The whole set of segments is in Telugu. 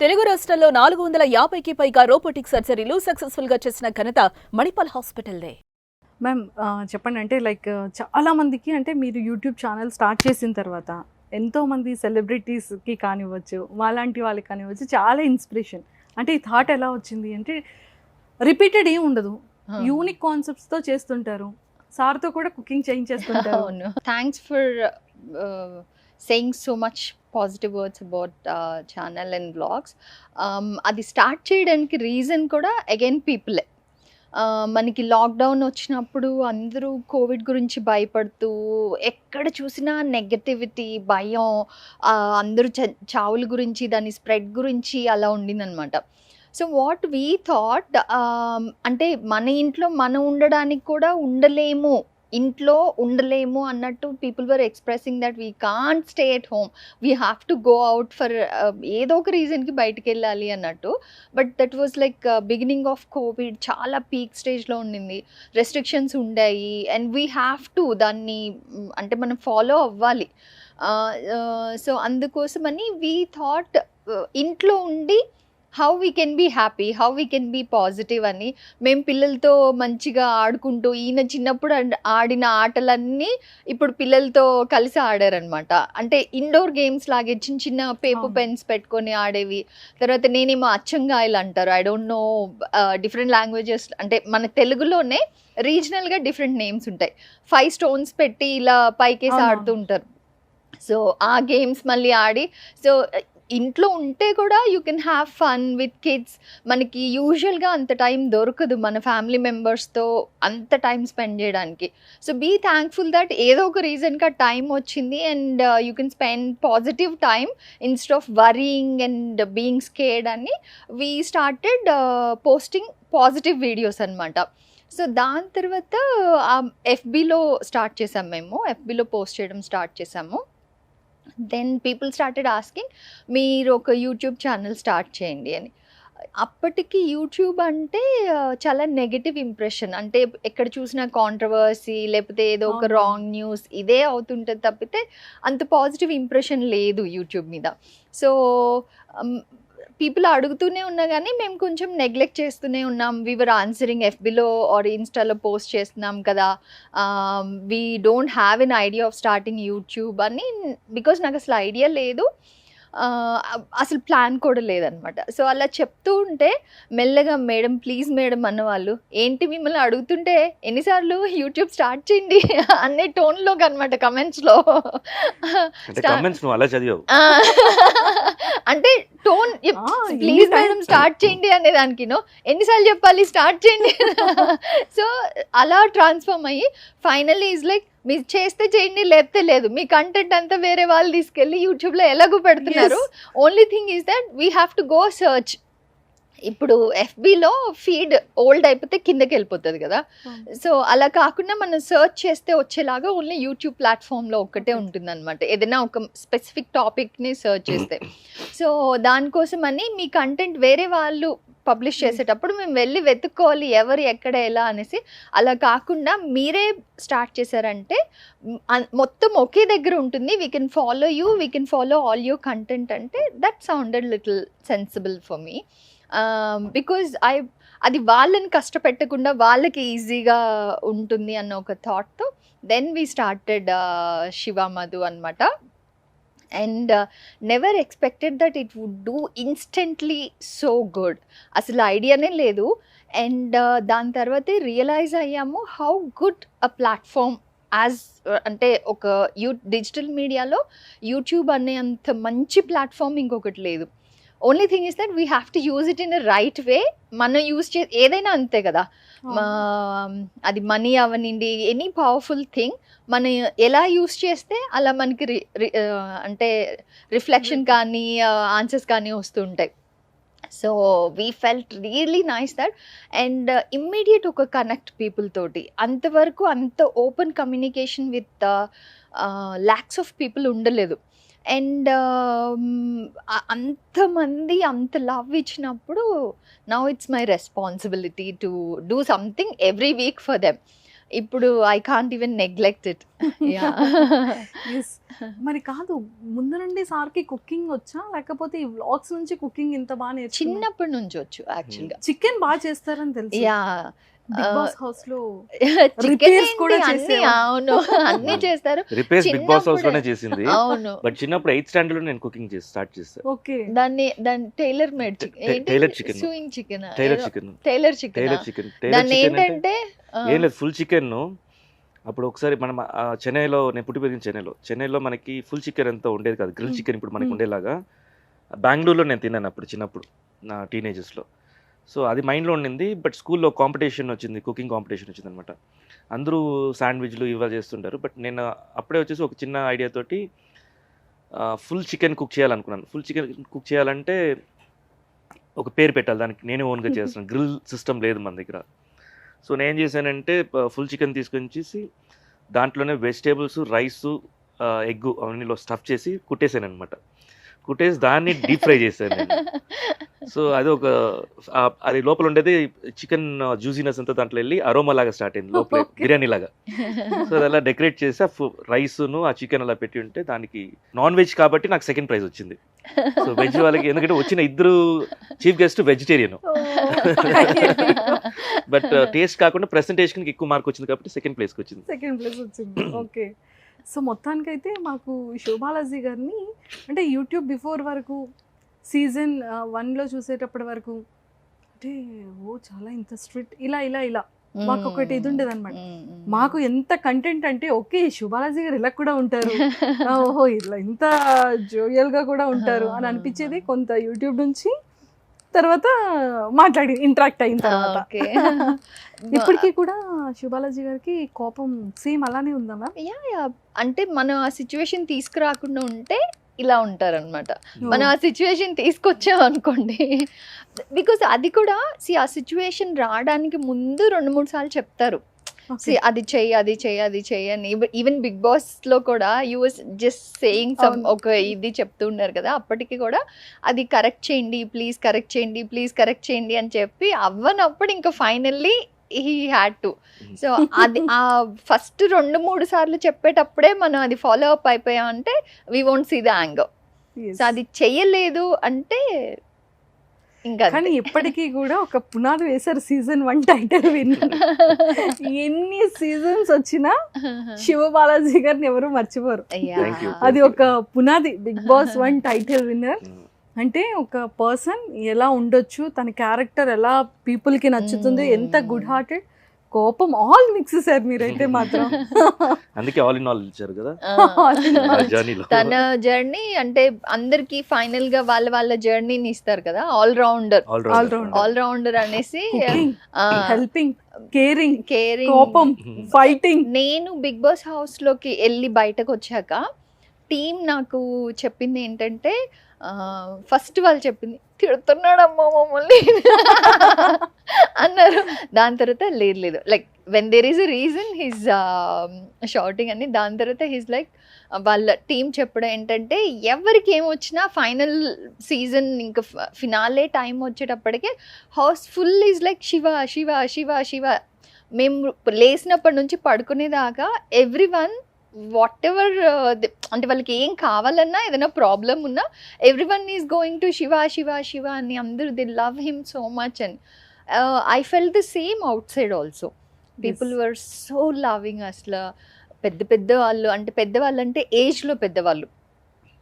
తెలుగు రాష్ట్రాల్లో 450కి పైగా రోబోటిక్ సర్జరీలు సక్సెస్ఫుల్ గా చేసిన ఘనత మణిపాల్ హాస్పిటల్దే. మ్యామ్ చెప్పండి. అంటే లైక్ చాలా మందికి అంటే మీరు యూట్యూబ్ ఛానల్ స్టార్ట్ చేసిన తర్వాత ఎంతోమంది సెలబ్రిటీస్కి కానివ్వచ్చు, మాలాంటి వాళ్ళకి కానివ్వచ్చు, చాలా ఇన్స్పిరేషన్. అంటే ఈ థాట్ ఎలా వచ్చింది అంటే రిపీటెడ్ ఏం ఉండదు, యూనిక్ కాన్సెప్ట్స్తో చేస్తుంటారు. సార్తో కూడా కుకింగ్ చేయించేస్తుంటారు. అవును. Thanks for saying so much positive words about channel and blogs. అది స్టార్ట్ చేయడానికి రీజన్ కూడా అగైన్ పీపులే. మనకి లాక్డౌన్ వచ్చినప్పుడు అందరూ కోవిడ్ గురించి భయపడుతూ ఎక్కడ చూసినా నెగటివిటీ, భయం, అందరూ చావుల గురించి, దాని స్ప్రెడ్ గురించి అలా ఉండిందనమాట. సో వాట్ వీ థాట్, అంటే మన ఇంట్లో మనం ఉండడానికి కూడా ఇంట్లో ఉండలేము అన్నట్టు people were expressing that we can't stay at home, we have to go out for ఏదో ఒక రీజన్కి బయటకు వెళ్ళాలి అన్నట్టు. But that was like beginning of Covid, చాలా పీక్ స్టేజ్లో ఉండింది, రెస్ట్రిక్షన్స్ ఉండాయి అండ్ వీ హ్యావ్ టు దాన్ని అంటే మనం ఫాలో అవ్వాలి. సో అందుకోసమని వీ థాట్ ఇంట్లో ఉండి how we can be happy, how we can be positive అని. మేము పిల్లలతో మంచిగా ఆడుకుంటూ, ఈయన చిన్నప్పుడు ఆడిన ఆటలన్నీ ఇప్పుడు పిల్లలతో కలిసి ఆడారనమాట. అంటే ఇండోర్ గేమ్స్ లాగే చిన్న చిన్న పేపర్ పెన్స్ పెట్టుకొని ఆడేవి. తర్వాత నేనేమో అచ్చంగాయలు అంటారు, I don't no different languages, అంటే మన తెలుగులోనే రీజనల్గా డిఫరెంట్ నేమ్స్ ఉంటాయి. 5 stones పెట్టి ఇలా పైకేసి ఆడుతూ ఉంటారు. సో ఆ గేమ్స్ మళ్ళీ ఆడి, సో ఇంట్లో ఉంటే కూడా you can have fun with kids. మనకి యూజువల్గా అంత టైం దొరకదు మన ఫ్యామిలీ మెంబర్స్తో అంత టైం స్పెండ్ చేయడానికి. సో బీ థ్యాంక్ఫుల్ దట్ ఏదో ఒక రీజన్కి ఆ టైం వచ్చింది and you can spend positive time instead of worrying and being scared అని we started posting positive videos అనమాట. సో దాని తర్వాత ఎఫ్బీలో స్టార్ట్ చేసాము, మేము ఎఫ్బీలో పోస్ట్ చేయడం స్టార్ట్ చేసాము. దెన్ పీపుల్ స్టార్టెడ్ ఆస్కింగ్, మీరు ఒక యూట్యూబ్ ఛానల్ స్టార్ట్ చేయండి అని. అప్పటికి యూట్యూబ్ అంటే చాలా నెగటివ్ ఇంప్రెషన్, అంటే ఎక్కడ చూసినా కాంట్రవర్సీ, లేకపోతే ఏదో ఒక రాంగ్ న్యూస్ ఇదే అవుతుంటుంది తప్పితే అంత పాజిటివ్ ఇంప్రెషన్ లేదు యూట్యూబ్ మీద. సో పీపుల్ అడుగుతూనే ఉన్నా కానీ మేము కొంచెం నెగ్లెక్ట్ చేస్తూనే ఉన్నాం. వీఆర్ ఆన్సరింగ్ ఎఫ్బీలో ఆర్ ఇన్స్టాలో పోస్ట్ చేస్తున్నాం కదా, we don't have an idea of starting YouTube అని, బికాస్ నాకు అసలు ఐడియా లేదు, అసలు ప్లాన్ కూడా లేదనమాట. సో అలా చెప్తూ ఉంటే మెల్లగా మేడం ప్లీజ్ మేడం అన్నవాళ్ళు, ఏంటి మిమ్మల్ని అడుగుతుంటే ఎన్నిసార్లు యూట్యూబ్ స్టార్ట్ చేయండి అనే టోన్లో అనమాట కమెంట్స్లో. అంటే టోన్ ప్లీజ్ మేడం స్టార్ట్ చేయండి అనే దానికి ఎన్నిసార్లు చెప్పాలి స్టార్ట్ చేయండి. సో అలా ట్రాన్స్ఫార్మ్ అయ్యి ఫైనల్లీ ఈజ్ లైక్, మీరు చేస్తే చేయండి లేకపోతే లేదు, మీ కంటెంట్ అంతా వేరే వాళ్ళు తీసుకెళ్ళి యూట్యూబ్లో ఎలాగో పెడుతున్నారు. Only thing is that we have to go search. ఇప్పుడు ఎఫ్బీలో ఫీడ్ ఓల్డ్ అయిపోతే కిందకి వెళ్ళిపోతుంది కదా, సో అలా కాకుండా మనం సర్చ్ చేస్తే వచ్చేలాగా ఓన్లీ యూట్యూబ్ ప్లాట్ఫామ్లో ఒక్కటే ఉంటుంది అనమాట, ఏదైనా ఒక స్పెసిఫిక్ టాపిక్ని సర్చ్ చేస్తే. సో దానికోసం అని మీ కంటెంట్ వేరే వాళ్ళు పబ్లిష్ చేసేటప్పుడు మేము వెళ్ళి వెతుక్కోవాలి ఎవరు ఎక్కడ ఎలా అనేసి. అలా కాకుండా మీరే స్టార్ట్ చేశారంటే మొత్తం ఒకే దగ్గర ఉంటుంది, we can follow you, we can follow all your content అంటే that sounded little sensible for me. Because అది వాళ్ళని కష్టపెట్టకుండా వాళ్ళకి ఈజీగా ఉంటుంది అన్న ఒక థాట్తో then we started Shiva Madhu అనమాట. And never expected that it would do instantly so good, అసలు ఐడియానే లేదు. అండ్ దాని తర్వాతే రియలైజ్ అయ్యాము how good a platform as, అంటే ఒక డిజిటల్ మీడియాలో యూట్యూబ్ అనే అంత మంచి ప్లాట్ఫామ్ ఇంకొకటి లేదు. Only thing is that we have to use it in a right way. మనం యూజ్ ఏదైనా అంతే కదా, అది మనీ అవనండి, ఎనీ పవర్ఫుల్ థింగ్ మనం ఎలా యూజ్ చేస్తే అలా మనకి అంటే రిఫ్లెక్షన్ కానీ ఆన్సర్స్ కానీ వస్తుంటాయి. So we felt really nice that. And immediate ఒక కనెక్ట్ పీపుల్ తోటి, అంతవరకు అంత open communication with lakhs of people ఉండలేదు. అండ్ అంతమంది అంత లవ్ ఇచ్చినప్పుడు now it's my responsibility to do something every week for them. ఇప్పుడు I can't even neglect it. Yes. మరి కాదు, ముందు నుండి సార్కి కుకింగ్ వచ్చా, లేకపోతే ఈ వ్లాగ్స్ నుంచి కుకింగ్ ఇంత బాగా నేర్చుకున్నారా? చిన్నప్పటి నుంచి వచ్చు యాక్చువల్గా. చికెన్ బాగా చేస్తారని తెలుసు. యా, బిగ్ బాస్ హౌస్ లో చికెన్ repairs కూడా అన్ని, చేసేవా? అవును అన్ని చేస్తారు. రిపేర్స్ బిగ్ బాస్ హౌస్ లోనే చిన్నప్పుడే. చేసింది. అవును, బట్ చిన్నప్పుడు 8th స్టాండర్డ్ లో నేను కుకింగ్ చేసి స్టార్ట్ చేస్తాను. ఓకే. దాన్ని tailor made Tailor chicken. Sewing chicken, tailor chicken tailor chicken. Tailor chicken tailor దాన్ని చికెన్ అంటే ఏంటంటే ఏం లేదు, ఫుల్ చికెన్. అప్పుడు ఒకసారి మనం చెన్నైలో, నేను పుట్టి పెరిగిన చెన్నైలో మనకి ఫుల్ చికెన్ అంతా ఉండేది కాదు, గ్రిల్ చికెన్ ఇప్పుడు మనకి ఉండేలాగా. బెంగళూరులో నేను తిన్నాను అప్పుడు చిన్నప్పుడు, నా టీనేజెస్లో. సో అది మైండ్లో ఉండింది. బట్ స్కూల్లో కాంపిటీషన్ వచ్చింది, కుకింగ్ కాంపిటీషన్ వచ్చింది అనమాట. అందరూ శాండ్విచ్లు ఇవ్వ చేస్తుంటారు. బట్ నేను అప్పుడే వచ్చేసి ఒక చిన్న ఐడియా తోటి ఫుల్ చికెన్ కుక్ చేయాలనుకున్నాను. ఫుల్ చికెన్ కుక్ చేయాలంటే ఒక పేరు పెట్టాలి దానికి, నేనే ఓన్గా చేస్తాను. గ్రిల్ సిస్టమ్ లేదు మన దగ్గర. సో నేను ఏం చేశానంటే ఫుల్ చికెన్ తీసుకొచ్చేసి దాంట్లోనే వెజిటేబుల్స్, రైసు, ఎగ్ అవన్నీలో స్టఫ్ చేసి కుట్టేసాను అనమాట. కుట్టేసి దాన్ని డీప్ ఫ్రై చేశాను నేను. సో అది ఒక అది లోపల ఉండేది చికెన్ జ్యూసీనెస్ అంతా దాంట్లో వెళ్ళి అరోమా లాగా స్టార్ట్ అయింది లోపల, Okay. బిర్యానీ లాగా. సో అది అలా డెకరేట్ చేసి రైస్ను ఆ చికెన్ అలా పెట్టి ఉంటే దానికి నాన్ వెజ్ కాబట్టి నాకు సెకండ్ ప్రైజ్ వచ్చింది. సో వెజ్ వాళ్ళకి, ఎందుకంటే వచ్చిన ఇద్దరు chief guest vegetarian. But taste కాకుండా ప్రెసెంటేషన్కి ఎక్కువ మార్క్ వచ్చింది కాబట్టి సెకండ్ ప్లేస్కి వచ్చింది. సెకండ్ ప్లేస్ వచ్చింది. ఓకే. సో మొత్తానికైతే మాకు శోభాలాజీ గారిని అంటే యూట్యూబ్ బిఫోర్ వరకు సీజన్ 1లో చూసేటప్పటి వరకు అంటే చాలా ఇంత స్ట్రిక్ట్ ఇలా ఇలా ఇలా మాకు ఒకటి ఇది ఉండేది అనమాట. మాకు ఎంత కంటెంట్ అంటే ఓకే శోభాలాజీ గారు ఇలా కూడా ఉంటారు, ఓహో ఇలా ఇంత జోయల్గా కూడా ఉంటారు అని అనిపించేది కొంత యూట్యూబ్ నుంచి. తర్వాత మాట్లాడి ఇంటరాక్ట్ అయిన తర్వాత ఇప్పటికీ కూడా శోభాలాజీ గారికి కోపం సేమ్ అలానే ఉందా మ్యామ్? యా, అంటే మనం ఆ సిచ్యువేషన్ తీసుకురాకుండా ఉంటే ఇలా ఉంటారనమాట. మనం ఆ సిచ్యువేషన్ తీసుకొచ్చాం అనుకోండి, బికాస్ అది కూడా ఆ సిచ్యువేషన్ రావడానికి ముందు 2-3 సార్లు చెప్తారు, అది చెయ్యి అది చెయ్యి అది చెయ్యి అని. ఈవెన్ బిగ్ బాస్ లో కూడా you was just saying some ఒక ఇది చెప్తూ ఉన్నారు కదా, అప్పటికి కూడా అది కరెక్ట్ చేయండి ప్లీజ్, కరెక్ట్ చేయండి ప్లీజ్, కరెక్ట్ చేయండి అని చెప్పి అవ్వనప్పుడు ఇంకా finally he had to. So అది ఆ ఫస్ట్ 2-3 సార్లు చెప్పేటప్పుడే మనం అది ఫాలో అప్ అయిపోయాం అంటే we won't see the anger. So అది చెయ్యలేదు అంటే ఇంకా. కానీ ఇప్పటికీ కూడా ఒక పునాది వేశారు, సీజన్ 1 టైటిల్ విన్నర్. ఎన్ని సీజన్స్ వచ్చినా శివబాలాజీ గారిని ఎవరు మర్చిపోరు. Thank you. అది ఒక పునాది. బిగ్ బాస్ 1 టైటిల్ విన్నర్ అంటే ఒక పర్సన్ ఎలా ఉండొచ్చు, తన క్యారెక్టర్ ఎలా పీపుల్ కి నచ్చుతుంది, ఎంత గుడ్ హార్టెడ్, కోపం ఆల్ మిక్స్ సార్ మీరైతే మాత్రం. అందుకే ఆల్ ఇన్ ఆల్ ఇచ్చారు కదా జర్నీలో. తన జర్నీ అంటే అందరికి ఫైనల్ గా వాళ్ళ జర్నీని ఇస్తారు కదా, ఆల్ రౌండర్ అనేసి. హెల్పింగ్, కేరింగ్, కోపం, ఫైటింగ్. నేను బిగ్ బాస్ హౌస్ లోకి వెళ్ళి బయటకు వచ్చాక టీం నాకు చెప్పింది ఏంటంటే, ఫస్ట్ వాళ్ళు చెప్పింది తిడుతున్నాడమ్మా మమ్మల్ని అన్నారు. దాని తర్వాత లేదు like when there is a reason he's shouting అని. దాని తర్వాత హీస్ లైక్ వాళ్ళ టీం చెప్పడం ఏంటంటే, ఎవరికి ఏమొచ్చినా ఫైనల్ సీజన్ ఇంకా ఫినాలే టైం వచ్చేటప్పటికే house full is like Shiva Shiva Shiva Shiva. మేము లేచినప్పటి నుంచి పడుకునేదాకా ఎవ్రీ వన్ వాట్ ఎవర్ అంటే వాళ్ళకి ఏం కావాలన్నా, ఏదైనా ప్రాబ్లం ఉన్నా everyone is going to Shiva Shiva Shiva అని అందరూ they love him so much. And I fell the same outside also. People were so loving. అసలు పెద్ద వాళ్ళు అంటే పెద్దవాళ్ళు అంటే ఏజ్లో పెద్దవాళ్ళు,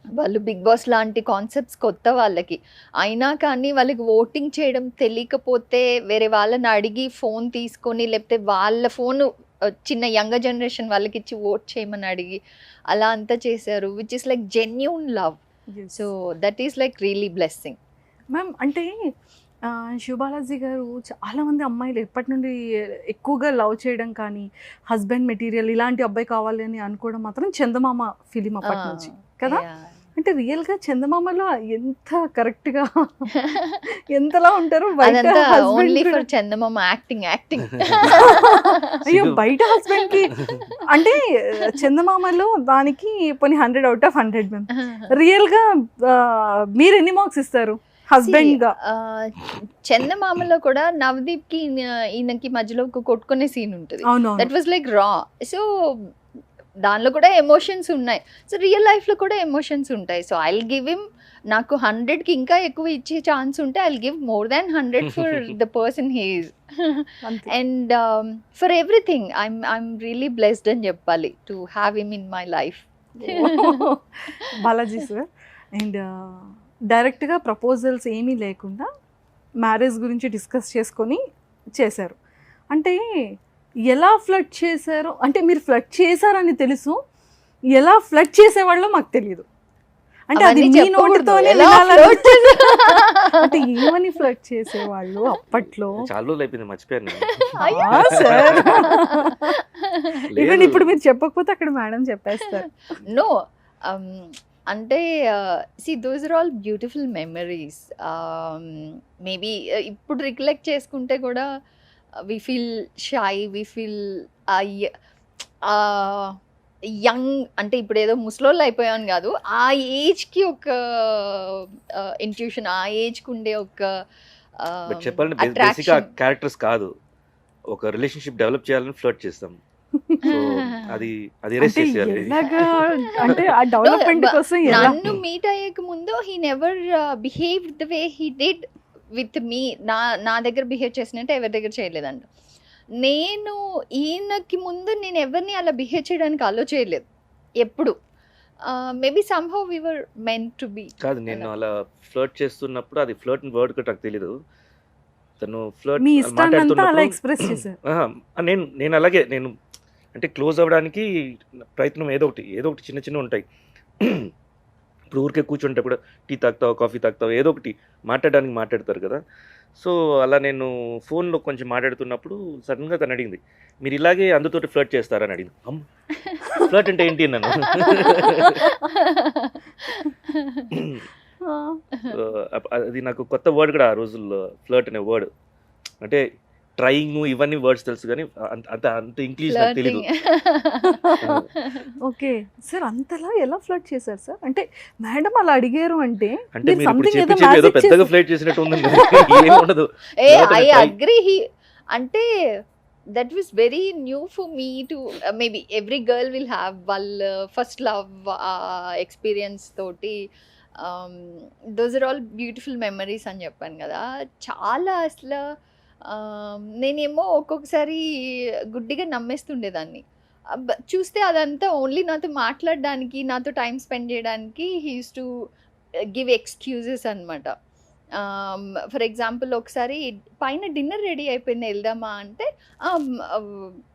వాళ్ళు బిగ్ బాస్ లాంటి కాన్సెప్ట్స్ కొత్త వాళ్ళకి అయినా కానీ వాళ్ళకి ఓటింగ్ చేయడం తెలియకపోతే వేరే వాళ్ళని అడిగి ఫోన్ తీసుకొని, లేకపోతే వాళ్ళ ఫోను చిన్న యంగర్ జనరేషన్ వాళ్ళకి ఇచ్చి ఓట్ చేయమని అడిగి అలా అంతా చేశారు, which is like genuine love. So that is like really blessing. Ma'am అంటే శివబాలాజీ గారు చాలా మంది అమ్మాయిలు ఎప్పటి నుండి ఎక్కువగా లవ్ చేయడం కానీ, హస్బెండ్ మెటీరియల్ ఇలాంటి అబ్బాయి కావాలి అని అనుకోవడం మాత్రం చందమామ ఫిలిం అప్పటి నుంచి కదా. అంటే రియల్ గా చందమామలో ఎంత కరెక్ట్ గా ఎంతలా ఉంటారు, ఓన్లీ ఫర్ చందమామ యాక్టింగ్. అయ్యో బయట హస్బెండ్ కి అంటే చందమామలో దానికి పోనీ 100 out of 100 మ్యామ్. రియల్ గా మీరు ఎన్ని మార్క్స్ ఇస్తారు? హస్బెండ్ గా చందమామలో కూడా నవదీప్కి ఈయనకి మధ్యలో ఒక కొట్టుకునే సీన్ ఉంటుంది. అవునవును దట్ వాజ్ లైక్ రా. సో దానిలో కూడా ఎమోషన్స్ ఉన్నాయి. సో రియల్ లైఫ్లో కూడా ఎమోషన్స్ ఉంటాయి. So I will give him, నాకు 100కి ఇంకా ఎక్కువ ఇచ్చే ఛాన్స్ ఉంటే I will give more than 100 for the person he is. అంతే. And for everything I'm really blessed అని చెప్పాలి to have him in my life. Balaji sir, and డైరెక్ట్గా ప్రపోజల్స్ ఏమీ లేకుండా మ్యారేజ్ గురించి డిస్కస్ చేసుకొని చేశారు. అంటే ఎలా ఫ్లడ్ చేశారు, అంటే మీరు ఫ్లడ్ చేశారని తెలుసు, ఎలా ఫ్లడ్ చేసేవాళ్ళో మాకు తెలియదు. అంటే అది అవన్నీ మీ చెప్పకూడదు. నోటితోనే ఎలా వినాలని- float చేశారు? అంటే ఏమని ఫ్లడ్ చేసేవాళ్ళు అప్పట్లో? చాలా రోజులు అయిపోయింది, మర్చిపోయాను నేను. ఆ, సార్ లేదు. ఈవెన్ ఇప్పుడు మీరు చెప్పకపోతే అక్కడ మేడం చెప్పేస్తారు. నో అంటే those are all beautiful memories. Maybe ఇప్పుడు రికలెక్ట్ చేసుకుంటే కూడా we feel shy, we feel young. అంటే ఇప్పుడు ఏదో ముసలోళ్ళు అయిపోయాను కాదు, ఆ ఏజ్కి ఒక ఇంట్యూషన్, ఆ ఏజ్కి ఉండే ఒక బట్ చెప్పాలంటే బేసిక్ అట్రాక్షన్. క్యారెక్టర్స్ కాదు, ఒక రిలేషన్షిప్ డెవలప్ చేయాలని ఫ్లర్ట్ చేస్తాం. సో అది ఎరేస్ అంటే చేసేయాలి. ఎలాగా, అంటే ఆ డెవలప్మెంట్ కోసం ఎలా? నన్ను మీట్ అయ్యక ముందు he never behave the way he did with me. నా దగ్గర బిహేవ్ చేసినట్టు ఎవరి దగ్గర చేయలేదంట. నేను ఈయనకి ముందు నేను ఎవరిని అలా బిహేవ్ చేయడానికి అలో చేయలేదు ఎప్పుడు. Maybe somehow we were meant to be. కాదు, నేను అలా ఫ్లర్ట్ చేస్తున్నప్పుడు అది ఫ్లర్ట్ వర్డ్ కూడా నాకు తెలీదు. తను ఫ్లర్ట్ మీ ఇష్టాన్ని అంతా అలా మాట్లాడుతున్నప్పుడు ఎక్స్ప్రెస్ చేశారు. నేను అలాగే నేను అంటే క్లోజ్ అవ్వడానికి ప్రయత్నం ఏదో ఒకటి చిన్న చిన్న ఉంటాయి. ఇప్పుడు ఊరికే కూర్చుంటే కూడా టీ తాగుతావు, కాఫీ తాగుతావు, ఏదో ఒకటి మాట్లాడడానికి మాట్లాడతారు కదా. సో అలా నేను ఫోన్లో కొంచెం మాట్లాడుతున్నప్పుడు సడన్గా తను అడిగింది, మీరు ఇలాగే అందరితోటి ఫ్లర్ట్ చేస్తారని అడిగింది. ఫ్లర్ట్ అంటే ఏంటి నన్ను? అది నాకు కొత్త వర్డ్ కూడా ఆ రోజుల్లో, ఫ్లర్ట్ అనే వర్డ్. అంటే ట్రైయింగ్ ఇవన్నీ వర్డ్స్ తెలుసు కానీ అంత ఇంగ్లీష్ నాకు తెలీదు. ఓకే సార్, అంతలా ఎలా ఫ్లడ్ చేశారు సార్? అంటే మేడం అలా అడిగారు అంటే అంటే మీరు మీరు ఇప్పుడు something ఏదో చెప్పి ఏదో magic పెద్దగా చేశారు. ఫ్లైట్ చేసినట్టు ఉందండి. ఏం ఉండదు. I agree. అంటే that was very new for me too, maybe every girl will have వాళ్ళ ఫస్ట్ లవ్ ఎక్స్పీరియన్స్ తోటి. Those are all beautiful memories అని చెప్పాను కదా. చాలా అసలు నేనేమో ఒక్కొక్కసారి గుడ్డిగా నమ్మేస్తుండేదాన్ని. చూస్తే అదంతా ఓన్లీ నాతో మాట్లాడడానికి, నాతో టైం స్పెండ్ చేయడానికి he use to give excuses అనమాట. ఫర్ ఎగ్జాంపుల్ ఒకసారి పైన డిన్నర్ రెడీ అయిపోయింది వెళ్దామా అంటే,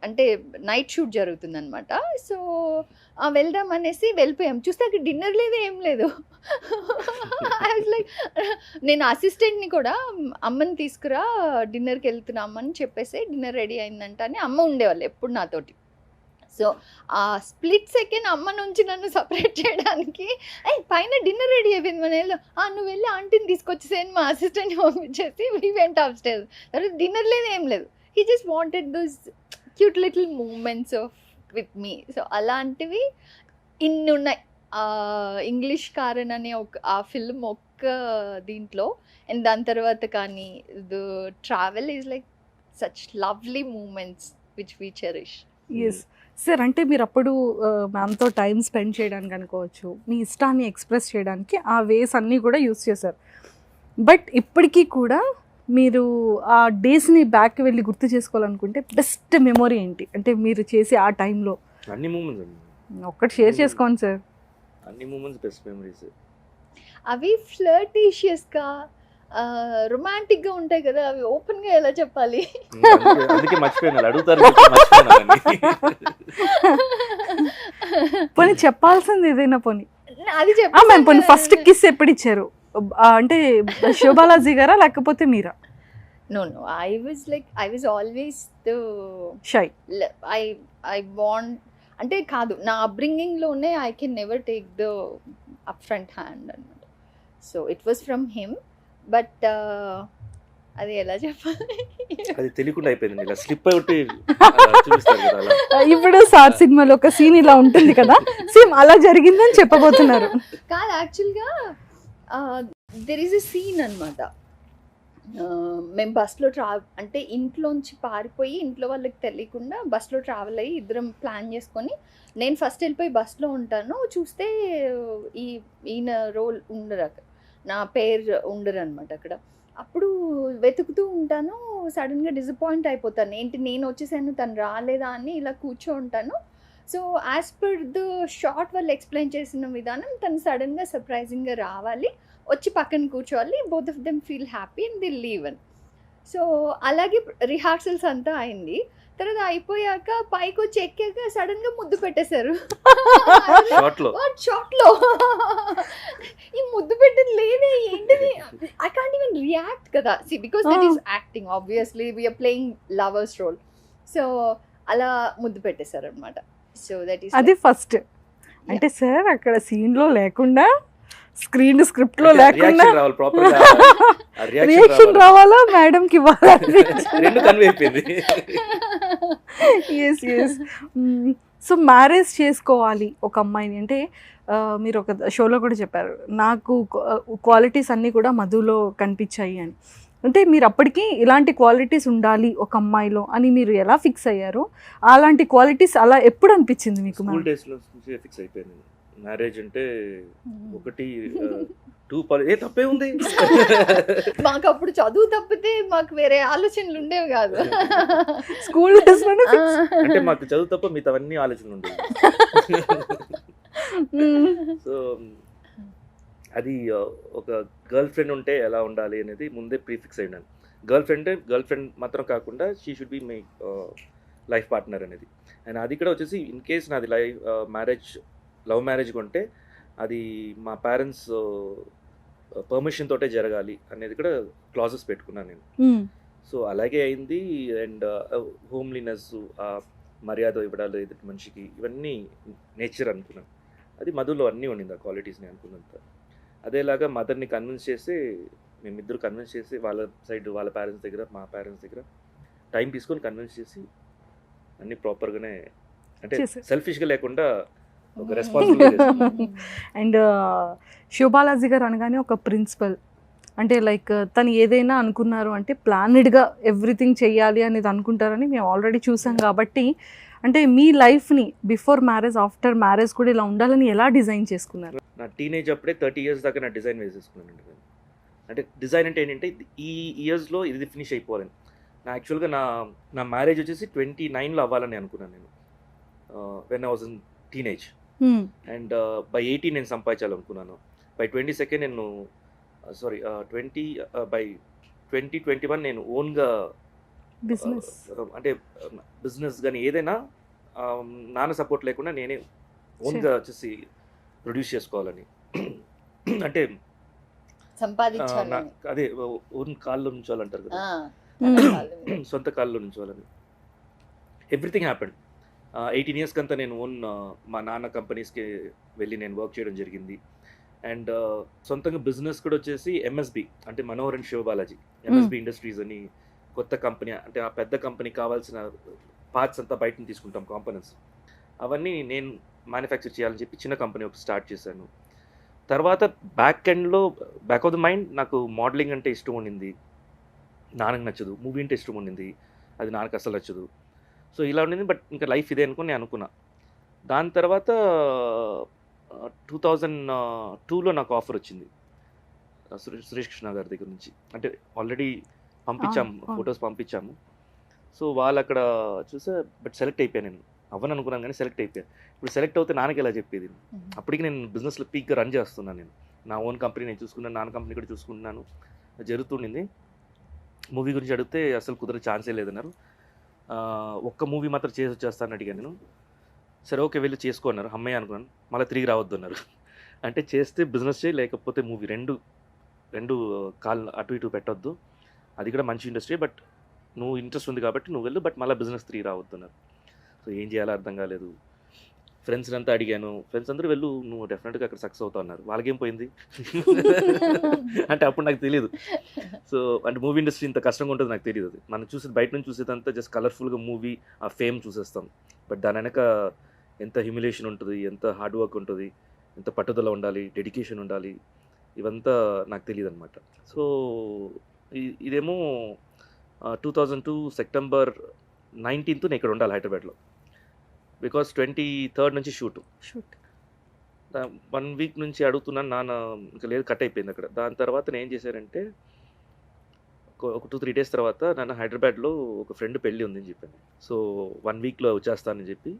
అంటే నైట్ షూట్ జరుగుతుందనమాట. సో వెళ్దాం అనేసి వెళ్ళిపోయాం. చూస్తే అక్కడ డిన్నర్ లేదు, ఏం లేదు. ఐ వాజ్ లైక్, నేను అసిస్టెంట్ని కూడా అమ్మని తీసుకురా డిన్నర్కి వెళ్తున్నామని చెప్పేసి డిన్నర్ రెడీ అయిందంట అని అమ్మ ఉండేవాళ్ళు ఎప్పుడు నాతోటి. సో ఆ స్ప్లిట్ సెకండ్ అమ్మ నుంచి నన్ను సపరేట్ చేయడానికి, పైన డిన్నర్ రెడీ అయిపోయింది మన వెళ్ళు, నువ్వు వెళ్ళి ఆంటీని తీసుకొచ్చేసేయని మా అసిస్టెంట్ని పంపించేసి వీ వెంట్ అప్ స్టేజ్. తర్వాత డిన్నర్ లేదు, ఏం లేదు. He just wanted those cute little moments of with me. So అలాంటివి ఇన్ని ఉన్నాయి. ఇంగ్లీష్ కారన్ అనే ఆ ఫిల్మ్ ఒక్క దీంట్లో. అండ్ దాని తర్వాత కానీ the travel is like such lovely moments which we cherish. Yes sir, అంటే మీరు అప్పుడు మ్యామ్తో టైం స్పెండ్ చేయడానికి అనుకోవచ్చు, మీ ఇష్టాన్ని ఎక్స్ప్రెస్ చేయడానికి ఆ వేస్ అన్నీ కూడా యూస్ చేశారు. బట్ ఇప్పటికీ కూడా మీరు ఆ డేస్ని బ్యాక్ వెళ్ళి గుర్తు చేసుకోవాలనుకుంటే బెస్ట్ మెమొరీ ఏంటి? అంటే మీరు చేసే ఆ టైంలో అన్ని మూమెంట్స్ అండి, ఒక్కటి షేర్ చేసుకోండి సార్. అన్ని మూమెంట్స్ బెస్ట్ మెమరీస్. అవి ఫ్లర్టీషియస్గా రొమాంటిక్గా ఉంటాయి కదా, అవి ఓపెన్గా ఎలా చెప్పాలి? అందుకే మర్చిపోయినా, అడుగుతారు మర్చిపోయినా. పోనీ చెప్పాల్సింది ఏదైనా పోనీ. అది మ్యామ్ పోనీ ఫస్ట్ కిస్ ఎప్పుడు ఇచ్చారు? అంటే శివబాలాజీ గారా లేకపోతే మీరా? No, I was always the shy. I want, అంటే కాదు, నా అప్బ్రింగింగ్లోనే I can never take the up front hand అనమాట. So it was from him. But అది ఎలా చెప్పాలి? అది తెలియకుండా అయిపోయింది, ఇలా స్లిప్ అవుట్ చూపిస్తారు కదా అలా. ఇప్పుడు సార్ సినిమాలో ఒక సీన్ ఇలా ఉంటుంది కదా, సేమ్ అలా జరిగిందని చెప్పబోతున్నారు. కాదు, యాక్చువల్గా దెర్ ఈస్ ఎ సీన్ అనమాట. మేము బస్లో అంటే ఇంట్లోంచి పారిపోయి ఇంట్లో వాళ్ళకి తెలియకుండా బస్లో ట్రావెల్ అయ్యి ఇద్దరం ప్లాన్ చేసుకొని, నేను ఫస్ట్ వెళ్ళిపోయి బస్లో ఉంటాను, చూస్తే ఈయన రోల్ ఉండరు అక్కడ, నా పేరు ఉండరు అనమాట అక్కడ. అప్పుడు వెతుకుతూ ఉంటాను, సడన్గా డిసప్పాయింట్ అయిపోతాను, ఏంటి నేను వచ్చేసాను తను రాలేదా అని ఇలా కూర్చో ఉంటాను. So as per the short వాళ్ళు ఎక్స్ప్లెయిన్ చేసిన విధానం తను సడన్గా సర్ప్రైజింగ్గా రావాలి, వచ్చి పక్కన కూర్చోవాలి, both of them feel happy and the leave అని. సో అలాగే రిహార్సల్స్ అంతా అయింది. తర్వాత అయిపోయాక పైకి వచ్చి ఎక్కాక సడన్గా ముద్దు పెట్టేశారు షార్ట్లో షార్ట్లో. ఈ ముద్దు పెట్టింది లేదే ఏంటిది, ఐ కాంట్ ఈవెన్ రియాక్ట్ కదా, see because that is acting, obviously we're playing lovers role. So అలా ముద్దు పెట్టేశారు అనమాట. సో దట్ ఈస్ అది ఫస్ట్. అంటే సార్ అక్కడ సీన్ లో లేకుండా, స్క్రీన్ స్క్రిప్ట్ లో లేకుండా రియాక్షన్ రావాలి, ప్రాపర్ రియాక్షన్ రావాలా, మేడం కి ఇవ్వాలా? రెండు కన్వే అయిపోయింది. Yes yes. సో మ్యారేజ్ చేసుకోవాలి ఒక అమ్మాయిని అంటే మీరు ఒక షోలో కూడా చెప్పారు, నాకు క్వాలిటీస్ అన్నీ కూడా మధులో కనిపించాయి అని. అంటే మీరు అప్పటికి ఇలాంటి క్వాలిటీస్ ఉండాలి ఒక అమ్మాయిలో అని మీరు ఎలా ఫిక్స్ అయ్యారు? అలాంటి క్వాలిటీస్ అలా ఎప్పుడు అనిపించింది మీకు? స్కూల్ డేస్ లో ఫిక్స్ అయిపోయింది, మ్యారేజ్ అంటే ఒకటి 2 ఏ తప్పే ఉంది. మాకు అప్పుడు చదువు తప్పితే మాకు వేరే ఆలోచనలు ఉండేవి కాదు. స్కూల్ డేస్ లోనే అంటే మాకు చదువు తప్ప మిగతావన్నీ ఆలోచనలు ఉండేవి. సో అది ఒక గర్ల్ ఫ్రెండ్ ఉంటే ఎలా ఉండాలి అనేది ముందే ప్రీఫిక్స్ అయినాను. గర్ల్ ఫ్రెండ్ మాత్రం కాకుండా she should be my life partner అనేది. అండ్ అది కూడా వచ్చేసి ఇన్ కేస్ నాది లవ్ మ్యారేజ్ కొంటే అది మా పేరెంట్స్ పర్మిషన్ తోటే జరగాలి అనేది కూడా క్లాజెస్ పెట్టుకున్నాను నేను. సో అలాగే అయింది. అండ్ హోమ్లీనెస్, మర్యాద ఇవ్వడాలు ఎదుటి మనిషికి, ఇవన్నీ నేచర్ అనుకున్నాను. అది మధులో అన్నీ ఉండింది ఆ క్వాలిటీస్ని అనుకున్నంత. అదేలాగా మదర్ని కన్విన్స్ చేసి, మేమిద్దరు కన్విన్స్ చేసి, వాళ్ళ సైడ్ వాళ్ళ పేరెంట్స్ దగ్గర మా పేరెంట్స్ దగ్గర టైం తీసుకొని కన్విన్స్ చేసి అన్నీ ప్రాపర్గానే, అంటే సెల్ఫిష్గా లేకుండా ఒక రెస్పాన్సిబుల్. అండ్ శివబాలాజీ గారు అనగానే ఒక ప్రిన్సిపల్, అంటే లైక్ తను ఏదైనా అనుకున్నారు అంటే ప్లానెడ్గా ఎవ్రీథింగ్ చెయ్యాలి అనేది అనుకుంటారని మేము ఆల్రెడీ చూసాం. కాబట్టి అంటే మీ లైఫ్ని బిఫోర్ మ్యారేజ్, ఆఫ్టర్ మ్యారేజ్ కూడా ఇలా ఉండాలని ఎలా డిజైన్ చేసుకున్నారు? నా టీనేజ్ అప్పుడే 30 years దాకా నా డిజైన్ వేసేసుకున్నాను. అంటే డిజైన్ అంటే ఏంటంటే ఈ ఇయర్స్లో ఇది ఫినిష్ అయిపోవాలని. నా యాక్చువల్గా నా మ్యారేజ్ వచ్చేసి 29లో అవ్వాలని అనుకున్నాను నేను, when I was in teenage. And by 18 నేను సంపాదించాలనుకున్నాను. బై 22 నేను బై 2021 నేను ఓన్గా బిజినెస్, అంటే బిజినెస్ కానీ ఏదైనా నాన్న సపోర్ట్ లేకుండా నేనే ఓన్గా వచ్చేసి ప్రొడ్యూస్ చేసుకోవాలని. అంటే సంపాదించాలని, అదే ఓన్ కాల్లో నుంచోవాలంటారు కదా, సొంత కాల్లో నుంచోవాలని. Everything happened. 18 years కంతా నేను ఓన్ మా నాన్న కంపెనీస్కి వెళ్ళి నేను వర్క్ చేయడం జరిగింది. అండ్ సొంతంగా బిజినెస్ కూడా వచ్చేసి ఎంఎస్బి, అంటే Manohar and Shivabalaji MSB industries అని కొత్త కంపెనీ. అంటే ఆ పెద్ద కంపెనీ కావాల్సిన పార్ట్స్ అంతా బయట తీసుకుంటాం, కాంపోనెంట్స్ అవన్నీ నేను మ్యానుఫ్యాక్చర్ చేయాలని చెప్పి చిన్న కంపెనీ ఒకటి స్టార్ట్ చేశాను. తర్వాత బ్యాక్ ఆఫ్ ద మైండ్ నాకు మోడలింగ్ అంటే ఇష్టం ఉండింది, నాన్నకు నచ్చదు. మూవీ అంటే ఇష్టం ఉండింది, అది నాన్నకు అసలు నచ్చదు. సో ఇలా ఉండింది. బట్ ఇంకా లైఫ్ ఇదే అనుకుని నేను అనుకున్నా. దాని తర్వాత 2002లో నాకు ఆఫర్ వచ్చింది సురేష్ కృష్ణ గారి దగ్గర నుంచి. అంటే ఆల్రెడీ పంపించాము, ఫొటోస్ పంపించాము. సో వాళ్ళు అక్కడ చూసా, బట్ సెలెక్ట్ అయిపోయాను. నేను అవ్వను అనుకున్నాను కానీ సెలెక్ట్ అయిపోయాను. ఇప్పుడు సెలెక్ట్ అవుతే నాన్నకి ఎలా చెప్పేది? అప్పటికి నేను బిజినెస్లో పీక్గా రన్ చేస్తున్నాను. నేను నా ఓన్ కంపెనీ నేను చూసుకున్నాను, నాన్న కంపెనీ కూడా చూసుకుంటున్నాను, జరుగుతుండింది. మూవీ గురించి అడిగితే అసలు కుదరే ఛాన్సే లేదన్నారు. ఒక్క మూవీ మాత్రం చేసి వచ్చేస్తానని అడిగాను నేను. సరే ఓకే వెళ్ళి చేసుకోన్నారు, అమ్మాయి అనుకున్నాను. మళ్ళీ తిరిగి రావద్దు అన్నారు. అంటే చేస్తే బిజినెస్ చేయి, లేకపోతే మూవీ, రెండు కాళ్ళు అటు ఇటు పెట్టొద్దు, అది కూడా మంచి ఇండస్ట్రీ, బట్ నువ్వు ఇంట్రెస్ట్ ఉంది కాబట్టి నువ్వు వెళ్ళు, బట్ మళ్ళీ బిజినెస్ తిరిగి రావద్దు అన్నారు. సో ఏం చేయాలో అర్థం కాలేదు. ఫ్రెండ్స్ అంతా అడిగాను, ఫ్రెండ్స్ అందరూ వెళ్ళు, నువ్వు డెఫినెట్గా అక్కడ సక్సెస్ అవుతావు అన్నారు. వాళ్ళకేం పోయింది అంటే అప్పుడు నాకు తెలియదు. సో అంటే మూవీ ఇండస్ట్రీ ఇంత కష్టంగా ఉంటుంది నాకు తెలియదు. అది మనం చూసేది బయట నుంచి చూసేదంతా జస్ట్ కలర్ఫుల్గా మూవీ, ఆ ఫేమ్ చూసేస్తాం. బట్ దాని వెనక ఎంత హ్యూమిలేషన్ ఉంటుంది, ఎంత హార్డ్ వర్క్ ఉంటుంది, ఎంత పట్టుదల ఉండాలి, డెడికేషన్ ఉండాలి, ఇవంతా నాకు తెలియదు అనమాట. సో ఇదేమో 2002 సెప్టెంబర్ 19th నేను ఇక్కడ ఉండాలి హైదరాబాద్లో, బికాస్ 23rd నుంచి షూట్. షూట్ 1 వీక్ నుంచి అడుగుతున్నాను, నాన్న ఇంకా లేదు, కట్ అయిపోయింది అక్కడ. దాని తర్వాత నేను ఏం చేశారంటే ఒక 2-3 days తర్వాత నాన్న హైదరాబాద్లో ఒక ఫ్రెండ్ పెళ్ళి ఉందని చెప్పాను. సో 1 weekలో వచ్చేస్తానని చెప్పి,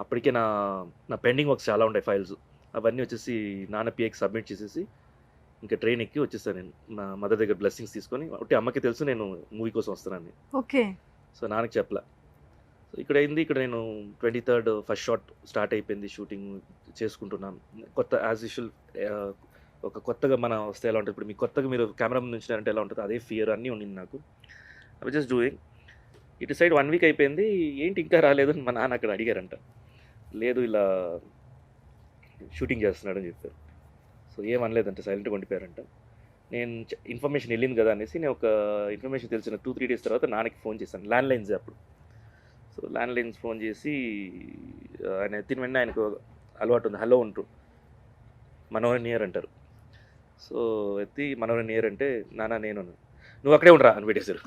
అప్పటికే నా పెండింగ్ వర్క్స్ చాలా ఉంటాయి, ఫైల్స్ అవన్నీ వచ్చేసి నాన్న పిఏకి సబ్మిట్ చేసేసి ఇంకా ట్రైన్ ఎక్కి వచ్చేసాను. నేను మా మదర్ దగ్గర బ్లెస్సింగ్స్ తీసుకొని, ఒకటి అమ్మకి తెలుసు నేను మూవీ కోసం వస్తున్నాను. ఓకే. సో నాన్నకి చెప్పలా. సో ఇక్కడ అయింది, ఇక్కడ నేను 23rd ఫస్ట్ షాట్ స్టార్ట్ అయిపోయింది, షూటింగ్ చేసుకుంటున్నాను. కొత్త యాజ్ యూజువల్ ఒక కొత్తగా మన వస్తే ఎలా ఉంటుంది, ఇప్పుడు మీకు కొత్తగా మీరు కెమెరా ముందు ఉంచినారంటే ఎలా ఉంటుంది, అదే ఫియర్ అన్నీ ఉండింది నాకు. I was just doing. ఇటు సైడ్ 1 week అయిపోయింది, ఏంటి ఇంకా రాలేదు అని మా నాన్న అక్కడ అడిగారంట. లేదు ఇలా షూటింగ్ చేస్తున్నాడు అని చెప్పారు. సో ఏమనలేదంట, సైలెంట్గా ఉండిపోయారంట. నేను ఇన్ఫర్మేషన్ వెళ్ళింది కదా అనేసి నేను ఒక ఇన్ఫర్మేషన్ తెలిసిన 2-3 days తర్వాత నాన్నకి ఫోన్ చేశాను, ల్యాండ్లైన్స్ అప్పుడు. సో ల్యాండ్లైన్స్ ఫోన్ చేసి ఆయన ఎత్తిన వెంటనే ఆయనకు అలవాటు ఉంది, హలో ఉంటారు, మనోహర్ నియర్ అంటారు. సో ఎత్తి మనోహర్ నియర్ అంటే, నాన్న నేను, నువ్వు అక్కడే ఉండరా అని పెట్టేశారు.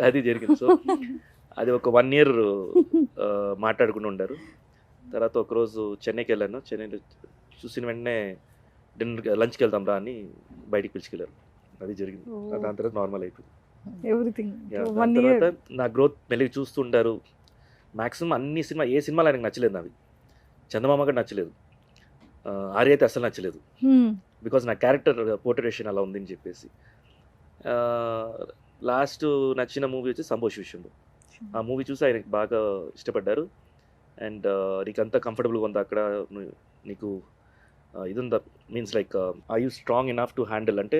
అది జరిగింది. సో అది ఒక 1 year మాట్లాడుకుని ఉండారు. తర్వాత ఒకరోజు చెన్నైకి వెళ్ళాను. చెన్నైలో చూసిన వెంటనే లంచ్కి వెళ్దాం రా అని బయటికి పిలుచుకెళ్ళారు. అది జరిగింది. దాని తర్వాత నార్మల్ అయిపోయింది ఎవ్రీథింంగ్. దాని తర్వాత నా గ్రోత్ మెల్లిగా చూస్తుంటారు. మ్యాక్సిమం అన్ని ఏ సినిమాలు ఆయనకు నచ్చలేదు. నావి చందమామ కూడా నచ్చలేదు, ఆర్య అయితే అసలు నచ్చలేదు, బికాజ్ నా క్యారెక్టర్ పోర్ట్రేషన్ అలా ఉందని చెప్పేసి. లాస్ట్ నచ్చిన మూవీ వచ్చి సంభోష్ విషయంలో. ఆ మూవీ చూసి ఆయనకి బాగా ఇష్టపడ్డారు. అండ్ నీకు అంతా కంఫర్టబుల్గా ఉందా అక్కడ, నీకు ఇది ఉందా, means like I you strong enough to handle, అంటే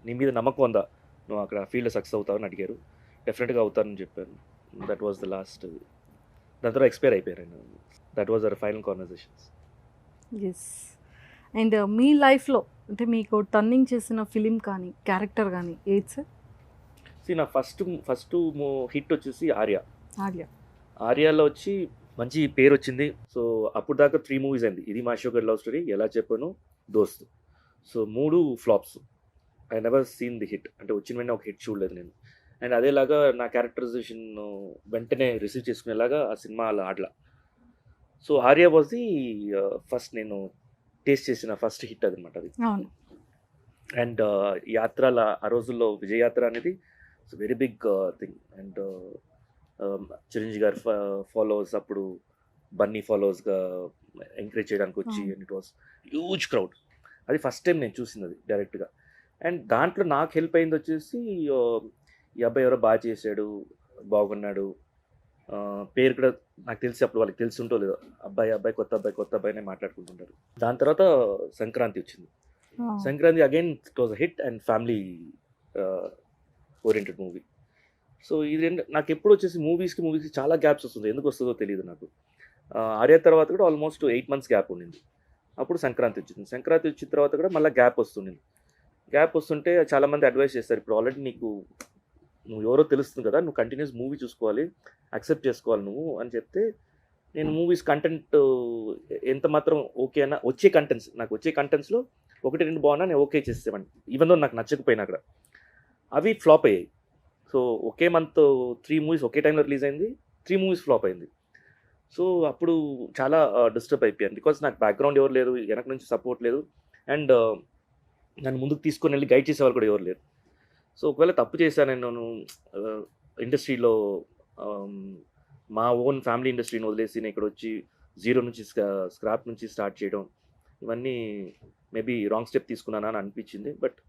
నీ మీద నమ్మకం ఉందా, నువ్వు అక్కడ ఫీల్డ్లో సక్సెస్ అవుతావని అడిగారు. డెఫినెట్గా అవుతానని చెప్పాను. That was the last. దాని తర్వాత ఎక్స్పైర్ అయిపోయారు. That was our final conversations. Yes. And మీ లైఫ్లో అంటే మీకు టర్నింగ్ చేసిన ఫిలిం కానీ క్యారెక్టర్ కానీ ఏది సార్? నా ఫస్ట్ హిట్ వచ్చేసి ఆర్య. ఆర్య. ఆర్యాలో వచ్చి మంచి పేరు వచ్చింది. సో అప్పుడు దాకా 3 movies అయింది. ఇది మా అశోక్ లవ్ స్టోరీ, ఎలా చెప్పాను, దోస్త్. So 3 flops. I never seen the hit, అంటే వచ్చిన వెంటనే ఒక హిట్ చూడలేదు నేను. అండ్ అదేలాగా నా క్యారెక్టరైజేషన్ వెంటనే రిసీవ్ చేసుకునేలాగా ఆ సినిమా అలా ఆడలా. So Arya was the first నేను టేస్ట్ చేసిన ఫస్ట్ హిట్ అదనమాట అది. అవును. అండ్ యాత్రల ఆ రోజుల్లో విజయయాత్ర అనేది it's very big thing. And Chiranjeevi garu followers అప్పుడు బన్నీ ఫాలోవర్స్గా ఎంకరేజ్ చేయడానికి వచ్చి, and it was huge crowd. అది ఫస్ట్ టైం నేను చూసింది అది డైరెక్ట్గా. అండ్ దాంట్లో నాకు హెల్ప్ అయింది వచ్చేసి, ఈ అబ్బాయి ఎవరో బాగా చేశాడు, బాగున్నాడు, పేరు కూడా నాకు తెలిసి అప్పుడు వాళ్ళకి తెలిసి ఉంటో లేదో, అబ్బాయి కొత్త అబ్బాయినే మాట్లాడుకుంటుంటారు. దాని తర్వాత సంక్రాంతి వచ్చింది. Sankranti again it was a hit and family oriented movie. So ఇది నాకు ఎప్పుడు వచ్చేసి మూవీస్కి చాలా గ్యాప్స్ వస్తుంది, ఎందుకు వస్తుందో తెలియదు నాకు. ఆర్య తర్వాత కూడా ఆల్మోస్ట్ 8 months గ్యాప్ ఉండింది. అప్పుడు సంక్రాంతి వచ్చింది. సంక్రాంతి వచ్చిన తర్వాత కూడా మళ్ళీ గ్యాప్ వస్తుంటే చాలామంది అడ్వైస్ చేస్తారు, ఇప్పుడు ఆల్రెడీ నువ్వు ఎవరో తెలుస్తుంది కదా, నువ్వు కంటిన్యూస్ మూవీ చూసుకోవాలి, యాక్సెప్ట్ చేసుకోవాలి నువ్వు అని చెప్తే, నేను మూవీస్ కంటెంట్ ఎంత మాత్రం ఓకే అన్న, నాకు వచ్చే కంటెంట్స్లో 1-2 బాగున్నా నేను ఓకే చేసేవాడిని, ఈవెన్ దో నాకు నచ్చకపోయినా అక్కడ. అవి ఫ్లాప్ అయ్యాయి. సో ఒకే మంత్ 3 movies ఒకే టైంలో రిలీజ్ అయింది, 3 movies ఫ్లాప్ అయింది. సో అప్పుడు చాలా డిస్టర్బ్ అయిపోయాను, బికాజ్ నాకు బ్యాక్గ్రౌండ్ ఎవరు లేరు, వెనక నుంచి సపోర్ట్ లేదు, అండ్ నన్ను ముందుకు తీసుకొని వెళ్ళి గైడ్ చేసేవాళ్ళు కూడా ఎవరు లేరు. సో ఒకవేళ తప్పు చేశాను నేను ఇండస్ట్రీలో, మా ఓన్ ఫ్యామిలీ ఇండస్ట్రీని వదిలేసి నేను ఇక్కడ వచ్చి 0 నుంచి స్క్రాప్ నుంచి స్టార్ట్ చేయడం, ఇవన్నీ మేబీ రాంగ్ స్టెప్ తీసుకున్నానా అని అనిపించింది. బట్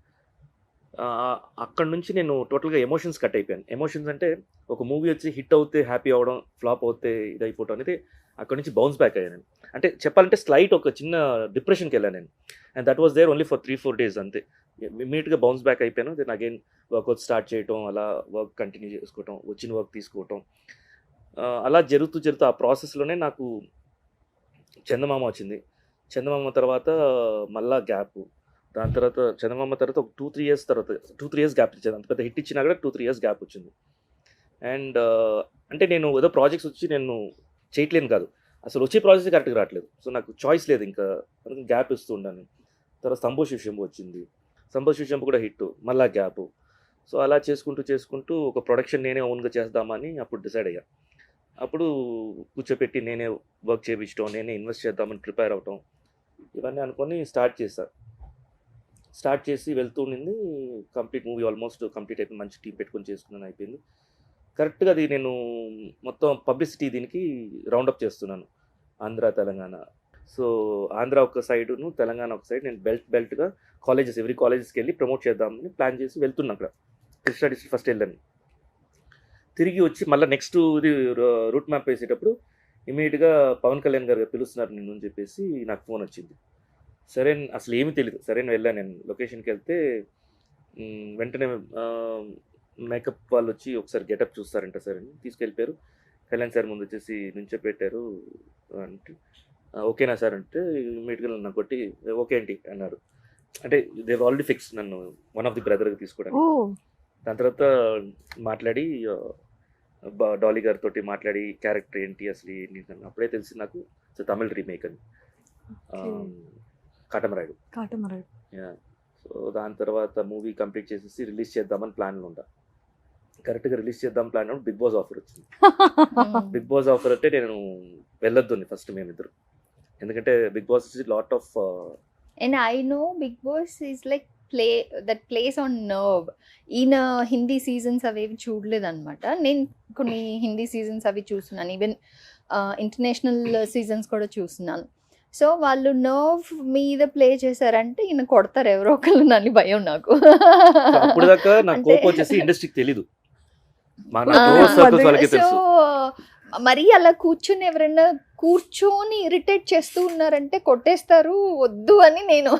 అక్కడ నుంచి నేను టోటల్గా ఎమోషన్స్ కట్ అయిపోయాను. ఎమోషన్స్ అంటే ఒక మూవీ వచ్చి హిట్ అవుతే హ్యాపీ అవ్వడం, ఫ్లాప్ అవుతే ఇదైపోవడం అనేది, అక్కడ నుంచి బౌన్స్ బ్యాక్ అయ్యాను నేను. అంటే చెప్పాలంటే స్లైట్ ఒక చిన్న డిప్రెషన్కి వెళ్ళాను నేను. And that was there only for 3-4 days అంతే. ఇమీడియట్గా బౌన్స్ బ్యాక్ అయిపోయాను. దెన్ అగైన్ వర్కౌట్ స్టార్ట్ చేయటం, అలా వర్క్ కంటిన్యూ చేసుకోవటం, వచ్చిన వర్క్ తీసుకోవటం, అలా జరుగుతూ ఆ ప్రాసెస్లోనే నాకు చందమామ వచ్చింది. చందమామ తర్వాత మళ్ళా గ్యాప్. దాని తర్వాత చందమామ తర్వాత ఒక 2-3 years తర్వాత 2-3 years గ్యాప్ ఇచ్చాను. అంత పెద్ద హిట్ ఇచ్చినా కూడా 2-3 years గ్యాప్ వచ్చింది. అండ్ అంటే నేను ఏదో ప్రాజెక్ట్స్ వచ్చి నేను చేయట్లేను కాదు, అసలు వచ్చే ప్రాజెక్ట్స్ కరెక్ట్గా రావట్లేదు. సో నాకు చాయిస్ లేదు, ఇంకా గ్యాప్ ఇస్తూ ఉన్నాను. తర్వాత సంభోషిషంబు వచ్చింది, సంభోషిషంబు కూడా హిట్, మళ్ళా గ్యాప్. సో అలా చేసుకుంటూ ఒక ప్రొడక్షన్ నేనే ఓన్గా చేద్దామని అప్పుడు డిసైడ్ అయ్యా. అప్పుడు కూర్చోపెట్టి నేనే వర్క్ చేయించడం, నేనే ఇన్వెస్ట్ చేద్దామని ప్రిపేర్ అవటం, ఇవన్నీ అనుకొని స్టార్ట్ చేసి వెళ్తూ ఉండింది. కంప్లీట్ మూవీ ఆల్మోస్ట్ కంప్లీట్ అయిపోయింది, మంచి టీం పెట్టుకొని చేసుకున్నాను, అయిపోయింది. కరెక్ట్గా అది నేను మొత్తం పబ్లిసిటీ దీనికి రౌండప్ చేస్తున్నాను, ఆంధ్ర తెలంగాణ. సో ఆంధ్ర ఒక సైడును తెలంగాణ ఒక సైడ్, నేను బెల్ట్గా ఎవ్రీ కాలేజెస్కి వెళ్ళి ప్రమోట్ చేద్దామని ప్లాన్ చేసి వెళ్తున్నా. అక్కడ కృష్ణా డిస్ట్రిక్ట్ ఫస్ట్ వెళ్ళాను, తిరిగి వచ్చి మళ్ళీ నెక్స్ట్ ఇది రూట్ మ్యాప్ వేసేటప్పుడు ఇమీడియట్గా పవన్ కళ్యాణ్ గారు పిలుస్తున్నారు నిన్ను అని చెప్పేసి నాకు ఫోన్ వచ్చింది. సరే అసలు ఏమీ తెలియదు, సరే వెళ్ళాను. నేను లొకేషన్కి వెళ్తే వెంటనే మేకప్ వాళ్ళు వచ్చి ఒకసారి గెటప్ చూస్తారంట సార్ అని తీసుకెళ్ళిపోయారు. కళ్యాణ్ సార్ ముందు వచ్చేసి నుంచో పెట్టారు అంటే ఓకేనా సార్ అంటే ఇమీడియట్గా నన్ను కొట్టి ఓకే ఏంటి అన్నారు. అంటే దే ఆల్రెడీ ఫిక్స్ నన్ను వన్ ఆఫ్ ది బ్రదర్కి తీసుకోవడానికి. దాని తర్వాత మాట్లాడి డాలీ గారితో మాట్లాడి క్యారెక్టర్ ఏంటి అసలు ఏంటి అప్పుడే తెలిసి నాకు తమిళ్ రీమేక్ అని కాటమరాయుడు. సో దాని తర్వాత మూవీ కంప్లీట్ చేసేసి రిలీజ్ చేద్దామని ప్లాన్లో ఉంటా. కరెక్ట్గా రిలీజ్ చేద్దాం ప్లాన్ బిగ్ బాస్ ఆఫర్ వచ్చింది. బిగ్ బాస్ ఆఫర్ అంటే నేను వెళ్ళొద్దు ఫస్ట్ మేమిద్దరు, ఎందుకంటే Bigg Boss is lot of and I know Bigg Boss is like place on nerve. ఈయన హిందీ సీజన్స్ అవేవి చూడలేదన్నమాట. నేను కొన్ని హిందీ సీజన్స్ అవి చూస్తున్నాను, ఈవెన్ ఇంటర్నేషనల్ సీజన్స్ కూడా చూస్తున్నాను. సో వాళ్ళు నర్వ్ మీద ప్లే చేశారంటే ఈయన కొడతారు ఎవరో ఒకళ్ళు నన్ను భయం నాకు. అప్పుడు దాకా నాకు కోపం వచ్చేసి ఇండస్ట్రీకి తెలీదు, సో మరి అలా ఎవరైనా కూర్చొని ఇరిటేట్ చేస్తూ ఉన్నారంటే కొట్టేస్తారు, వద్దు అని నేను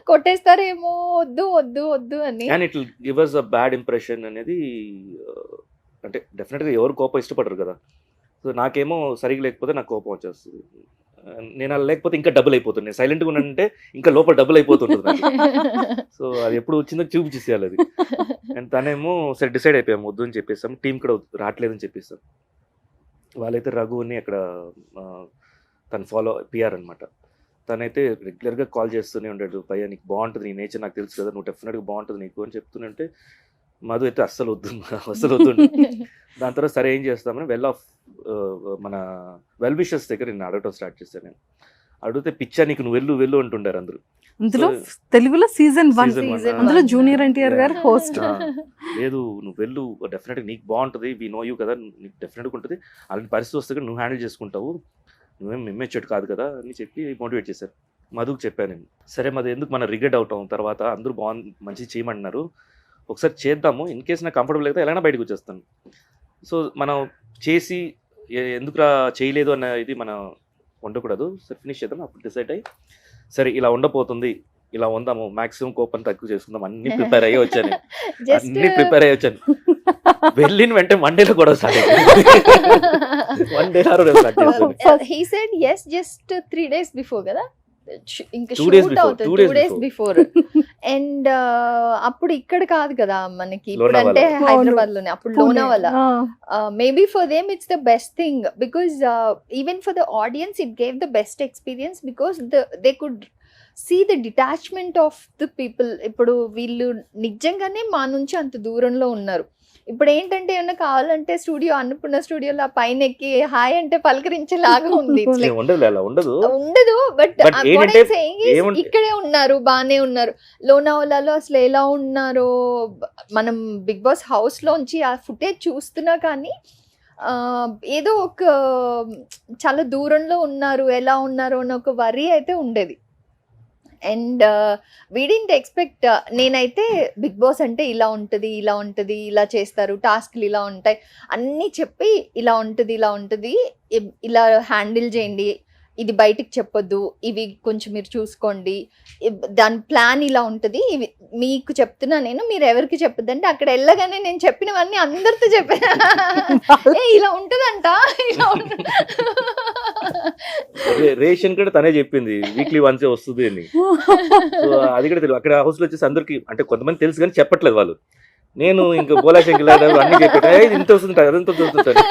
కొట్టేస్తారేమో వద్దు వద్దు వద్దు అని. And it will give us a bad impression అనేది అంటే డెఫినెట్గా ఎవరు కోపం ఇష్టపడరు కదా. సో నాకేమో సరిగ్గా లేకపోతే నాకు కోపం వచ్చేస్తుంది. నేను అలా లేకపోతే ఇంకా డబుల్ అయిపోతుంది, నేను సైలెంట్గా ఉన్నానంటే ఇంకా లోపల డబుల్ అయిపోతుంటుంది. సో అది ఎప్పుడు వచ్చిందో చూపించేసేయాలి అది. అండ్ తనేమో సరే డిసైడ్ అయిపోయాము వద్దు అని చెప్పేసాము, టీం కూడా రావట్లేదని చెప్పేసాం. వాళ్ళైతే రఘుని అక్కడ తను ఫాలో పిఆర్ అనమాట, తనైతే రెగ్యులర్గా కాల్ చేస్తూనే ఉంటాడు, పైగా నీకు బాగుంటుంది, నీ నేచర్ నాకు తెలుసు కదా, నువ్వు డెఫినెట్గా బాగుంటుంది నీకు అని చెప్తుంటే మధు అయితే అస్సలు వద్దు. దాని తర్వాత సరే ఏం చేస్తామని మన వెల్ విషర్స్ దగ్గర నేను అడగటం స్టార్ట్ చేశాను. నేను అడిగితే పిచ్చా నీకు నువ్వు వెళ్ళు అంటుండారు అందరూ. అందులో తెలుగులో సీజన్ 1 అందులో జూనియర్ ఎన్టీఆర్ గారు హోస్ట్. లేదు నువ్వు వెళ్ళు, డెఫినెట్గా నీకు బాగుంటుంది, వి నో యూ కదా, నీకు డెఫినెట్గా ఉంటుంది, అలాంటి పరిస్థితి వస్తే నువ్వు హ్యాండిల్ చేసుకుంటావు, నువ్వేం మెచ్చేట్టు కాదు కదా అని చెప్పి మోటివేట్ చేశారు. మధుకు చెప్పాను నేను, సరే మధు ఎందుకు మనం రిగ్రెట్ అవుతాం, తర్వాత అందరూ మంచి చేయమంటున్నారు, ఒకసారి చేద్దాము, ఇన్ కేసు నాకు కంఫర్టబుల్ అయితే ఎలా బయటకు వచ్చేస్తాను. సో మనం చేసి ఎందుకు చేయలేదు అన్న ఇది మనం ఉండకూడదు, సరే ఫినిష్ చేద్దాం. అప్పుడు డిసైడ్ అయ్యి సరే ఇలా ఉండబోతుంది, ఇలా ఉందాము, మాక్సిమం కోపం తక్కువ చేసుకుందాం, అన్ని ప్రిపేర్ అయ్యి వచ్చాను. వెళ్ళిన వెంటనే మండేలో కూడా స్టార్ట్ అయ్యింది. He said yes just 3 days before కదా, ఇంకా 2 days షూట్ before, అవుతుంది 2 2 days days బిఫోర్. అండ్ అప్పుడు ఇక్కడ కాదు కదా మనకి, ఇప్పుడు లోనావాలా. అంటే హైదరాబాద్ లోనే, అప్పుడు Lonavala. Maybe for them it's the best thing because even for the audience it gave the best experience because they could see the detachment of the people. ఇప్పుడు వీళ్ళు నిజంగానే మా నుంచి అంత దూరంలో ఉన్నారు. ఇప్పుడు ఏంటంటే ఏమన్నా కావాలంటే స్టూడియో అన్నపూర్ణ స్టూడియోలో పైన ఎక్కి హాయ్ అంటే పలకరించేలాగా ఉంది. ఉండదు బట్ ఇక్కడే ఉన్నారు, బానే ఉన్నారు. లోనావాలాలో అసలు ఎలా ఉన్నారో మనం బిగ్ బాస్ హౌస్ లోంచి ఆ ఫుటేజ్ చూస్తున్నా కానీ ఏదో ఒక చాలా దూరంలో ఉన్నారు, ఎలా ఉన్నారు అని ఒక వరీ అయితే ఉండేది. అండ్ వీ డింట్ ఎక్స్పెక్ట్, నేనైతే బిగ్ బాస్ అంటే ఇలా ఉంటుంది, ఇలా చేస్తారు, టాస్క్లు ఇలా ఉంటాయి అన్నీ చెప్పి ఇలా ఉంటుంది, ఇలా హ్యాండిల్ చేయండి, ఇది బయటికి చెప్పొద్దు, ఇవి కొంచెం మీరు చూసుకోండి, దాని ప్లాన్ ఇలా ఉంటుంది, ఇవి మీకు చెప్తున్నా నేను, మీరు ఎవరికి చెప్పొద్దు అంటే అక్కడ వెళ్ళగానే నేను చెప్పినవన్నీ అందరితో చెప్పాను. ఇలా ఉంటుందంట, ఇలా ఉంటుంది. రేషన్ కూడా తనే చెప్పింది వీక్లీ వన్సే వస్తుంది అని. సో అది కూడా తెలియదు. అక్కడ హౌస్ లో వచ్చేసి అందరికి అంటే కొంతమంది తెలుసు కానీ చెప్పట్లేదు వాళ్ళు. నేను ఇంకా బోలా శంకిల్ అన్ని చెప్పాను, ఇంత వస్తుంటాను అదంతా వస్తుంటాను.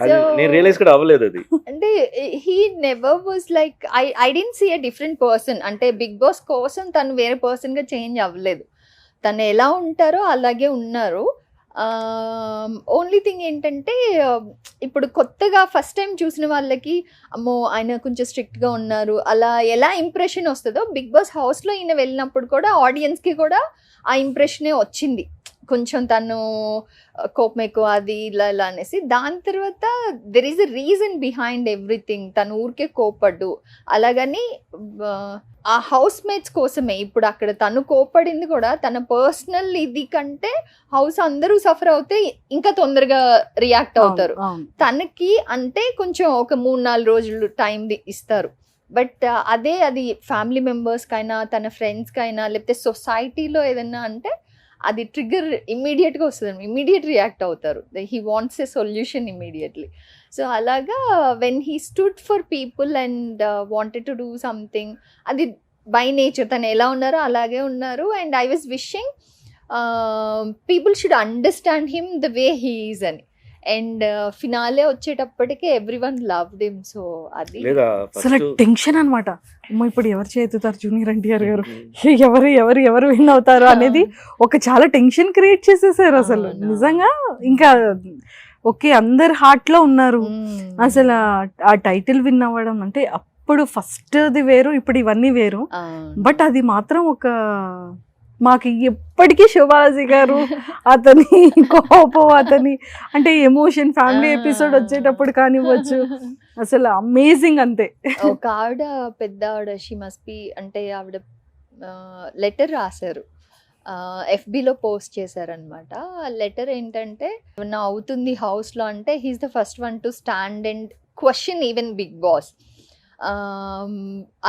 అది నేను రియలైజ్ కూడా అవ్వలేదు అది. అంటే he never was like I didn't see a different person. అంటే బిగ్ బాస్ కోసం తను వేరే పర్సన్ గా చేంజ్ అవ్వలేదు. తను ఎలా ఉంటారో అలాగే ఉన్నారు. ఓన్లీ థింగ్ ఏంటంటే ఇప్పుడు కొత్తగా ఫస్ట్ టైం చూసిన వాళ్ళకి అమ్మో ఆయన కొంచెం స్ట్రిక్ట్గా ఉన్నారు అలా ఎలా ఇంప్రెషన్ వస్తుందో బిగ్ బాస్ హౌస్లో ఈయన వెళ్ళినప్పుడు కూడా ఆడియన్స్కి కూడా ఆ ఇంప్రెషనే వచ్చింది. కొంచెం తను కోపం ఎక్కువ అది ఇలా ఇలా అనేసి. దాని తర్వాత there is a reason behind everything. తను ఊరికే కోపడ్డు అలాగని ఆ హౌస్ మేట్స్ కోసమే. ఇప్పుడు అక్కడ తను కోపడింది కూడా తన పర్సనల్ ఇది కంటే హౌస్ అందరూ సఫర్ అవుతే ఇంకా తొందరగా రియాక్ట్ అవుతారు. తనకి అంటే కొంచెం ఒక 3-4 రోజులు టైం ఇస్తారు. బట్ అదే అది ఫ్యామిలీ మెంబర్స్కైనా తన ఫ్రెండ్స్కైనా లేకపోతే సొసైటీలో ఏదైనా అంటే అది ట్రిగ్గర్ ఇమ్మీడియట్గా వస్తుంది, ఇమ్మీడియట్ రియాక్ట్ అవుతారు. He wants a solution immediately. So అలాగా when he stood for people and wanted to do something, అది బై నేచర్ తను ఎలా ఉన్నారో అలాగే ఉన్నారు. And I was wishing people should understand him the way he is అని. అండ్ ఫినాలే వచ్చేటప్పటికి everyone loved him. So అది అసలు టెన్షన్ అనమాట. ఇప్పుడు ఎవరు చేతుతారు జూనియర్ ఎన్టీఆర్ గారు, ఎవరు ఎవరు ఎవరు విన్ అవుతారు అనేది ఒక చాలా టెన్షన్ క్రియేట్ చేసేసారు అసలు నిజంగా. ఇంకా ఓకే అందరు హార్ట్ లో ఉన్నారు. అసలు ఆ టైటిల్ విన్ అవ్వడం అంటే అప్పుడు ఫస్ట్ది వేరు, ఇప్పుడు ఇవన్నీ వేరు. బట్ అది మాత్రం ఒక మాకు ఎప్పటికీ శోభారాజీ గారు అతని కోపం, అతని అంటే ఎమోషన్, ఫ్యామిలీ ఎపిసోడ్ వచ్చేటప్పుడు కానివ్వచ్చు, అసలు అమేజింగ్ అంతే. ఒక ఆవిడ పెద్ద ఆవిడ షీ మస్ట్ బి అంటే ఆవిడ లెటర్ రాశారు, ఎఫ్బిలో పోస్ట్ చేశారనమాట. లెటర్ ఏంటంటే ఏమన్నా అవుతుంది హౌస్లో అంటే he's the first one to stand and question even Bigg Boss.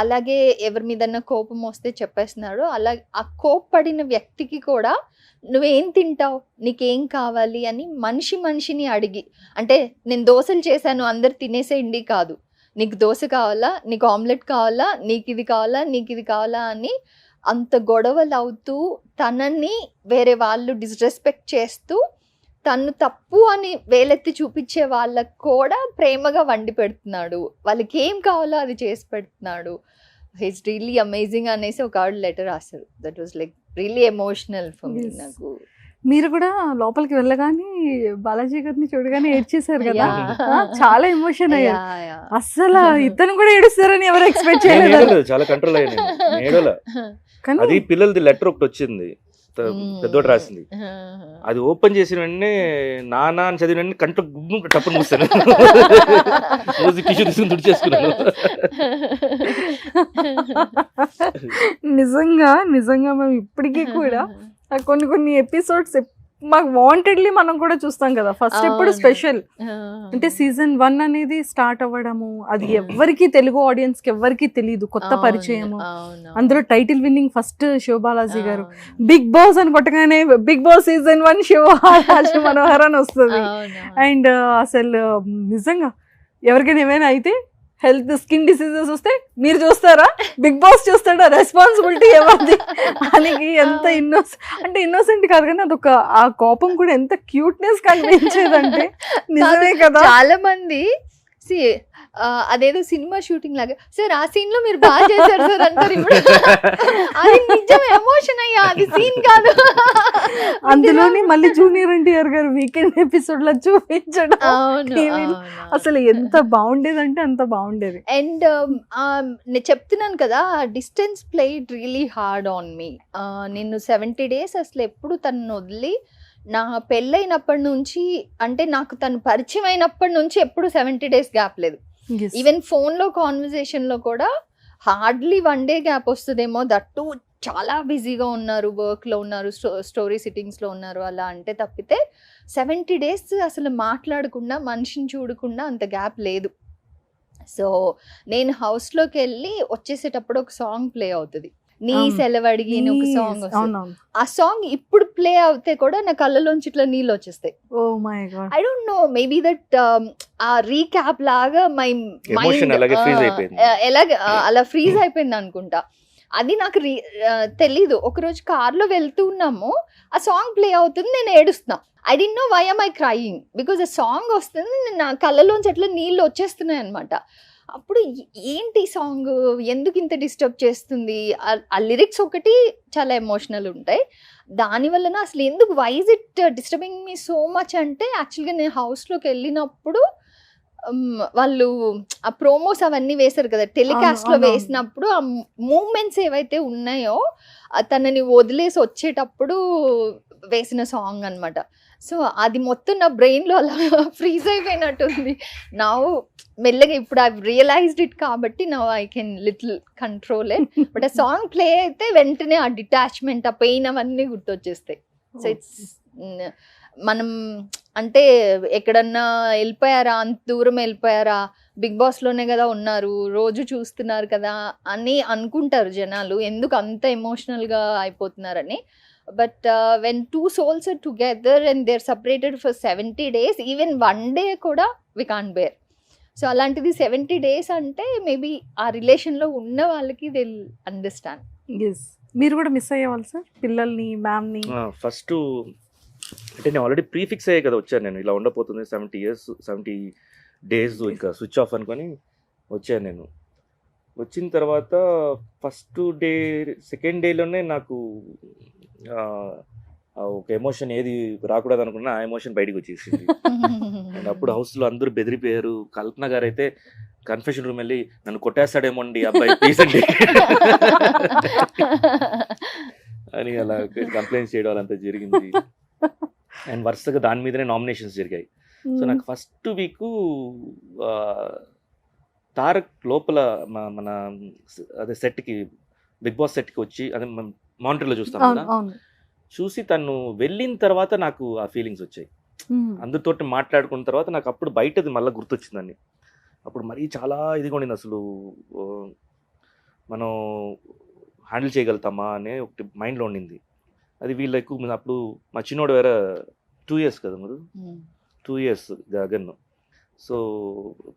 అలాగే ఎవరి మీదన్నా కోపం వస్తే చెప్పేస్తున్నాడు. అలా ఆ కోప్పడిన వ్యక్తికి కూడా నువ్వేం తింటావు, నీకేం కావాలి అని మనిషిని అడిగి, అంటే నేను దోశలు చేశాను అందరు తినేసేయండి కాదు, నీకు దోశ కావాలా, నీకు ఆమ్లెట్ కావాలా, నీకు ఇది కావాలా, నీకు ఇది కావాలా అని అంత గొడవలు అవుతూ తనని వేరే వాళ్ళు డిస్రెస్పెక్ట్ చేస్తూ తను తప్పు అని వేలెత్తి చూపించే వాళ్ళకు కూడా ప్రేమగా వండి పెడుతున్నాడు, వాళ్ళకి ఏం కావాలో అది చేసి పెడుతున్నాడు. హిస్ రియల్లీ అమేజింగ్ అనేసి ఒక ఆవిడ లెటర్ రాశారు. That was like really emotional for me. నాకు మీరు కూడా లోపలికి వెళ్ళగానే బాలాజీ గారిని చూడగానే ఏడ్చేశారు కదా, చాలా ఎమోషన్ అయ్యారు. అసలు ఇతను కూడా ఏడుస్తారని ఎవరు ఎక్స్పెక్ట్ చేయలేదు. చాలా కంట్రోల్ అయ్యాను. అది పిల్లలది లెటర్ ఒకటి వచ్చింది, పెద్దోడు రాసింది. అది ఓపెన్ చేసిన వెంటనే నానా అని చదివిన వెంటనే కంట్లో గుమ్ము టప్పును మూస్తాను, టిష్యూ తీసుకుని తుడిచేసుకున్నాను. నిజంగా మేము ఇప్పటికీ కూడా కొన్ని ఎపిసోడ్స్ మాకు వాంటెడ్లీ మనం కూడా చూస్తాం కదా. ఫస్ట్ ఎప్పుడు స్పెషల్ అంటే సీజన్ 1 అనేది స్టార్ట్ అవ్వడము, అది ఎవరికి తెలుగు ఆడియన్స్ కి ఎవరికి తెలియదు, కొత్త పరిచయము. అందులో టైటిల్ విన్నింగ్ ఫస్ట్ శోభాలాజీ గారు. బిగ్ బాస్ అని కొట్టగానే Bigg Boss season 1 Shivaraju Manohar అని వస్తుంది. అండ్ అసలు నిజంగా ఎవరికైనా ఏమైనా అయితే హెల్త్ స్కిన్ డిసీజెస్ వస్తే మీరు చూస్తారా, బిగ్ బాస్ చూస్తాడా, రెస్పాన్సిబిలిటీ ఎవరిది అని. ఎంత ఇన్నోసెంట్ కాదు కానీ అదొక ఆ కోపం కూడా ఎంత క్యూట్నెస్ కనిపించేదంటే నిజమే కదా. చాలా మంది అదేదో సినిమా షూటింగ్ లాగా సార్ ఆ సీన్ లో మీరు బాగా చేశారు సార్ అంటారు. ఇప్పుడు అది నిజం ఎమోషన్ అయ్యా, అది సీన్ కాదు. అందులోని మళ్ళీ జూనియర్ ఎన్టీఆర్ గారు వీకెండ్ ఎపిసోడ్ లో చూపించడం అసలు ఎంత బాగుండేదంటే అంత బాగుండేది. అండ్ నేను చెప్తున్నాను కదా, distance played really hard on me. నేను 70 days అసలు ఎప్పుడు తనను వదిలి, నా పెళ్ళైనప్పటి నుంచి అంటే నాకు తను పరిచయం అయినప్పటి నుంచి ఎప్పుడు 70 days గ్యాప్ లేదు. ఈవెన్ ఫోన్లో కాన్వర్జేషన్లో కూడా హార్డ్లీ 1 day గ్యాప్ వస్తుందేమో. దట్టు చాలా బిజీగా ఉన్నారు, వర్క్లో ఉన్నారు, స్టోరీ సిట్టింగ్స్లో ఉన్నారు అలా అంటే తప్పితే 70 days అసలు మాట్లాడకుండా మనిషిని చూడకుండా అంత గ్యాప్ లేదు. సో నేను హౌస్లోకి వెళ్ళి వచ్చేసేటప్పుడు ఒక సాంగ్ ప్లే అవుతుంది, నీ సెలవడిగి అని ఒక సాంగ్ వస్తుంది. ఆ సాంగ్ ఇప్పుడు ప్లే అవుతే కూడా నా కళ్ళలోంచి ఇట్లా నీళ్ళు వచ్చేస్తాయి. I don't no, maybe that ఆ రీక్యాప్ లాగా మై మైండ్ అలా ఫ్రీజ్ అయిపోయింది అనుకుంటా. అది నాకు తెలీదు. ఒకరోజు కార్లో వెళ్తూ ఉన్నాము, ఆ సాంగ్ ప్లే అవుతుంది, నేను ఏడుస్తున్నా. ఐ డి know why am I crying, because ఆ సాంగ్ వస్తుంది, నా కళ్ళలోంచి అట్లా నీళ్ళు వచ్చేస్తున్నాయి అనమాట. అప్పుడు ఏంటి సాంగ్, ఎందుకు ఇంత డిస్టర్బ్ చేస్తుంది, ఆ లిరిక్స్ ఒకటి చాలా ఎమోషనల్ ఉంటాయి. దానివల్ల అసలు ఎందుకు wise it disturbing me so much అంటే, యాక్చువల్గా నేను హౌస్లోకి వెళ్ళినప్పుడు వాళ్ళు ఆ ప్రోమోస్ అవన్నీ వేశారు కదా, టెలికాస్ట్ లో వేసినప్పుడు ఆ మూమెంట్స్ ఏవైతే ఉన్నాయో తనని వదిలేసి వచ్చేటప్పుడు వేసిన సాంగ్ అన్నమాట. సో అది మొత్తం నా బ్రెయిన్ లో అలా ఫ్రీజ్ అయిపోయినట్టుంది. నా మెల్లగా ఇప్పుడు ఐ రియలైజ్డ్ ఇట్ కాబట్టి నా I can little control it. But ఆ సాంగ్ ప్లే అయితే వెంటనే ఆ డిటాచ్మెంట్, ఆ పెయిన్ అవన్నీ గుర్తొచ్చేస్తాయి. సో ఇట్స్ మనం అంటే ఎక్కడన్నా వెళ్ళిపోయారా, అంత దూరం వెళ్ళిపోయారా, బిగ్ బాస్లోనే కదా ఉన్నారు, రోజు చూస్తున్నారు కదా అని అనుకుంటారు జనాలు, ఎందుకు అంత ఎమోషనల్గా అయిపోతున్నారని. But when two souls are together and they are separated for 70 days, even 1 day కూడా వి కాంట్ బేర్. సో అలాంటిది 70 days అంటే మేబీ ఆ రిలేషన్లో ఉన్న వాళ్ళకి దే విల్ అండర్స్టాండ్. ఎస్, మీరు కూడా మిస్ అయ్యేవాళ్ళు సార్ పిల్లల్ని, మ్యామ్ని? ఫస్ట్ అంటే నేను ఆల్రెడీ ప్రీఫిక్స్ అయ్యే కదా వచ్చాను, నేను ఇలా ఉండబోతుంది 70 days ఇంకా స్విచ్ ఆఫ్ అనుకొని వచ్చాను. నేను వచ్చిన తర్వాత ఫస్ట్ డే, సెకండ్ డేలోనే నాకు ఒక ఎమోషన్ ఏది రాకూడదు అనుకున్నా ఆ ఎమోషన్ బయటకు వచ్చేసింది. అండ్ అప్పుడు హౌస్లో అందరూ బెదిరిపోయారు. కల్పన గారు అయితే కన్ఫెషన్ రూమ్ వెళ్ళి నన్ను కొట్టేస్తాడేమో అండి అబ్బాయి ప్లీజ్ అండి అని అలా కంప్లైంట్స్ చేయడం అంతా జరిగింది. అండ్ వరుసగా దాని మీదనే నామినేషన్స్ జరిగాయి. సో నాకు ఫస్ట్ వీక్ తారక్ లోపల మన అదే సెట్కి, బిగ్ బాస్ సెట్కి వచ్చి, అదే మానిటర్లో చూస్తాం కదా, చూసి తను వెళ్ళిన తర్వాత నాకు ఆ ఫీలింగ్స్ వచ్చాయి. అందరితోటి మాట్లాడుకున్న తర్వాత నాకు అప్పుడు బయటది మళ్ళీ గుర్తొచ్చిందండి. అప్పుడు మరీ చాలా ఇదిగా ఉండింది, అసలు మనం హ్యాండిల్ చేయగలుగుతామా అనే ఒకటి మైండ్లో ఉండింది. అది వీళ్ళు ఎక్కువ అప్పుడు మా చిన్నోడు వేరే 2 years కదా, మీరు 2 years గగన్. సో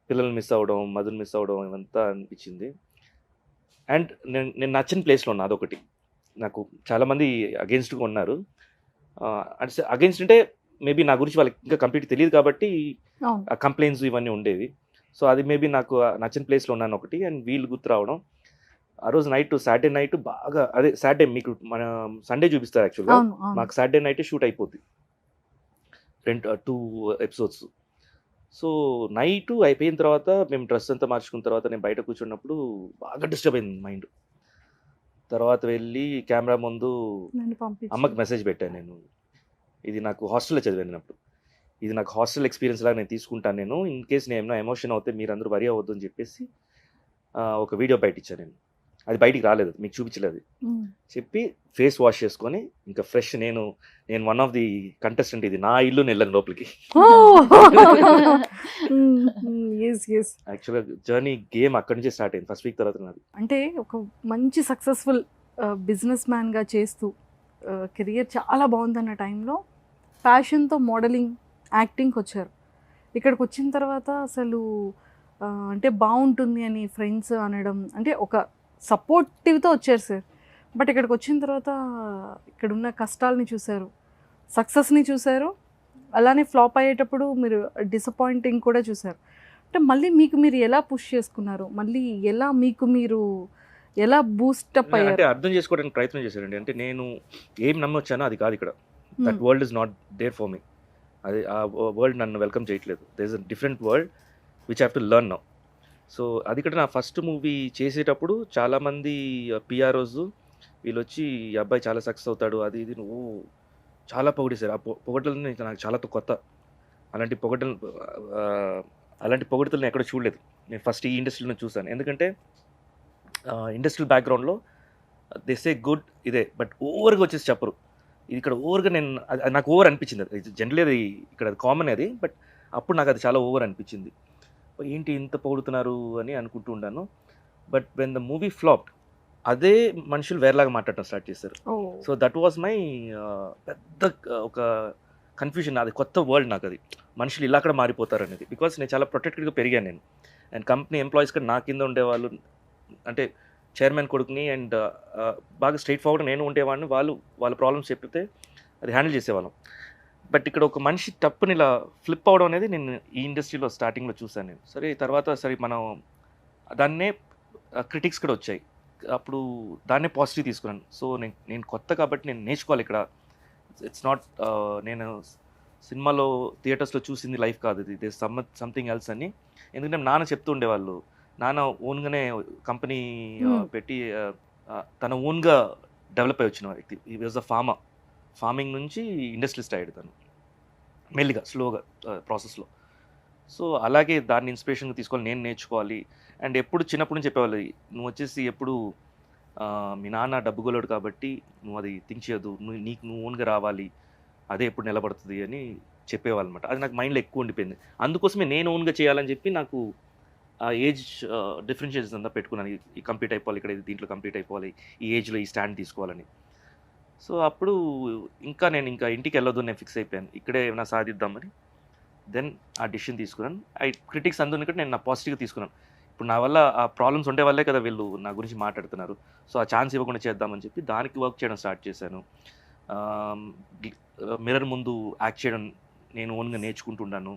పిల్లల్ని మిస్ అవ్వడం, మధుని మిస్ అవ్వడం ఇవంతా అనిపించింది. అండ్ నేను నచ్చిన ప్లేస్లో ఉన్నా, అదొకటి. నాకు చాలామంది అగెన్స్ట్గా ఉన్నారు. అంటే అగెన్స్ట్ అంటే మేబీ నా గురించి వాళ్ళకి ఇంకా కంప్లీట్ తెలియదు కాబట్టి ఆ కంప్లైంట్స్ ఇవన్నీ ఉండేవి. సో అది మేబీ నాకు నచ్చిన ప్లేస్లో ఉన్నాను ఒకటి. అండ్ వీళ్ళు గుర్తు రావడం, ఆ రోజు నైట్, సాటర్డే నైట్ బాగా, అదే సాటర్డే మీకు మన సండే చూపిస్తారు యాక్చువల్గా, మాకు సాటర్డే నైట్ షూట్ అయిపోద్ది 2 episodes. సో నైట్ అయిపోయిన తర్వాత మేము డ్రెస్ అంతా మార్చుకున్న తర్వాత నేను బయట కూర్చున్నప్పుడు బాగా డిస్టర్బ్ అయింది మైండ్. తర్వాత వెళ్ళి కెమెరా ముందు అమ్మకి మెసేజ్ పెట్టాను నేను, ఇది నాకు హాస్టల్లో చదివాను అప్పుడు, ఇది నాకు హాస్టల్ ఎక్స్పీరియన్స్ లాగా నేను తీసుకుంటాను, నేను ఇన్ కేస్ నేను ఏమైనా ఎమోషన్ అవుతే మీరు అందరూ వరి అవ్వద్దు అని చెప్పేసి ఒక వీడియో బయట ఇచ్చాను నేను. అది బయటికి రాలేదు, మీకు చూపించలేదు. చెప్పి ఫేస్ వాష్ చేసుకొని ఇంకా ఫ్రెష్, నేను 1 of the కంటెస్టెంట్, ఇది నా ఇల్లు, వెళ్ళాను లోపలికి. యాక్చువల్గా జర్నీ గేమ్ అక్కడి నుంచే స్టార్ట్ అయింది, ఫస్ట్ వీక్ తర్వాత నాది. అంటే ఒక మంచి సక్సెస్ఫుల్ బిజినెస్ మ్యాన్గా చేస్తూ కెరియర్ చాలా బాగుందన్న టైంలో ప్యాషన్తో మోడలింగ్, యాక్టింగ్కి వచ్చారు. ఇక్కడికి వచ్చిన తర్వాత అసలు అంటే బాగుంటుంది అని ఫ్రెండ్స్ అనడం, అంటే ఒక సపోర్టివ్తో వచ్చారు సార్. బట్ ఇక్కడికి వచ్చిన తర్వాత ఇక్కడున్న కష్టాలని చూశారు, సక్సెస్ని చూశారు, అలానే ఫ్లాప్ అయ్యేటప్పుడు మీరు డిసప్పాయింటింగ్ కూడా చూశారు. అంటే మళ్ళీ మీకు మీరు ఎలా పుష్ చేసుకున్నారు, మళ్ళీ ఎలా మీకు మీరు ఎలా బూస్టప్ అయ్యారు? అంటే అర్థం చేసుకోవడానికి ప్రయత్నం చేశారండి. అంటే నేను ఏం నమ్మొచ్చానో అది కాదు ఇక్కడ. That world is not there for me. అది ఆ వరల్డ్ నన్ను వెల్కమ్ చేయట్లేదు. There is a different world which have to learn now. So అది ఇక్కడ నా ఫస్ట్ మూవీ చేసేటప్పుడు చాలామంది పిఆర్ఓస్ వీళ్ళు వచ్చి ఈ అబ్బాయి చాలా సక్సెస్ అవుతాడు, అది ఇది నువ్వు చాలా పొగిడేశారు. ఆ పొగడ్తలని నాకు చాలా కొత్త. అలాంటి పొగడ్తలు నేను ఎక్కడ చూడలేదు. నేను ఫస్ట్ ఈ ఇండస్ట్రీలో చూసాను. ఎందుకంటే ఇండస్ట్రియల్ బ్యాక్గ్రౌండ్లో దే సే గుడ్ ఇదే, బట్ ఓవర్గా వచ్చేసి చెప్పరు. ఇది ఇక్కడ ఓవర్గా నాకు ఓవర్ అనిపించింది. అది జనరలీ అది ఇక్కడ కామన్ అది, బట్ అప్పుడు నాకు అది చాలా ఓవర్ అనిపించింది. ఏంటి ఇంత పొగుడుతున్నారు అని అనుకుంటూ ఉన్నాను. But when the movie flopped, అదే మనుషులు వేరేలాగా మాట్లాడటం స్టార్ట్ చేశారు. సో దట్ వాజ్ మై పెద్ద ఒక కన్ఫ్యూజన్. అది కొత్త వరల్డ్ నాకు, అది మనుషులు ఇలా కూడా మారిపోతారు అనేది. బికాస్ నేను చాలా ప్రొటెక్టెడ్గా పెరిగాను నేను. అండ్ కంపెనీ ఎంప్లాయీస్ కూడా నా కింద ఉండేవాళ్ళు, అంటే చైర్మన్ కొడుకుని అండ్ బాగా స్ట్రైట్ ఫార్వర్డ్ నేను ఉండేవాడిని, వాళ్ళ ప్రాబ్లమ్స్ చెప్తే అది హ్యాండిల్ చేసేవాళ్ళం. బట్ ఇక్కడ ఒక మనిషి తప్పుని ఇలా ఫ్లిప్ అవడం అనేది నేను ఈ ఇండస్ట్రీలో స్టార్టింగ్లో చూసాను నేను. సరే మనం దాన్నే క్రిటిక్స్ కూడా వచ్చాయి, అప్పుడు దాన్నే పాజిటివ్ తీసుకున్నాను. సో నేను కొత్త కాబట్టి నేను నేర్చుకోవాలి ఇక్కడ. ఇట్స్ నాట్ నేను సినిమాలో థియేటర్స్లో చూసింది లైఫ్ కాదు, ఇది దే సంథింగ్ ఎల్స్ అని. ఎందుకంటే నాన్న చెప్తూ ఉండేవాళ్ళు, నాన్న ఓన్గానే కంపెనీ పెట్టి తన ఓన్గా డెవలప్ అయి వచ్చిన వ్యక్తి. ఈ వాజ్ అ ఫార్మింగ్ నుంచి ఇండస్ట్రియలిస్ట్ అయ్యాడు తను మెల్లిగా స్లోగా ప్రాసెస్లో. సో అలాగే దాన్ని ఇన్స్పిరేషన్గా తీసుకోవాలి, నేను నేర్చుకోవాలి. అండ్ ఎప్పుడు చిన్నప్పటి నుంచి చెప్పేవాళ్ళు, నువ్వు వచ్చేసి ఎప్పుడు మీ నాన్న డబ్బుగోలోడు కాబట్టి నువ్వు అది థింక్ చేయొద్దు, నువ్వు ఓన్గా రావాలి, అదే ఎప్పుడు నిలబడుతుంది అని చెప్పేవాళ్ళు అనమాట. అది నాకు మైండ్లో ఎక్కువ ఉండిపోయింది. అందుకోసమే నేను ఓన్గా చేయాలని చెప్పి నాకు ఆ ఏజ్ డిఫరెన్షియేషన్స్ అంతా పెట్టుకున్నాను. ఈ కంప్లీట్ అయిపోవాలి, ఇక్కడ దీంట్లో కంప్లీట్ అయిపోవాలి, ఈ ఏజ్లో ఈ స్టాండ్ తీసుకోవాలని. సో అప్పుడు నేను ఇంటికి వెళ్ళొద్దు, నేను ఫిక్స్ అయిపోయాను, ఇక్కడే ఏమైనా సాధిద్దామని. దెన్ ఆ డిసిషన్ తీసుకున్నాను. క్రిటిక్స్ అందుని కూడా నేను నా పాజిటివ్గా తీసుకున్నాను. ఇప్పుడు నా వల్ల ఆ ప్రాబ్లమ్స్ ఉండే వాళ్ళే కదా వీళ్ళు నా గురించి మాట్లాడుతున్నారు, సో ఆ ఛాన్స్ ఇవ్వకుండా చేద్దామని చెప్పి దానికి వర్క్ చేయడం స్టార్ట్ చేశాను. మిర్రర్ ముందు యాక్ట్ చేయడం నేను ఓన్గా నేర్చుకుంటున్నాను.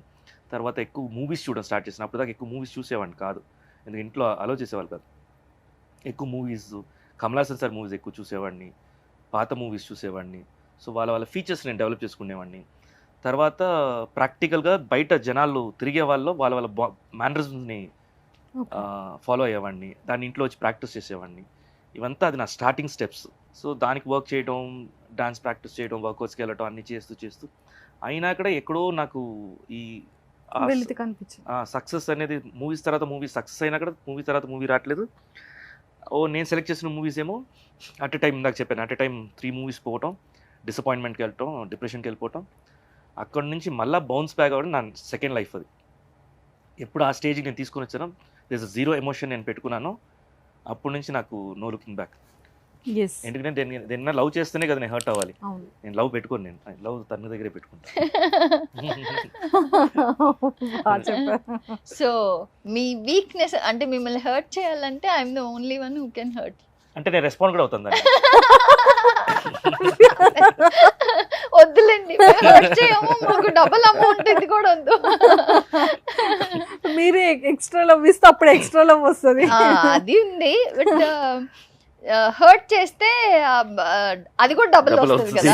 తర్వాత ఎక్కువ మూవీస్ చూడడం స్టార్ట్ చేశాను. అప్పుడు దాకా ఎక్కువ మూవీస్ చూసేవాడిని కాదు, ఎందుకంటే ఇంట్లో అలో చేసేవాళ్ళు కాదు. ఎక్కువ movies, Kamal Haasan sir movies ఎక్కువ చూసేవాడిని, పాత మూవీస్ చూసేవాడిని. సో వాళ్ళ ఫీచర్స్ నేను డెవలప్ చేసుకునేవాడిని. తర్వాత ప్రాక్టికల్గా బయట జనాలు తిరిగే వాళ్ళ మేనరిజమ్స్ని ఫాలో అయ్యేవాడిని, దాన్ని ఇంట్లో వచ్చి ప్రాక్టీస్ చేసేవాడిని. ఇవంతా అది నా స్టార్టింగ్ స్టెప్స్. సో దానికి వర్క్ చేయడం, డాన్స్ ప్రాక్టీస్ చేయడం, వర్కౌట్స్కి వెళ్ళడం, అన్నీ చేస్తూ అయినా కూడా ఎక్కడో నాకు ఈ సక్సెస్ అనేది మూవీస్ తర్వాత మూవీ సక్సెస్ అయినా కూడా మూవీ తర్వాత మూవీ రావట్లేదు. నేను సెలెక్ట్ చేసిన మూవీస్ ఏమో అట్ ఎ టైం, ఇందాక చెప్పాను, అట్ ఎ టైం 3 మూవీస్ పోవటం, డిసప్పాయింట్మెంట్కి వెళ్ళటం, డిప్రెషన్కి వెళ్ళిపోవటం, అక్కడి నుంచి మళ్ళీ బౌన్స్ బ్యాక్ అవ్వడం నా సెకండ్ లైఫ్. అది ఎప్పుడు ఆ స్టేజ్కి నేను తీసుకొని వచ్చాను, దిస్ జీరో ఎమోషన్ నేను పెట్టుకున్నాను, అప్పటి నుంచి నాకు నో లుకింగ్ బ్యాక్. ఎందుకంటే దేన్న లవ్ చేస్తేనే కదా నేను హర్ట్ అవ్వాలి. నేను లవ్ పెట్టుకోను, నేను లవ్ తన దగ్గరే పెట్టుకుంటాను. సో మీ వీక్నెస్ అంటే మిమ్మల్ని హర్ట్ చేయాలంటే I'm the only one who can hurt. అంటే నేను రెస్పాండ్ కూడా అవుతుంది. వద్దులేండి, హర్ట్ చేయము, మాకు డబుల్ అమౌంట్ ఇది కూడా వద్దు. మీరే ఎక్స్ట్రా లవ్ ఇస్తే అప్పుడు ఎక్స్ట్రా లవ్ వస్తుంది. అది ఉంది, బట్ హర్ట్ చేస్తే అది కూడా డబుల్ వస్తుంది కదా.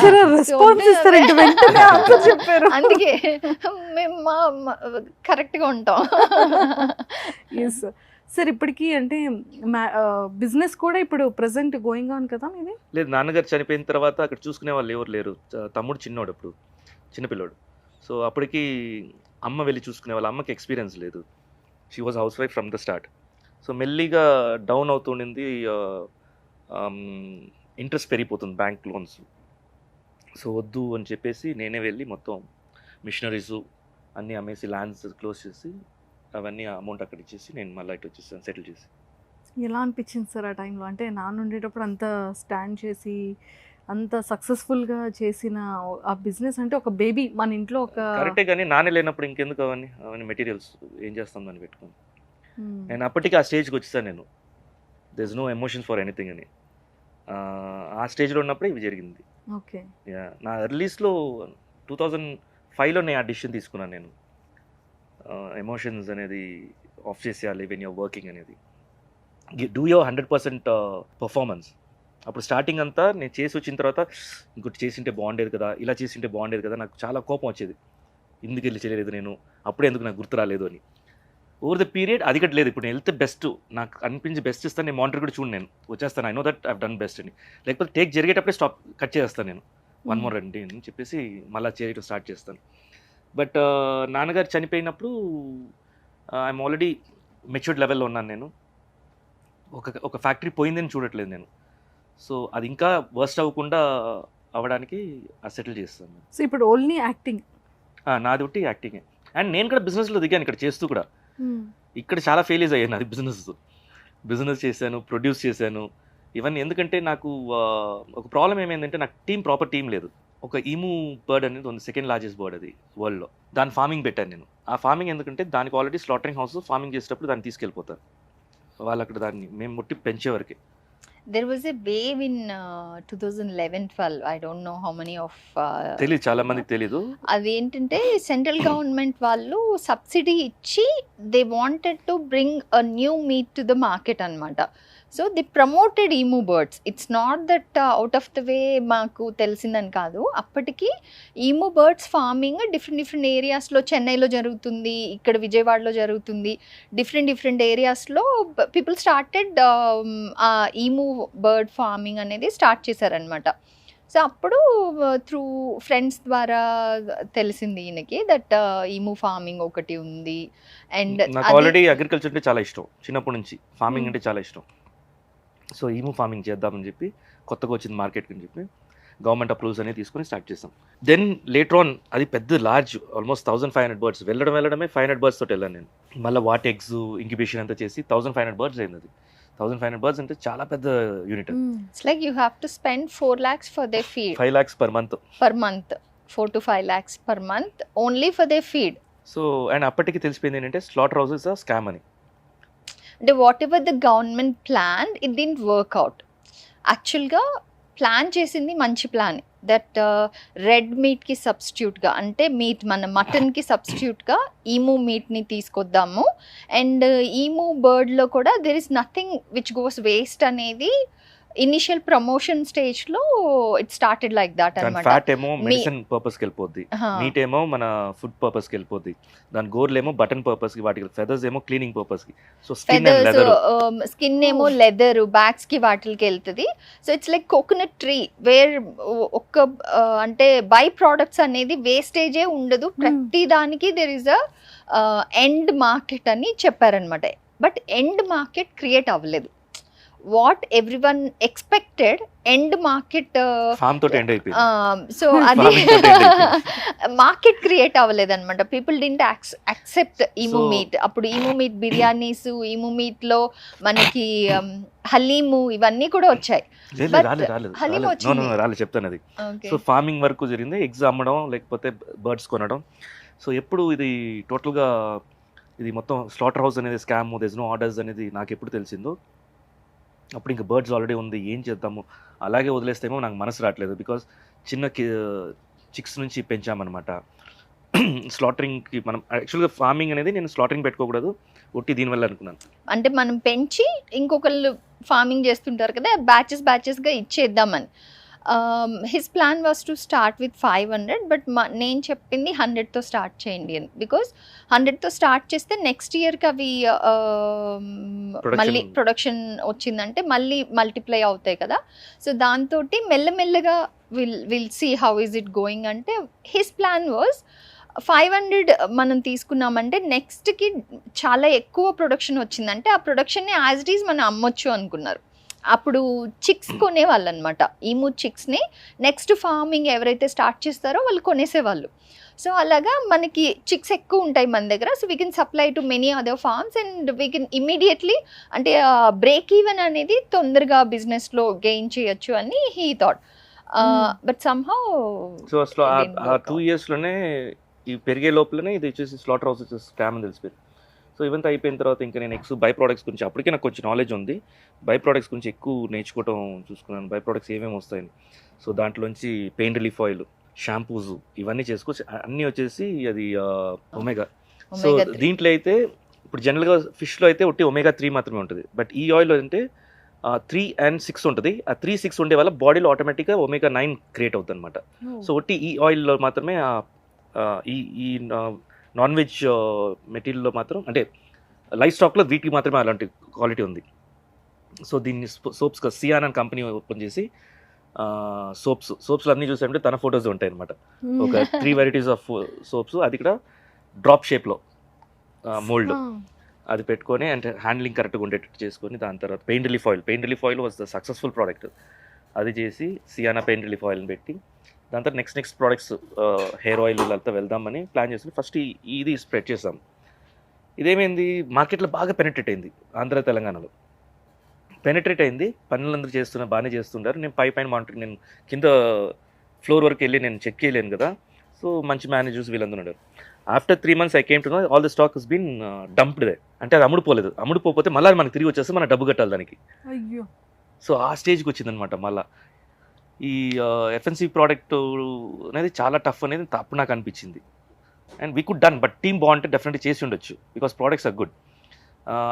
అందుకే మేము కరెక్ట్గా ఉంటాం. సార్ ఇప్పటికీ అంటే బిజినెస్ కూడా ఇప్పుడు ప్రెసెంట్ గోయింగ్ ఆన్ కదా మీది? లేదు, నాన్నగారు చనిపోయిన తర్వాత అక్కడ చూసుకునే వాళ్ళు ఎవరు లేరు. తమ్ముడు చిన్నోడు, అప్పుడు చిన్నపిల్లోడు. సో అప్పటికి అమ్మ వెళ్ళి చూసుకునే వాళ్ళు, అమ్మకి ఎక్స్పీరియన్స్ లేదు. She was house wife from the start. So మెల్లిగా డౌన్ అవుతుండింది, ఇంట్రెస్ట్ పెరిగిపోతుంది బ్యాంక్ లోన్స్. సో వద్దు అని చెప్పేసి నేనే వెళ్ళి మొత్తం మిషనరీస్ అన్నీ అమ్మేసి ల్యాండ్స్ క్లోజ్ చేసి అవన్నీ అమౌంట్ అక్కడ ఇచ్చేసి నేను మళ్ళీ ఇటు వచ్చేసాను, సెటిల్ చేసి. ఎలా అనిపించింది సార్ ఆ టైంలో? అంటే నాన్న ఉండేటప్పుడు అంత స్టాండ్ చేసి అంత సక్సెస్ఫుల్గా చేసిన ఆ బిజినెస్, అంటే ఒక బేబీ మన ఇంట్లో ఒక కరెక్టే, కానీ నాన్న లేనప్పుడు ఇంకెందుకు అవన్నీ మెటీరియల్స్ ఏం చేస్తాం దాన్ని పెట్టుకుని. నేను అప్పటికి ఆ స్టేజ్కి వచ్చేసాను, నేను there is no emotions for anything అని. ఆ స్టేజ్లో ఉన్నప్పుడే ఇవి జరిగింది. ఓకే, నా ఎర్లీస్లో 2005లో నేను ఆ డిసిషన్ తీసుకున్నాను. నేను ఎమోషన్స్ అనేది ఆఫ్ చేసేయాలి వెన్ యూర్ వర్కింగ్ అనేది, డూ యువర్ 100% పర్ఫార్మెన్స్. అప్పుడు స్టార్టింగ్ అంతా నేను చేసి వచ్చిన తర్వాత ఇంకోటి చేసింటే బాగుండేది కదా, ఇలా చేసింటే బాగుండేది కదా, నాకు చాలా కోపం వచ్చేది. ఎందుకు వెళ్ళి చేయలేదు నేను, అప్పుడే ఎందుకు నాకు గుర్తు రాలేదు అని. ఓవర్ ద పీరియడ్ అది కూడా లేదు. ఇప్పుడు నేను వెళ్తే బెస్ట్ నాకు అనిపించి బెస్ట్ ఇస్తాను, నేను మానిటర్ కూడా చూడు, నేను వచ్చేస్తాను, I know that I've done best అని. లేకపోతే టేక్ జరిగేటప్పుడే స్టాప్ కట్ చేస్తాను నేను, 1 more రండి అని చెప్పేసి మళ్ళీ చేయడం స్టార్ట్ చేస్తాను. బట్ నాన్నగారు చనిపోయినప్పుడు ఐఎమ్ ఆల్రెడీ మెచ్యూర్డ్ లెవెల్లో ఉన్నాను. నేను ఒక ఫ్యాక్టరీ పోయిందని చూడట్లేదు నేను. సో అది ఇంకా వర్స్ట్ అవ్వకుండా అవ్వడానికి సెటిల్ చేస్తాను. సో ఇప్పుడు ఓన్లీ యాక్టింగ్? నాది ఒకటి యాక్టింగే. అండ్ నేను కూడా బిజినెస్లో దిగాను ఇక్కడ చేస్తూ కూడా. ఇక్కడ చాలా ఫెయిల్యూస్ అయ్యాను. అది బిజినెస్ చేశాను, ప్రొడ్యూస్ చేశాను ఇవన్నీ. ఎందుకంటే నాకు ఒక ప్రాబ్లం ఏమైందంటే నాకు ప్రాపర్ టీం లేదు. ఒక ఈము బర్డ్ అనేది ఉంది, సెకండ్ లార్జెస్ట్ బర్డ్ అది వరల్డ్లో. దాని ఫార్మింగ్ పెట్టాను నేను. ఆ ఫార్మింగ్ ఎందుకంటే దానికి ఆల్రెడీ స్లాటరింగ్ హౌస్, ఫార్మింగ్ చేసేటప్పుడు దాన్ని తీసుకెళ్ళిపోతారు. వాళ్ళు అక్కడ దాన్ని మేము ముట్టి పెంచే వరకే. There was a wave in 2011-12. I don't know how many of. తెలీదు, చాలా మందికి తెలీదు. అదేంటంటే సెంట్రల్ గవర్నమెంట్ వాళ్ళు సబ్సిడీ ఇచ్చి they wanted to bring a new meat to the market అనమాట. So the promoted emu birds. It's not that out of the way మాకు తెలిసిందని కాదు. అప్పటికి ఈమూ బర్డ్స్ ఫార్మింగ్ డిఫరెంట్ ఏరియాస్లో, చెన్నైలో జరుగుతుంది, ఇక్కడ విజయవాడలో జరుగుతుంది, డిఫరెంట్ ఏరియాస్లో పీపుల్ స్టార్టెడ్ ఈమూ బర్డ్ ఫార్మింగ్ అనేది స్టార్ట్ చేశారనమాట. సో అప్పుడు త్రూ ఫ్రెండ్స్ ద్వారా తెలిసింది ఈయనకి దట్ ఈమూ ఫార్మింగ్ ఒకటి ఉంది. అండ్ నాకు ఆల్రెడీ అగ్రికల్చర్ అంటే చాలా ఇష్టం, చిన్నప్పటి నుంచి ఫార్మింగ్ అంటే చాలా ఇష్టం. సో ఈమూ ఫార్మింగ్ చేద్దామని చెప్పి, కొత్తగా వచ్చింది మార్కెట్కి అని చెప్పి గవర్నమెంట్ అప్రూవల్స్ అనేది తీసుకొని స్టార్ట్ చేసాం. దెన్ లేటర్ ఆన్ అది పెద్ద లార్జ్, ఆల్మోస్ట్ 1500 బర్డ్స్. వెళ్ళడమే 500 బర్డ్స్ తోటి వెళ్ళాను నేను. మళ్ళీ వాట్ ఎగ్స్ ఇంక్యుబేషన్ అంతా చేసి 1500 బర్డ్స్ అయింది. అది 1500 బర్డ్స్ అంటే చాలా పెద్ద unit. It's like you have to spend 4 lakhs for their feed. 5 lakhs per month. 4 to 5 lakhs per month only for their feed. So and అప్పటికి తెలిసిపోయింది ఏంటంటే స్లాటర్ హౌసెస్ స్కామ్ అని. అంటే what ever the government plan, it didn't work out. యాక్చువల్గా ప్లాన్ చేసింది మంచి ప్లాన్. దట్ రెడ్ మీట్కి సబ్స్టిట్యూట్గా, అంటే మీట్ మన మటన్కి సబ్స్టిట్యూట్గా ఈమూ మీట్ని తీసుకొద్దాము. అండ్ ఈమూ బర్డ్లో కూడా there is nothing which goes waste అనేది ఇనిషియల్ ప్రమోషన్ స్టేజ్లో ఇట్ స్టార్టెడ్ లైక్ దాట్ అనమాట. ఫ్యాట్ ఏమో మెడిసిన్ పర్పస్కి వెళ్ళిపోద్ది, మీట్ ఏమో మన ఫుడ్ పర్పస్కి వెళ్ళిపోద్ది, దాని గోర్లు ఏమో బటన్ పర్పస్కి, వాటికి ఫెదర్స్ ఏమో క్లీనింగ్ పర్పస్కి. సో స్కిన్ ఏమో లెదర్ బ్యాగ్స్కి వాటికి వెళ్తుంది. So it's like coconut tree where ఒక్క అంటే బై ప్రోడక్ట్స్ అనేది వేస్టేజే ఉండదు, ప్రతి దానికి there is a end market అని చెప్పారనమాట. బట్ ఎండ్ మార్కెట్ క్రియేట్ అవ్వలేదు. What everyone expected end market so అది మార్కెట్ క్రియేట్ అవ్వలేదు అనమాట. People didn't accept emu meat. అప్పుడు emu meat biryanis, emu meat లో మనకి హలీము ఇవన్నీ కూడా వచ్చాయి. చెప్తాను అది. సో ఫార్మింగ్ వరకు జరిగింది, ఎగ్స్ అమ్మడం లేకపోతే బర్డ్స్ కొనడం. సో ఎప్పుడు ఇది టోటల్గా ఇది మొత్తం స్లాటర్ హౌస్ అనేది స్కామ్, దేస్ నో ఆర్డర్స్ అనేది నాకు ఎప్పుడు తెలిసిందో అప్పుడు ఇంకా బర్డ్స్ ఆల్రెడీ ఉంది, ఏం చేద్దాము, అలాగే వదిలేస్తేమో నాకు మనసు రావట్లేదు. బికాస్ చిన్న చిక్స్ నుంచి పెంచామన్నమాట. స్లాటరింగ్కి మనం యాక్చువల్గా ఫార్మింగ్ అనేది నేను స్లాటరింగ్ పెట్టుకోకూడదు, ఒట్టి దీనివల్ల అనుకున్నాను. అంటే మనం పెంచి ఇంకొకళ్ళు ఫార్మింగ్ చేస్తుంటారు కదా, బ్యాచెస్గా ఇచ్చేద్దామని. His plan was to start with 500, but నేను చెప్పింది 100తో స్టార్ట్ చేయండి అని. బికాస్ 100తో స్టార్ట్ చేస్తే నెక్స్ట్ ఇయర్కి అవి మళ్ళీ ప్రొడక్షన్ వచ్చిందంటే మళ్ళీ మల్టిప్లై అవుతాయి కదా. సో దాంతో మెల్లమెల్లగా will see how is it going. అంటే హిస్ ప్లాన్ వాజ్ 500 మనం తీసుకున్నామంటే నెక్స్ట్కి చాలా ఎక్కువ ప్రొడక్షన్ వచ్చిందంటే ఆ ప్రొడక్షన్ని యాజ్ ఇట్ ఈజ్ మనం అమ్మొచ్చు అనుకున్నారు. అప్పుడు చిక్స్ కొనేవాళ్ళు అనమాట. ఈమూ చిక్స్ని నెక్స్ట్ ఫార్మింగ్ ఎవరైతే స్టార్ట్ చేస్తారో వాళ్ళు కొనేసేవాళ్ళు. సో అలాగా మనకి చిక్స్ ఎక్కువ ఉంటాయి మన దగ్గర. So we can supply to many other farms and we can immediately అంటే బ్రేక్ ఈవెన్ అనేది తొందరగా బిజినెస్లో గెయిన్ చేయొచ్చు అని he thought. But somehow so 2 yearsలోనే ఈ పెరిగే లోపలనే ఇది వచ్చేసి స్లాటర్ హౌస్ వచ్చేసి స్కామ్ అని తెలిసిపోయింది. సో ఇవంతా అయిపోయిన తర్వాత ఇంకా నేను బై ప్రోడక్ట్స్ గురించి అప్పటికే నాకు కొంచెం నాలెడ్జ్ ఉంది. బై ప్రోడక్ట్స్ గురించి ఎక్కువ నేర్చుకోవడం చూసుకున్నాను, బై ప్రోడక్ట్స్ ఏమేమి వస్తాయని. సో దాంట్లోంచి పెయిన్ రిలీఫ్ ఆయిల్, షాంపూస్ ఇవన్నీ చేసుకోవచ్చు. అన్నీ వచ్చేసి అది ఒమేగా. సో దీంట్లో అయితే ఇప్పుడు జనరల్గా ఫిష్లో అయితే ఒట్టి ఒమేగా 3 మాత్రమే ఉంటుంది. బట్ ఈ ఆయిల్ అంటే 3 and 6 ఉంటుంది. ఆ 3, 6 ఉండే వల్ల బాడీలో ఆటోమేటిక్గా ఒమేగా 9 క్రియేట్ అవుతుంది అనమాట. సో ఒట్టి ఈ ఆయిల్లో మాత్రమే ఈ నాన్ వెజ్ మెటీరియల్లో మాత్రం అంటే లైఫ్ స్టాక్లో వీటికి మాత్రమే అలాంటి క్వాలిటీ ఉంది. సో దీన్ని సోప్స్గా సియాన్ అని కంపెనీ ఓపెన్ చేసి సోప్స్లో అన్నీ చూసామంటే తన ఫొటోస్ ఉంటాయి అనమాట. ఒక 3 varieties ఆఫ్ సోప్స్, అది కూడా డ్రాప్ షేప్లో మోల్డ్ అది పెట్టుకొని అంటే హ్యాండ్లింగ్ కరెక్ట్గా ఉండేటట్టు చేసుకొని దాని తర్వాత pain relief oil was the successful product. అది చేసి సియానా పెయిన్ రిలీఫ్ ఆయిల్ని పెట్టి దాని తర్వాత నెక్స్ట్ ప్రోడక్ట్స్ హెయిర్ ఆయిల్ అంతా వెళ్దామని ప్లాన్ చేసి ఫస్ట్ ఇది స్ప్రెడ్ చేసాం. ఇదేమైంది, మార్కెట్లో బాగా పెనిట్రేట్ అయింది. ఆంధ్ర తెలంగాణలో పెనిట్రేట్ అయింది. పనులందరూ బాగానే చేస్తుంటారు. నేను పైన మానిటరింగ్, నేను కింద ఫ్లోర్ వరకు వెళ్ళి నేను చెక్ చేయలేను కదా. సో మంచి మేనేజర్స్ వీళ్ళందరూ ఉన్నారు. After 3 months I came to know all the stock has been dumped there. అంటే అది అమ్ముడుపోలేదు. అమ్ముడుపోతే మళ్ళీ మనకి తిరిగి వచ్చేస్తే మనం డబ్బు కట్టాలి దానికి. అయ్యో. సో ఆ స్టేజ్కి వచ్చిందనమాట. మళ్ళీ ఈ ఎఫ్ఎన్సీ ప్రోడక్ట్ అనేది చాలా టఫ్ అనేది అప్పుడు నాకు అనిపించింది. And we could done, but team బాగుంటే డెఫినెట్లీ చేసి ఉండొచ్చు, బికాస్ ప్రోడక్ట్స్ ఆర్ గుడ్.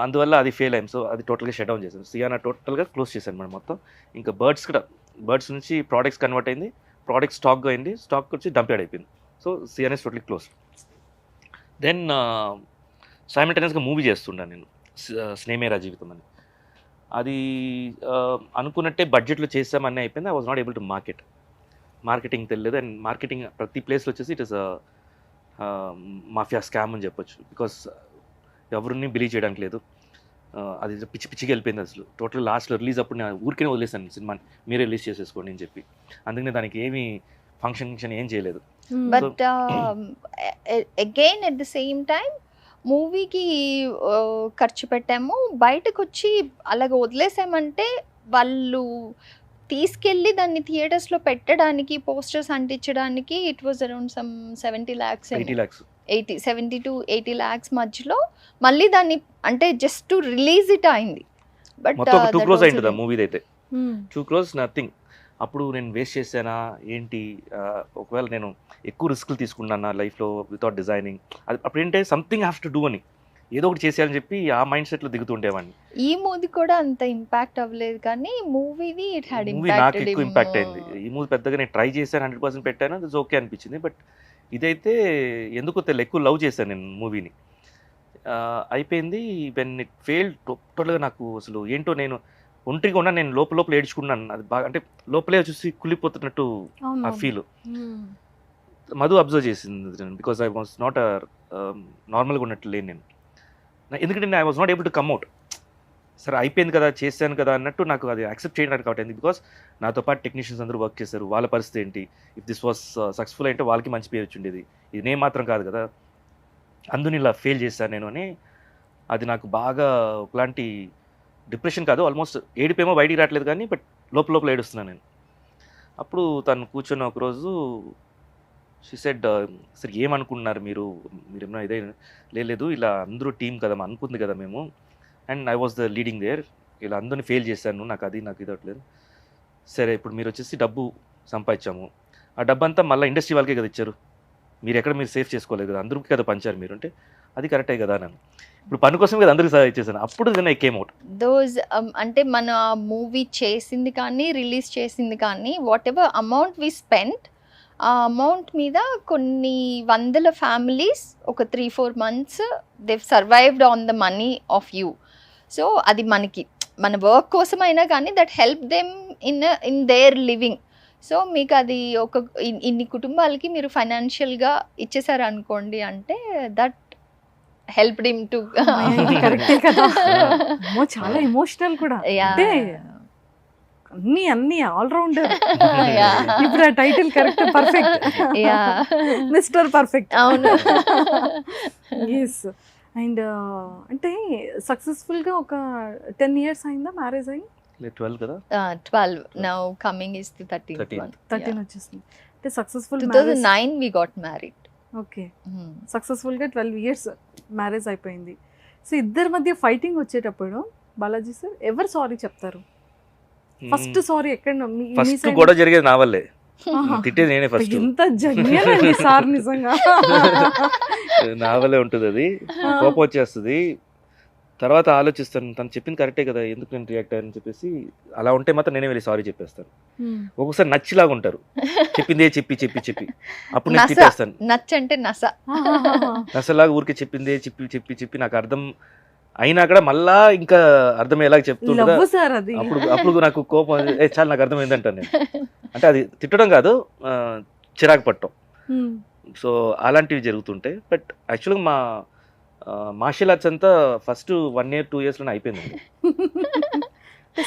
అందువల్ల అది ఫెయిల్ అయ్యాం. సో అది టోటల్గా షట్ డౌన్ చేశాను. సియానా టోటల్గా క్లోజ్ చేశాను మేడం మొత్తం. ఇంకా బర్డ్స్ నుంచి ప్రోడక్ట్స్ కన్వర్ట్ అయింది, ప్రోడక్ట్ స్టాక్ అయింది, స్టాక్ వచ్చి డంపేడ్ అయిపోయింది. సో సియానా ఇస్ టోటలీ క్లోజ్. దెన్ సైమల్టేనియస్గా మూవీ చేస్తుంటాను నేను, స్నేహమేరా జీవితం అని. అది అనుకున్నట్టే బడ్జెట్లో చేసామని అయిపోయింది. I was not able to marketing తెలియదు. అండ్ మార్కెటింగ్ ప్రతి ప్లేస్లో వచ్చేసి ఇట్ ఇస్ మాఫియా స్కామ్ అని చెప్పొచ్చు, బికాస్ ఎవరిని బిలీవ్ చేయడానికి లేదు. అది పిచ్చిగా వెళ్ళిపోయింది అసలు. టోటల్ లాస్ట్లో రిలీజ్ అప్పుడు నేను ఊరికే వదిలేసాను సినిమాని, మీరే రిలీజ్ చేసేసుకోండి అని చెప్పి. అందుకని దానికి ఏమీ ఫంక్షన్ ఏం చేయలేదు. But again at the same time మూవీకి ఖర్చు పెట్టాము, బయటకు వచ్చి అలాగ వదిలేసామంటే వాళ్ళు తీసుకెళ్ళి దాన్ని థియేటర్స్లో పెట్టడానికి, పోస్టర్స్ అంటించడానికి it was around some 70 lakhs, 70 to 80 lakhs మధ్యలో మళ్ళీ దాన్ని అంటే జస్ట్ రిలీజ్ ఇట్ అయింది. బట్ మొత్తం 2 crores అయింది మూవీది అయితే. 2 crores నథింగ్. అప్పుడు నేను వేస్ట్ చేశానా ఏంటి, ఒకవేళ నేను ఎక్కువ రిస్క్లు తీసుకున్నాను లైఫ్లో వితౌట్ డిజైనింగ్, అది అప్పుడు ఏంటంటే సంథింగ్ హ్యావ్ టు డూ అని ఏదో ఒకటి చేసేయాలని చెప్పి ఆ మైండ్ సెట్లో దిగుతుండేవాడిని. ఈ మూవీ కూడా అంత ఇంపాక్ట్ అవ్వలేదు, కానీ మూవీది ఇట్ హ్యాడ్ మూవీ నాకు ఎక్కువ ఇంపాక్ట్ అయింది. ఈ మూవీ పెద్దగా నేను ట్రై చేశాను, 100% పెట్టాను, అది ఓకే అనిపించింది. బట్ ఇదైతే ఎందుకో తెలియదు, ఎక్కువ లవ్ చేశాను నేను మూవీని. అయిపోయింది. వెన్ ఇట్ ఫెయిల్డ్ టోటల్గా నాకు అసలు ఏంటో, నేను ఒంటరిగా ఉన్నా, నేను లోపల ఏడ్చుకున్నాను. అది బాగా అంటే లోపలే చూసి కుళ్ళిపోతున్నట్టు ఆ ఫీల్. మధు అబ్జర్వ్ చేసింది, బికాస్ ఐ వాజ్ నాట్ నార్మల్గా ఉన్నట్టు లేను నేను. ఎందుకంటే I was not able to come out. సరే అయిపోయింది కదా, చేశాను కదా అన్నట్టు నాకు అది యాక్సెప్ట్ చేయడానికి కాబట్టి, బికాస్ నాతో పాటు టెక్నీషియన్స్ అందరూ వర్క్ చేశారు, వాళ్ళ పరిస్థితి ఏంటి, ఇఫ్ దిస్ వాస్ సక్సెస్ఫుల్ అంటే వాళ్ళకి మంచి పేరు వచ్చిండేది, ఇది నేను మాత్రం కాదు కదా, అందుని ఇలా ఫెయిల్ చేశాను నేను అని. అది నాకు బాగా ఒకలాంటి డిప్రెషన్ కాదు, ఆల్మోస్ట్ ఏడిపేమో బయటికి రావట్లేదు కానీ, బట్ లోపల ఏడుస్తున్నాను నేను. అప్పుడు తను కూర్చొని ఒకరోజు షీ సెడ్, సరే ఏమనుకుంటున్నారు మీరేమన్నా ఇదే, లేదు ఇలా అందరూ టీం కదా అనుకుంది కదా మేము, and I was the leading there, ఇలా అందరిని ఫెయిల్ చేశాను, నాకు ఇది అవ్వట్లేదు. సరే ఇప్పుడు మీరు వచ్చేసి డబ్బు సంపాదించాము, ఆ డబ్బు అంతా మళ్ళీ ఇండస్ట్రీ వాళ్ళకే కదా ఇచ్చారు, మీరు సేఫ్ చేసుకోలేదు కదా, అందరికీ కదా పంచారు మీరు, అంటే అది కరెక్టే కదా నన్ను. ఇప్పుడు పని కోసం కదా అందరికి ఇచ్చేసాను. అప్పుడు ఐ కేమ్ అవుట్ దోస్ అంటే మన మూవీ చేసింది కానీ, రిలీజ్ చేసింది కానీ, whatever amount we spend, ఆ అమౌంట్ మీద కొన్ని వందల ఫ్యామిలీస్ ఒక 3-4 months they've survived on the money of you. So అది మన వర్క్ కోసం అయినా కానీ that help them in their living. So మీకు అది ఇన్ని కుటుంబాలకి మీరు ఫైనాన్షియల్గా ఇచ్చేసారు అనుకోండి, అంటే దట్ హెల్ప్ హిమ్ టు. కరెక్టే కదా, చాలా ఎమోషనల్ కూడా. అంటే అన్ని ఆల్రౌండర్. ఇప్పుడు ఆ title correct, perfect, mister perfect. అవును. ఎస్. అండ్ అంటే సక్సెస్ఫుల్గా ఒక 10 years అయిందా మ్యారేజ్ అయ్యి? 12 కదా, 12 నౌ కమింగ్ ఇస్ ది 13 వచ్చేసింది. అంటే successful 2009 we got married. Okay, సక్సెస్ఫుల్గా 12 years మ్యారేజ్ అయిపోయింది. సో ఇద్దరి మధ్య ఫైటింగ్ వచ్చేటప్పుడు బాలాజీ సార్ ఎవరు సారీ చెప్తారు? ఫస్ట్ సారీ ఎక్కడ? ఫస్ట్ గొడవ జరిగేది నా వల్లే, తిట్టేది నేనే ఫస్ట్. ఎంత జన్యునండి సార్, నిజంగా నా వల్లే ఉంటుంది. అది కోపం వచ్చేస్తుంది, తర్వాత ఆలోచిస్తాను తను చెప్పింది కరెక్టే కదా, ఎందుకు నేను రియాక్ట్ అయ్యానని చెప్పేసి. అలా ఉంటే మాత్రం నేనే వెళ్ళి సారీ చెప్పేస్తాను. ఒక్కొక్కసారి నచ్చిలాగా ఉంటారు, చెప్పిందే చెప్పి అప్పుడు నేను తిట్టేస్తాను. నచ్చంటే నసలాగా ఊరికే చెప్పిందే చెప్పి నాకు అర్థం అయినా కూడా మళ్ళా ఇంకా అర్థమయ్యేలాగా చెప్తుంటా. అప్పుడు నాకు కోపం, చాలా నాకు అర్థమైంది అంటాను నేను. అంటే అది తిట్టడం కాదు, చిరాకు పట్టడం. సో అలాంటివి జరుగుతుంటాయి. బట్ యాక్చువల్గా మా మార్షల్ ఆర్ట్స్ అంతా ఫస్ట్ 1 year 2 years అయిపోయింది.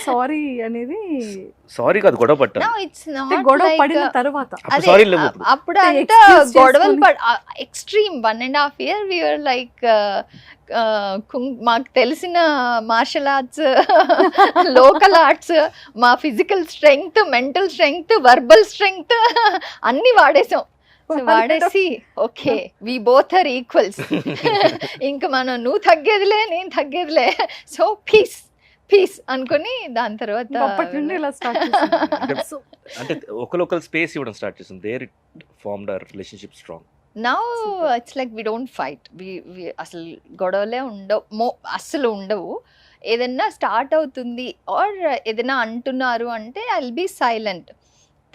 సారీ అనేది సారీ కాదు, గొడవ పట్టాలి. గొడవ పడిన తర్వాత సారీ లేవు. అప్పుడు అంటే గొడవలు extreme 1.5 year we were like మాకు తెలిసిన మార్షల్ ఆర్ట్స్, లోకల్ ఆర్ట్స్, మా physical strength, mental strength, verbal strength అన్ని వాడేసాం. సో వాడేసి okay we both are equals, ఇంకా మనం నువ్వు తగ్గేదిలే నేను తగ్గేదిలే, సో పీస్ పీస్ అనుకుని దాని తర్వాత అప్పటి నుండి ఇలా స్టార్ట్ సో అంటే ఒకరు స్పేస్ ఇవ్వడం స్టార్ట్ చేసింది. There it formed our relationship strong. Now it's like we don't fight, we అసలు గొడవలే ఉండవు, అస్సలు ఉండవు. ఏదన్నా స్టార్ట్ అవుతుంది ఆర్ ఏదైనా అంటున్నారు అంటే ఐ విల్ బీ సైలెంట్.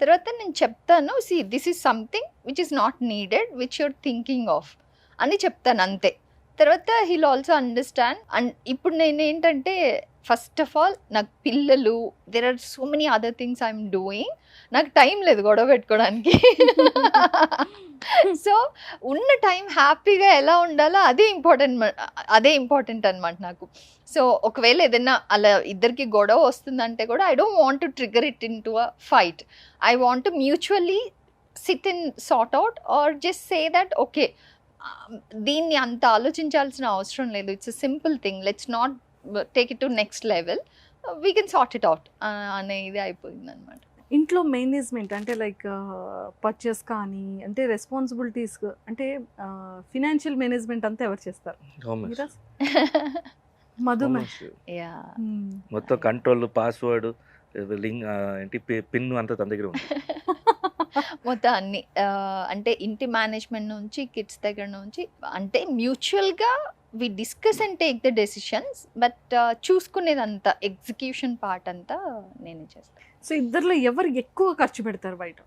తర్వాత నేను చెప్తాను, see this is something which is not needed which you're thinking of అని చెప్తాను అంతే. తర్వాత హీల్ ఆల్సో అండర్స్టాండ్. అండ్ ఇప్పుడు నేను ఏంటంటే ఫస్ట్ ఆఫ్ ఆల్ నాకు పిల్లలు, there are so many other things I'm doing, నాకు టైం లేదు గొడవ పెట్టుకోవడానికి. సో ఉన్న టైం హ్యాపీగా ఎలా ఉండాలో అదే ఇంపార్టెంట్ అనమాట నాకు. సో ఒకవేళ ఏదైనా అలా ఇద్దరికి గొడవ వస్తుందంటే కూడా I don't want to trigger it into a fight. I want to mutually sit and sort out or just say that okay దీన్ని అంత ఆలోచించాల్సిన అవసరం లేదు, it's a simple thing, let's not take it to next level, we can sort it out అనేది అయిపోయింది అనమాట. ఇంట్లో మేనేజ్మెంట్ అంటే లైక్ పర్చేస్ కానీ అంటే రెస్పాన్సిబిలిటీస్ అంటే ఫినాన్షియల్ మేనేజ్మెంట్ అంతా ఎవరు చేస్తారు? మీరా? మధుమే. యా మొత్తం కంట్రోల్, పాస్వర్డ్, లింక్ ఏంటి పిన్ అంతా తన దగ్గర ఉంది. మొత్తం అన్ని అంటే ఇంటి మేనేజ్మెంట్ నుంచి కిడ్స్ దగ్గర నుంచి అంటే మ్యూచువల్గా we discuss and take the decisions, but చూసుకునేదంతా ఎగ్జిక్యూషన్ పార్ట్ అంతా నేనే చేస్తాను. సో ఇద్దరిలో ఎవరు ఎక్కువ ఖర్చు పెడతారు బయట?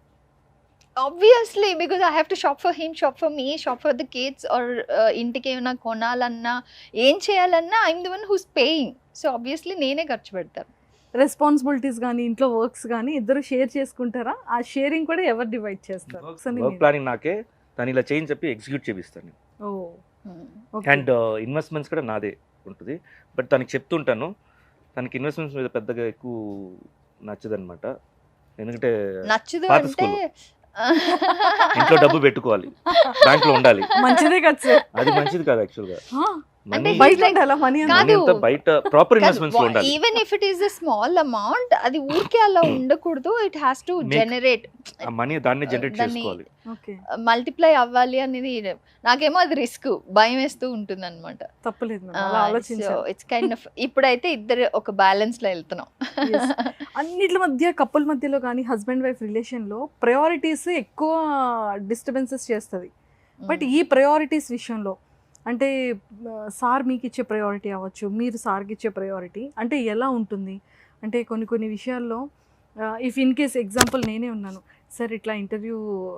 Obviously because I have to shop for him, shop for me, shop for the kids or ఇంటికి ఏమైనా కొనాలన్నా ఏం చేయాలన్నా I'm the one who's paying. So obviously నేనే ఖర్చు పెడతాను. రెస్పాన్సిబిలిటీస్ కానీ ఇంట్లో వర్క్స్ కానీ ఇద్దరు షేర్ చేసుకుంటారా? ఆ షేరింగ్ కూడా ఎవరు డివైడ్ చేస్తారు? వర్క్ ప్లానింగ్ నాకే, తను ఇలా చేయని చెప్పి ఎగ్జిక్యూట్ చేపిస్తాను. అండ్ ఇన్వెస్ట్మెంట్స్ కూడా నాదే ఉంటుంది. బట్ తనకి చెప్తుంటాను, తనకి ఇన్వెస్ట్మెంట్స్ మీద పెద్దగా ఎక్కువ నచ్చదనమాట. ఎందుకంటే నచ్చదు పాత అంటే స్కూల్ ఇంట్లో డబ్బు పెట్టుకోవాలి, బ్యాంక్ లో ఉండాలి, మంచిదే కదా సార్. అది మంచిది కాదు యాక్చువల్ గా. అంటే మనీ బయట ఉండాలా మనీ కాదు. అంతా బయట ప్రాపర్ ఇన్వెస్ట్మెంట్స్ లో ఉండాలి. Even if it is a small amount అది ఊరికే అలా ఉండకూడదు, ఇట్ హ్యాస్ టు జనరేట్, ఆ మనీ దాన్ని జనరేట్ దాన్ని చేసుకోవాలి. ఓకే మల్టిప్లై అవ్వాలి అనేది నాకేమో అది రిస్క్, భయం వేస్తూ ఉంటుంది అనమాట. తప్పలేదు మేడం, అలా ఆలోచించాలి. ఇట్స్ కైండ్ ఆఫ్ ఇప్పుడైతే ఇద్దరు ఒక బ్యాలెన్స్ లో వెళ్తున్నాం. అన్నిటి మధ్య కపుల్ మధ్యలో కానీ హస్బెండ్ వైఫ్ రిలేషన్లో ప్రయారిటీస్ ఎక్కువ డిస్టర్బెన్సెస్ చేస్తుంది. బట్ ఈ ప్రయారిటీస్ విషయంలో అంటే సార్ మీకు ఇచ్చే ప్రయారిటీ అవ్వచ్చు, మీరు సార్కి ఇచ్చే ప్రయారిటీ అంటే ఎలా ఉంటుంది? అంటే కొన్ని విషయాల్లో ఇఫ్ ఇన్ కేస్ ఎగ్జాంపుల్ నేనే ఉన్నాను సార్, ఇట్లా ఇంటర్వ్యూ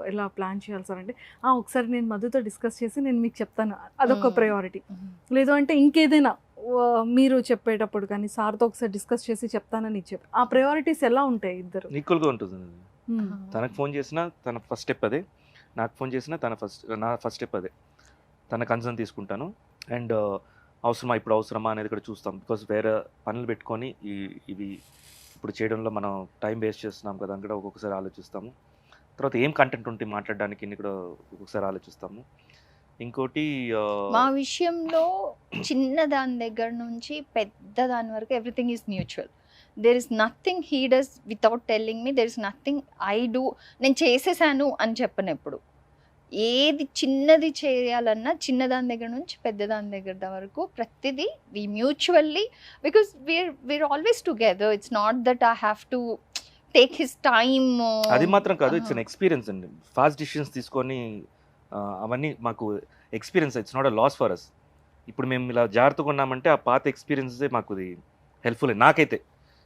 ఎలా ప్లాన్ చేయాలి సార్ అంటే ఒకసారి నేను మధుతో డిస్కస్ చేసి నేను మీకు చెప్తాను, అదొక ప్రయారిటీ. లేదు అంటే ఇంకేదైనా మీరు చెప్పేటప్పుడు కానీ సార్తో ఒకసారి డిస్కస్ చేసి చెప్తానని చెప్పి ఆ ప్రయారిటీస్ ఎలా ఉంటాయి ఇద్దరు? ఈక్వల్గా ఉంటుంది. తనకు ఫోన్ చేసినా తన ఫస్ట్ స్టెప్ అదే, నాకు ఫోన్ చేసినా నా ఫస్ట్ స్టెప్ అదే. తన కన్సర్న్ తీసుకుంటాను. అండ్ ఇప్పుడు అవసరమా అనేది కూడా చూస్తాం. బికాస్ వేరే పనులు పెట్టుకొని ఇవి ఇప్పుడు చేయడంలో మనం టైం వేస్ట్ చేస్తున్నాం కదా అని కూడా ఒక్కొక్కసారి ఆలోచిస్తాము. తర్వాత ఏం కంటెంట్ ఉంటే మాట్లాడడానికి కూడా ఒక్కొక్కసారి ఆలోచిస్తాము. ఇంకోటి మా విషయంలో చిన్న దాని దగ్గర నుంచి పెద్ద దాని వరకు everything is mutual. There is nothing he does without telling me, there is nothing I do నేను చేసేసాను అని చెప్పను ఎప్పుడు. ఏది చిన్నది చేయాలన్నా చిన్నదాని దగ్గర నుంచి పెద్దదాని దగ్గర వరకు ప్రతిదీ we mutually, because we're always together. It's not that I have to take his time. అది మాత్రం కాదు, ఇట్స్ అన్ ఎక్స్పీరియన్స్ అండి. ఫాస్ట్ డిసిషన్స్ తీసుకొని అవన్నీ మాకు experience, it's not a loss for us. ఇప్పుడు మేము ఇలా జాగ్రత్తగా ఉన్నామంటే ఆ పాత ఎక్స్పీరియన్సే మాకు హెల్ప్ఫుల్. నాకైతే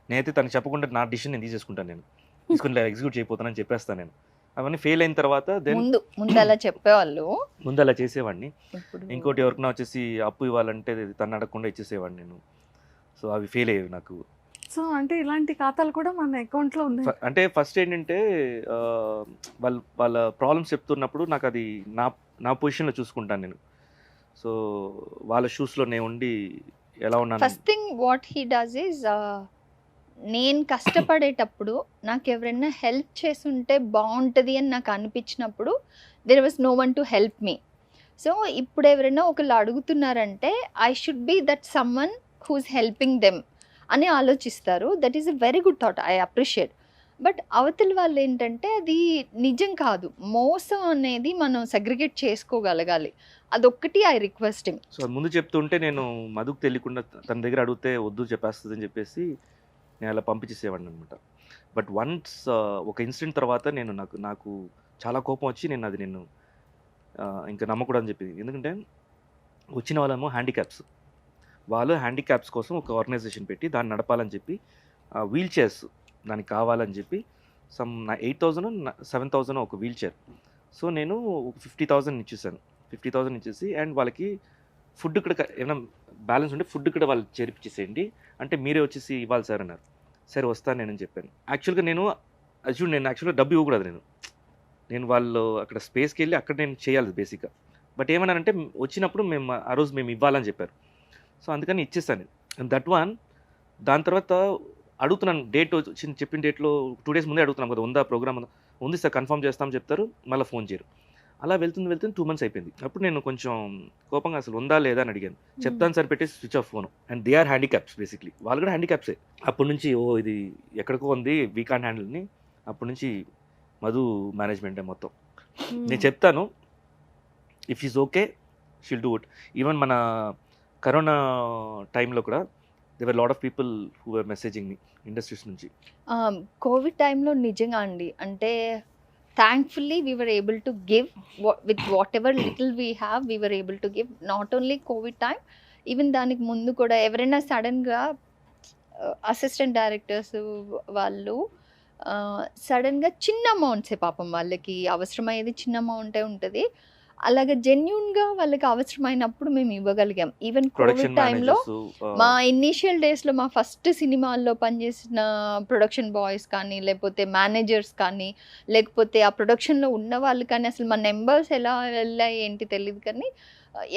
నేనైతే తనకు చెప్పకుండా నా డిసిషన్ నేను తీసేసుకుంటాను, నేను తీసుకుని ఇలా ఎగ్జిక్యూట్ చేయబోతానని చెప్పేస్తాను. నేను అవన్నీ ఫెయిల్ అయిన తర్వాత ముందు అలా చెప్పేవాళ్ళు, ముందు అలా చేసేవాడిని. ఇంకోటి ఎవరికైనా వచ్చేసి అప్పు ఇవ్వాలంటే తను అడగకుండా ఇచ్చేసేవాడిని నేను. సో అవి ఫెయిల్ అయ్యేవి నాకు. సో అంటే ఇలాంటి ఖాతాలు కూడా మన అకౌంట్లో ఉన్నాయి. అంటే ఫస్ట్ ఏంటంటే వాళ్ళ ప్రాబ్లమ్స్ చెప్తున్నప్పుడు నాకు అది నా పొజిషన్లో చూసుకుంటాను నేను. సో వాళ్ళ షూస్లో నేను ఉండి ఎలా ఉన్నాను. First thing what he does is, నేను కష్టపడేటప్పుడు నాకు ఎవరైనా హెల్ప్ చేస్తుంటే బాగుంటుంది అని నాకు అనిపించినప్పుడు there was no one to help me. So ఇప్పుడు ఎవరైనా ఒకళ్ళు అడుగుతున్నారంటే I should be that someone who's helping them అని ఆలోచిస్తారు. That is a very good thought, I appreciate. But అవతల వాళ్ళు ఏంటంటే అది నిజం కాదు, మోసం అనేది మనం సెగ్రిగేట్ చేసుకోగలగాలి. అదొక్కటి ఐ రిక్వెస్టింగ్. సో అది ముందు చెప్తుంటే నేను మధుకు తెలియకుండా తన దగ్గర అడిగితే వద్దు చెప్పేస్తుంది అని చెప్పేసి నేను అలా పంపించేసేవాడిని అనమాట. బట్ వన్స్ ఒక ఇన్సిడెంట్ తర్వాత నాకు చాలా కోపం వచ్చి నేను ఇంకా నమ్మకూడదని చెప్పింది. ఎందుకంటే వచ్చిన వాళ్ళేమో హ్యాండిక్యాప్స్, వాళ్ళు హ్యాండిక్యాప్స్ కోసం ఒక ఆర్గనైజేషన్ పెట్టి దాన్ని నడపాలని చెప్పి వీల్ చైర్స్ దానికి కావాలని చెప్పి 8,000 7,000 ఒక వీల్ చైర్. సో నేను 50,000 ఇచ్చేసాను. 50,000 ఇచ్చేసి అండ్ వాళ్ళకి ఫుడ్ ఇక్కడ ఏమైనా బ్యాలెన్స్ ఉంటే ఫుడ్ ఇక్కడ వాళ్ళు చేర్పించేసేయండి అంటే మీరే వచ్చేసి ఇవ్వాలి సార్ అన్నారు. సరే వస్తాను నేను చెప్పాను. యాక్చువల్గా నేను యాక్చువల్గా డబ్బు ఇవ్వకూడదు. నేను వాళ్ళు అక్కడ స్పేస్కి వెళ్ళి అక్కడ నేను చేయాలి బేసిక్గా. బట్ ఏమన్నారంటే వచ్చినప్పుడు ఆ రోజు మేము ఇవ్వాలని చెప్పారు. సో అందుకని ఇచ్చేసాను. That one. దాని తర్వాత అడుగుతున్నాను డేట్ చెప్పిన డేట్లో 2 days ముందే అడుగుతున్నాం కదా, ఉందా ప్రోగ్రామ్ ఉంది సార్ కన్ఫర్మ్ చేస్తాం చెప్తారు, మళ్ళీ ఫోన్ చేయరు. అలా వెళ్తుంది 2 months అయిపోయింది. అప్పుడు నేను కొంచెం కోపంగా అసలు ఉందా లేదా అని అడిగాను. చెప్తాను సార్ పెట్టేసి switch off phone. And they are handicaps basically, వాళ్ళు కూడా హ్యాండిక్యాప్సే. అప్పటి నుంచి ఇది ఎక్కడికో ఉంది వీ కాంట్ హ్యాండిల్ని. అప్పటి నుంచి మధు మేనేజ్మెంటే మొత్తం. నేను చెప్తాను if is okay she'll do it. Even మన కరోనా టైంలో కూడా there were lot of people who are messaging me industries నుంచి. కోవిడ్ టైంలో నిజంగా అండి, అంటే thankfully we were able to give with whatever little we have, we were able to give. Not only Covid time, even దానికి ముందు కూడా ఎవరైనా సడన్గా అసిస్టెంట్ డైరెక్టర్స్ వాళ్ళు సడన్గా చిన్న అమౌంట్సే, పాపం వాళ్ళకి అవసరమయ్యేది చిన్న అమౌంటే ఉంటుంది. అలాగే జెన్యున్గా వాళ్ళకి అవసరమైనప్పుడు మేము ఇవ్వగలిగాం. ఈవెన్ కోవిడ్ టైంలో మా ఇనీషియల్ డేస్లో మా ఫస్ట్ సినిమాల్లో పనిచేసిన ప్రొడక్షన్ బాయ్స్ కానీ, లేకపోతే మేనేజర్స్ కానీ, లేకపోతే ఆ ప్రొడక్షన్లో ఉన్న వాళ్ళు కానీ, అసలు మా నెంబర్స్ ఎలా వెళ్ళాయి ఏంటి తెలియదు కానీ,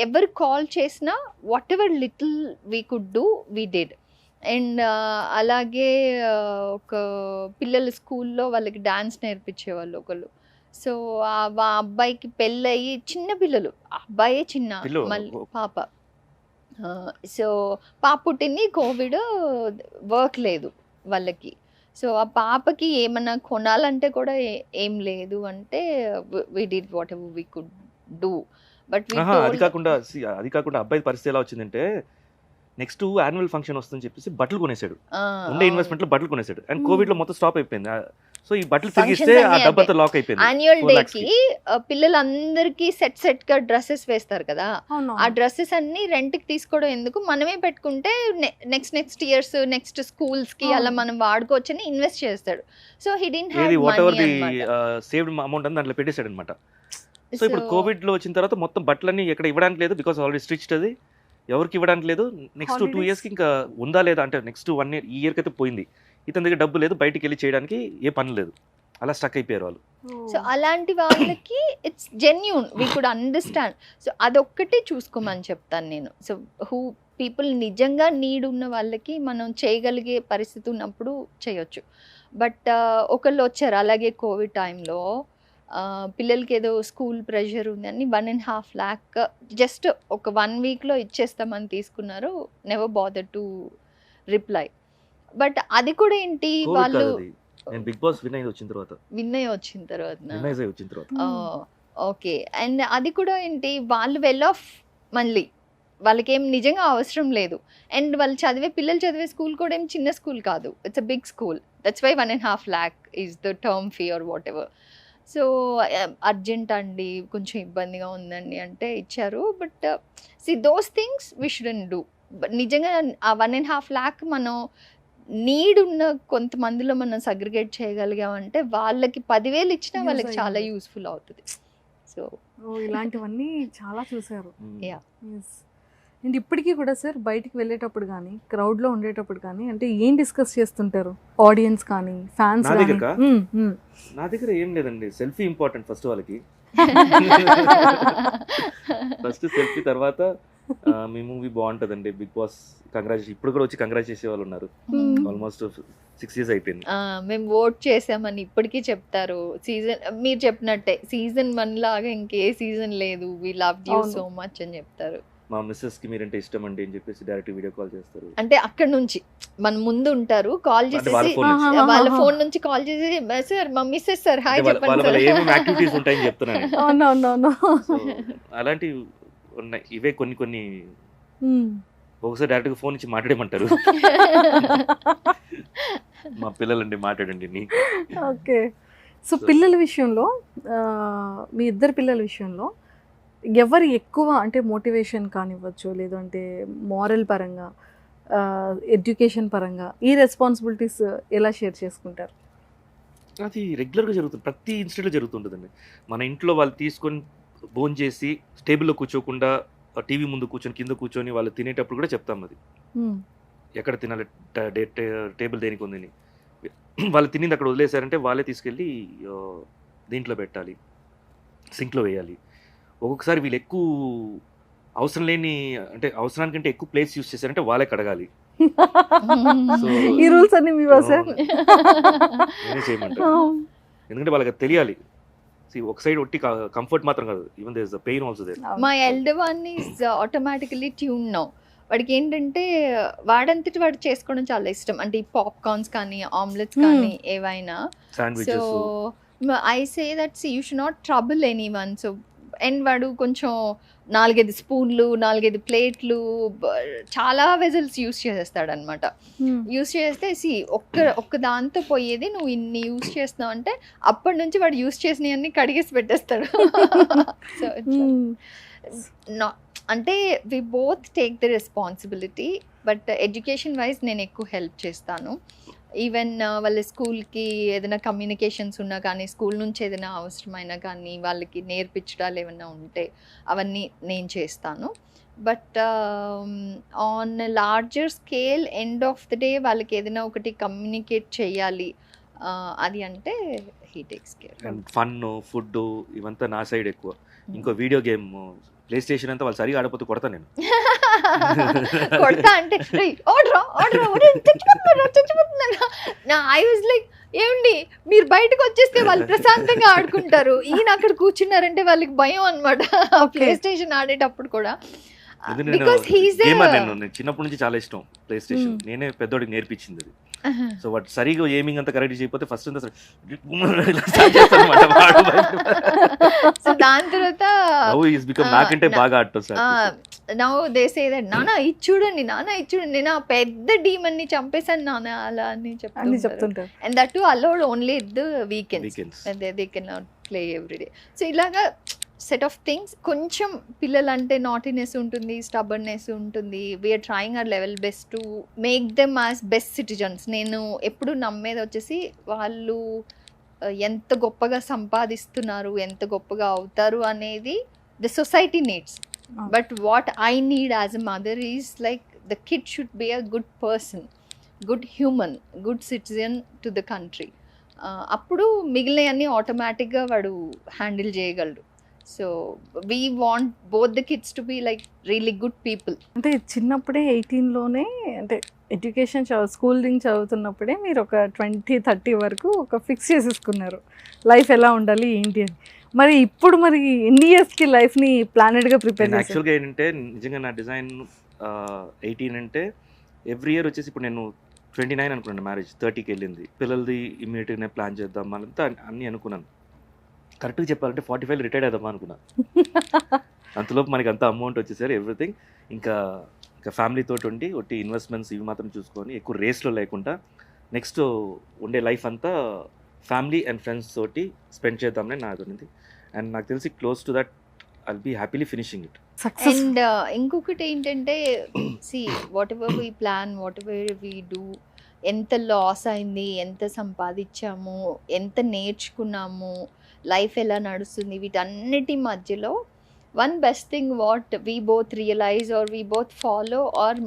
ఎవరు కాల్ చేసినా what ever little we could do we did. And అలాగే ఒక పిల్లలు స్కూల్లో వాళ్ళకి డాన్స్ నేర్పించేవాళ్ళు ఒకళ్ళు. సో ఆ అబ్బాయికి పెళ్ళయి చిన్న పిల్లలు, అబ్బాయే చిన్న, మళ్ళీ పాప. సో పాప పుట్టింది, కోవిడ్, వర్క్ లేదు వాళ్ళకి. సో ఆ పాపకి ఏమన్నా కొనాలంటే కూడా ఏం లేదు అంటే we did whatever we could do. But అది కాకుండా అబ్బాయి పరిస్థితి ఎలా వచ్చిందంటే నెక్స్ట్ యాన్యువల్ ఫంక్షన్ వస్తుందని చెప్పేసి బట్టలు కొనేసాడు. ఉండే ఇన్వెస్ట్మెంట్ లో బట్టలు కొనేసాడు. అండ్ కోవిడ్ లో మొత్తం స్టాప్ అయిపోయింది. సో ఈ బట్టలు తిరిగిస్తే ఆ డబ్బంతా లాక్ అయిపోయింది. యాన్యువల్ డేకి పిల్లలందరికీ సెట్ గా డ్రెస్సెస్ వేస్తారు కదా, ఆ డ్రెస్సెస్ అన్ని రెంట్ కి తీసుకోవడం ఎందుకు, మనమే పెట్టుకుంటే నెక్స్ట్ ఇయర్స్ నెక్స్ట్ స్కూల్స్ కి అలా మనం వాడుకోవచ్చని ఇన్వెస్ట్ చేస్తాడు. So he didn't have money, saved amount అని దాంట్లో పెట్టేశాడు అనమాట. సో ఇప్పుడు కోవిడ్ లో వచ్చిన తర్వాత మొత్తం బట్టలన్నీ ఎక్కడ ఇవ్వడానికి లేదు, బికాస్ ఆల్రెడీ స్ట్రిచ్డ్, అది ఎవరికి ఇవ్వడానికి లేదు. నెక్స్ట్ 2 years కి ఇంకా ఉందా లేదా అంటే నెక్స్ట్ 1 year, ఈ ఇయర్కి అయితే పోయింది. ఇతని దగ్గర డబ్బు లేదు, బయటికి వెళ్ళి చేయడానికి ఏ పని లేదు, అలా స్టక్ అయిపోయారు వాళ్ళు. సో అలాంటి వాళ్ళకి it's genuine, we could understand. So అదొక్కటే చూసుకోమని చెప్తాను నేను. సో పీపుల్ నిజంగా నీడ్ ఉన్న వాళ్ళకి మనం చేయగలిగే పరిస్థితి ఉన్నప్పుడు చేయొచ్చు. బట్ ఒకళ్ళు వచ్చారు అలాగే కోవిడ్ టైంలో, పిల్లలకి ఏదో స్కూల్ ప్రెషర్ ఉందని 1.5 lakh జస్ట్ ఒక 1 weekలో ఇచ్చేస్తామని తీసుకున్నారు. Never bother to reply. But అది కూడా ఏంటి, వాళ్ళు బిగ్ బాస్ విన్ వచ్చిన తర్వాత ఓకే. అండ్ అది కూడా ఏంటి, వాళ్ళు వెల్ ఆఫ్ మళ్ళీ, వాళ్ళకేం నిజంగా అవసరం లేదు. అండ్ వాళ్ళు పిల్లలు చదివే స్కూల్ కూడా ఏం చిన్న స్కూల్ కాదు, it's a big school. That's why 1.5 lakh is the term fee or whatever. So urgent అండి, కొంచెం ఇబ్బందిగా ఉందండి అంటే ఇచ్చారు. But see those things we shouldn't do. నిజంగా ఆ 1.5 lakh మనం నీడ్ ఉన్న కొంతమందిలో మనం సగ్రిగేట్ చేయగలిగామంటే వాళ్ళకి 10,000 ఇచ్చినా వాళ్ళకి చాలా యూస్ఫుల్ అవుతుంది. సో ఇలాంటివన్నీ చాలా చూసారు. యా. అండ్ ఇప్పటికీ కూడా సార్ బయటికి వెళ్ళేటప్పుడు కానీ, క్రౌడ్లో ఉండేటప్పుడు కానీ, అంటే ఏం డిస్కస్ చేస్తుంటారు ఆడియన్స్ కానీ, ఫ్యాన్స్ కానీ? నా దగ్గర ఏం లేదండి, సెల్ఫీ ఇంపార్టెంట్ ఫస్ట్ వాళ్ళకి. ఫస్ట్ సెల్ఫీ, తర్వాత మీ మూవీ బాగుంటుందండి, బిగ్ బాస్ కంగ్రాచులేషన్. ఇప్పుడు కూడా వచ్చి కంగ్రాచులేట్ చేసే వాళ్ళు ఉన్నారు. ఆల్మోస్ట్ 6 years అయిపోయింది. మేము ఓట్ చేసామని ఇప్పటికీ చెప్తారు. సీజన్ మీరు చెప్పినట్టే, season 1 లాగా ఇంకే సీజన్ లేదు, we love you so much అని చెప్తారు. మా మిస్సెస్కి మీరంటే ఇష్టం అండి అని చెప్పేసి డైరెక్ట్ వీడియో కాల్ చేస్తారు. అంటే అక్కడ నుంచి మన ముందు ఉంటారు, కాల్ అంటే వాళ్ళ చేసేసి ఫోన్ నుంచి. వాళ్ళ ఫోన్ నుంచి కాల్ చేసి సార్ మా మిస్సెస్ సార్ హాయ్ అంటే వాళ్ళ చెప్పండి వాళ్ళ సార్. ఏమేమి యాక్టివిటీస్ ఉంటాయని చెప్తున్నాను. అవునవునవును. సో అలాంటివి ఉన్నాయి. ఇవే కొన్ని ఒకసారి డైరెక్ట్గా ఫోన్ ఇచ్చి మాట్లాడమంటారు. మా పిల్లలండి మాట్లాడండి నీ. ఓకే. సో పిల్లల విషయంలో మీ ఇద్దరు పిల్లల విషయంలో ఎవరు ఎక్కువ అంటే మోటివేషన్ కానివ్వచ్చు, లేదంటే మారల్ పరంగా, ఎడ్యుకేషన్ పరంగా ఈ రెస్పాన్సిబిలిటీస్ ఎలా షేర్ చేసుకుంటారు? అది రెగ్యులర్గా జరుగుతుంది, ప్రతి ఇన్స్టెంట్లో జరుగుతుంటుందండి. మన ఇంట్లో వాళ్ళు తీసుకొని భోజనం చేసి టేబుల్లో కూర్చోకుండా టీవీ ముందు కూర్చొని కింద కూర్చొని వాళ్ళు తినేటప్పుడు కూడా చెప్తాం అది ఎక్కడ తినాలి, టేబుల్ దేనికి ఉందని. వాళ్ళు తినింది అక్కడ వదిలేశారంటే వాళ్ళే తీసుకెళ్ళి దీంట్లో పెట్టాలి, సింక్లో వేయాలి. ఒక్కొక్కసారి వీళ్ళు ఎక్కువ అవసరం లేని అంటే అవసరానికంటే ఎక్కువ ప్లేస్ యూస్ చేశారంటే వాళ్ళే కడగాలి. సో ఈ రూల్స్ అన్ని మీ సార్? నేనే చేయమంటారు, ఎందుకంటే వాళ్ళకి అది తెలియాలి. ఒక సైడ్ ఒట్టి కంఫర్ట్ మాత్రం కాదు, even there is the pain also there. My elder one is automatically tune now. వాడికి ఏంటంటే వాడంతటి వాడు చేసుకోవడం చాలా ఇష్టం. అంటే ఈ పాప్కార్న్స్ కానీ ఆమ్లెట్స్ కానీ ఏవైనా. So sandwiches. I say that's you should not trouble any one. So and వాడు కొంచెం 4-5 స్పూన్లు 4-5 ప్లేట్లు చాలా వెజల్స్ యూస్ చేసేస్తాడు అనమాట. యూస్ చేస్తే ఒక్క దాంతో పోయేది నువ్వు ఇన్ని యూస్ చేస్తున్నావు అంటే అప్పటి నుంచి వాడు యూస్ చేసినవన్నీ కడిగేసి పెట్టేస్తాడు. సో అంటే we both take the responsibility. But education wise నేను ఎక్కువ హెల్ప్ చేస్తాను. ఈవెన్ వాళ్ళ స్కూల్కి ఏదైనా కమ్యూనికేషన్స్ ఉన్నా కానీ, స్కూల్ నుంచి ఏదైనా అవసరమైనా కానీ, వాళ్ళకి నేర్పించడాలు ఏమైనా ఉంటే అవన్నీ నేను చేస్తాను. But on larger scale end of the day వాళ్ళకి ఏదైనా ఒకటి కమ్యూనికేట్ చేయాలి అది అంటే he takes care. And fun, food ఇవంతా నా సైడ్ ఎక్కువ. ఇంకో వీడియో గేమ్ ప్లే స్టేషన్ అంతా వాళ్ళు సరిగా ఆడపోతే కొడతా నేను. కొడతా అంటే ఐ వాజ్ లైక్ ఏమండి మీరు బయటకు వచ్చేస్తే వాళ్ళు ప్రశాంతంగా ఆడుకుంటారు, ఈయన అక్కడ కూర్చున్నారంటే వాళ్ళకి భయం అనమాట ప్లే స్టేషన్ ఆడేటప్పుడు కూడా. బికాస్ హీస్ నేను చిన్నప్పటి నుంచి చాలా ఇష్టం ప్లే స్టేషన్. నేనే పెద్దోడికి నేర్పించింది అది. సో వాటి సరిగా ఏమింగ్ అంతా కరెక్ట్ చేయకపోతే ఫస్ట్ సో దాని తర్వాత నాకంటే బాగా ఆడతాం sir. Now they say that నాన్న ఇది చూడండి, నాన్న ఇది చూడండి, నేను ఆ పెద్ద డీమన్ ని చంపేశాను నాన్న అలా అని చెప్తుంటారు. And that to allowed only the weekends, they can not play everyday. So ఇలాగా సెట్ ఆఫ్ థింగ్స్. కొంచెం పిల్లలు అంటే నాటినెస్ ఉంటుంది, స్టబర్నెస్ ఉంటుంది. We're trying our level best to make them as best citizens. నేను ఎప్పుడు నమ్మేది వచ్చేసి వాళ్ళు ఎంత గొప్పగా సంపాదిస్తున్నారు, ఎంత గొప్పగా అవుతారు అనేది the society needs. But what I need as a mother is like the kid should be a good person, good human, good citizen to the country. అప్పుడు మిగిలినవన్నీ ఆటోమేటిక్గా వాడు హ్యాండిల్ చేయగలడు. So we want both the kids to be like really good people. అంటే చిన్నప్పుడే 18లోనే అంటే ఎడ్యుకేషన్ స్కూలింగ్ చదువుతున్నప్పుడే మీరు ఒక 20-30 వరకు ఒక ఫిక్స్ చేసేసుకున్నారు లైఫ్ ఎలా ఉండాలి ఏంటి అని. మరి ఇప్పుడు మరి ఎన్ని ఇయర్స్కి లైఫ్ని ప్లానెడ్గా ప్రిపేర్ చేశారు? యాక్చువల్గా ఏంటంటే నిజంగా నా డిజైన్ 18 అంటే ఎవ్రీ ఇయర్ వచ్చేసి ఇప్పుడు నేను 29 అనుకున్నాను, మ్యారేజ్ 30కి వెళ్ళింది. పిల్లలది ఇమ్మీడియట్గా ప్లాన్ చేద్దాం అంతా అన్నీ అనుకున్నాను. కరెక్ట్గా చెప్పాలంటే 45 రిటైర్డ్ అవుదామా అనుకున్నాను. అంతలోపు మనకి అంత అమౌంట్ వచ్చేసరి ఎవ్రీథింగ్ ఇంకా ఫ్యామిలీ తోటి ఉండి ఒకటి ఇన్వెస్ట్మెంట్స్ ఇవి మాత్రం చూసుకొని ఎక్కువ రేస్లో లేకుండా నెక్స్ట్ ఉండే లైఫ్ అంతా ఫ్యామిలీ అండ్ ఫ్రెండ్స్ తోటి స్పెండ్ చేద్దామని నాకు ఉంది. అండ్ నాకు తెలిసి close to that I'll be happily finishing it. And ఇంకొకటి ఏంటంటే see whatever we plan, whatever we do, ఎంత లాస్ అయింది, ఎంత సంపాదించాము, ఎంత నేర్చుకున్నాము, లైఫ్ ఎలా నడుస్తుంది, వీటన్నిటి మధ్యలో one best thing what we both realise or we both follow or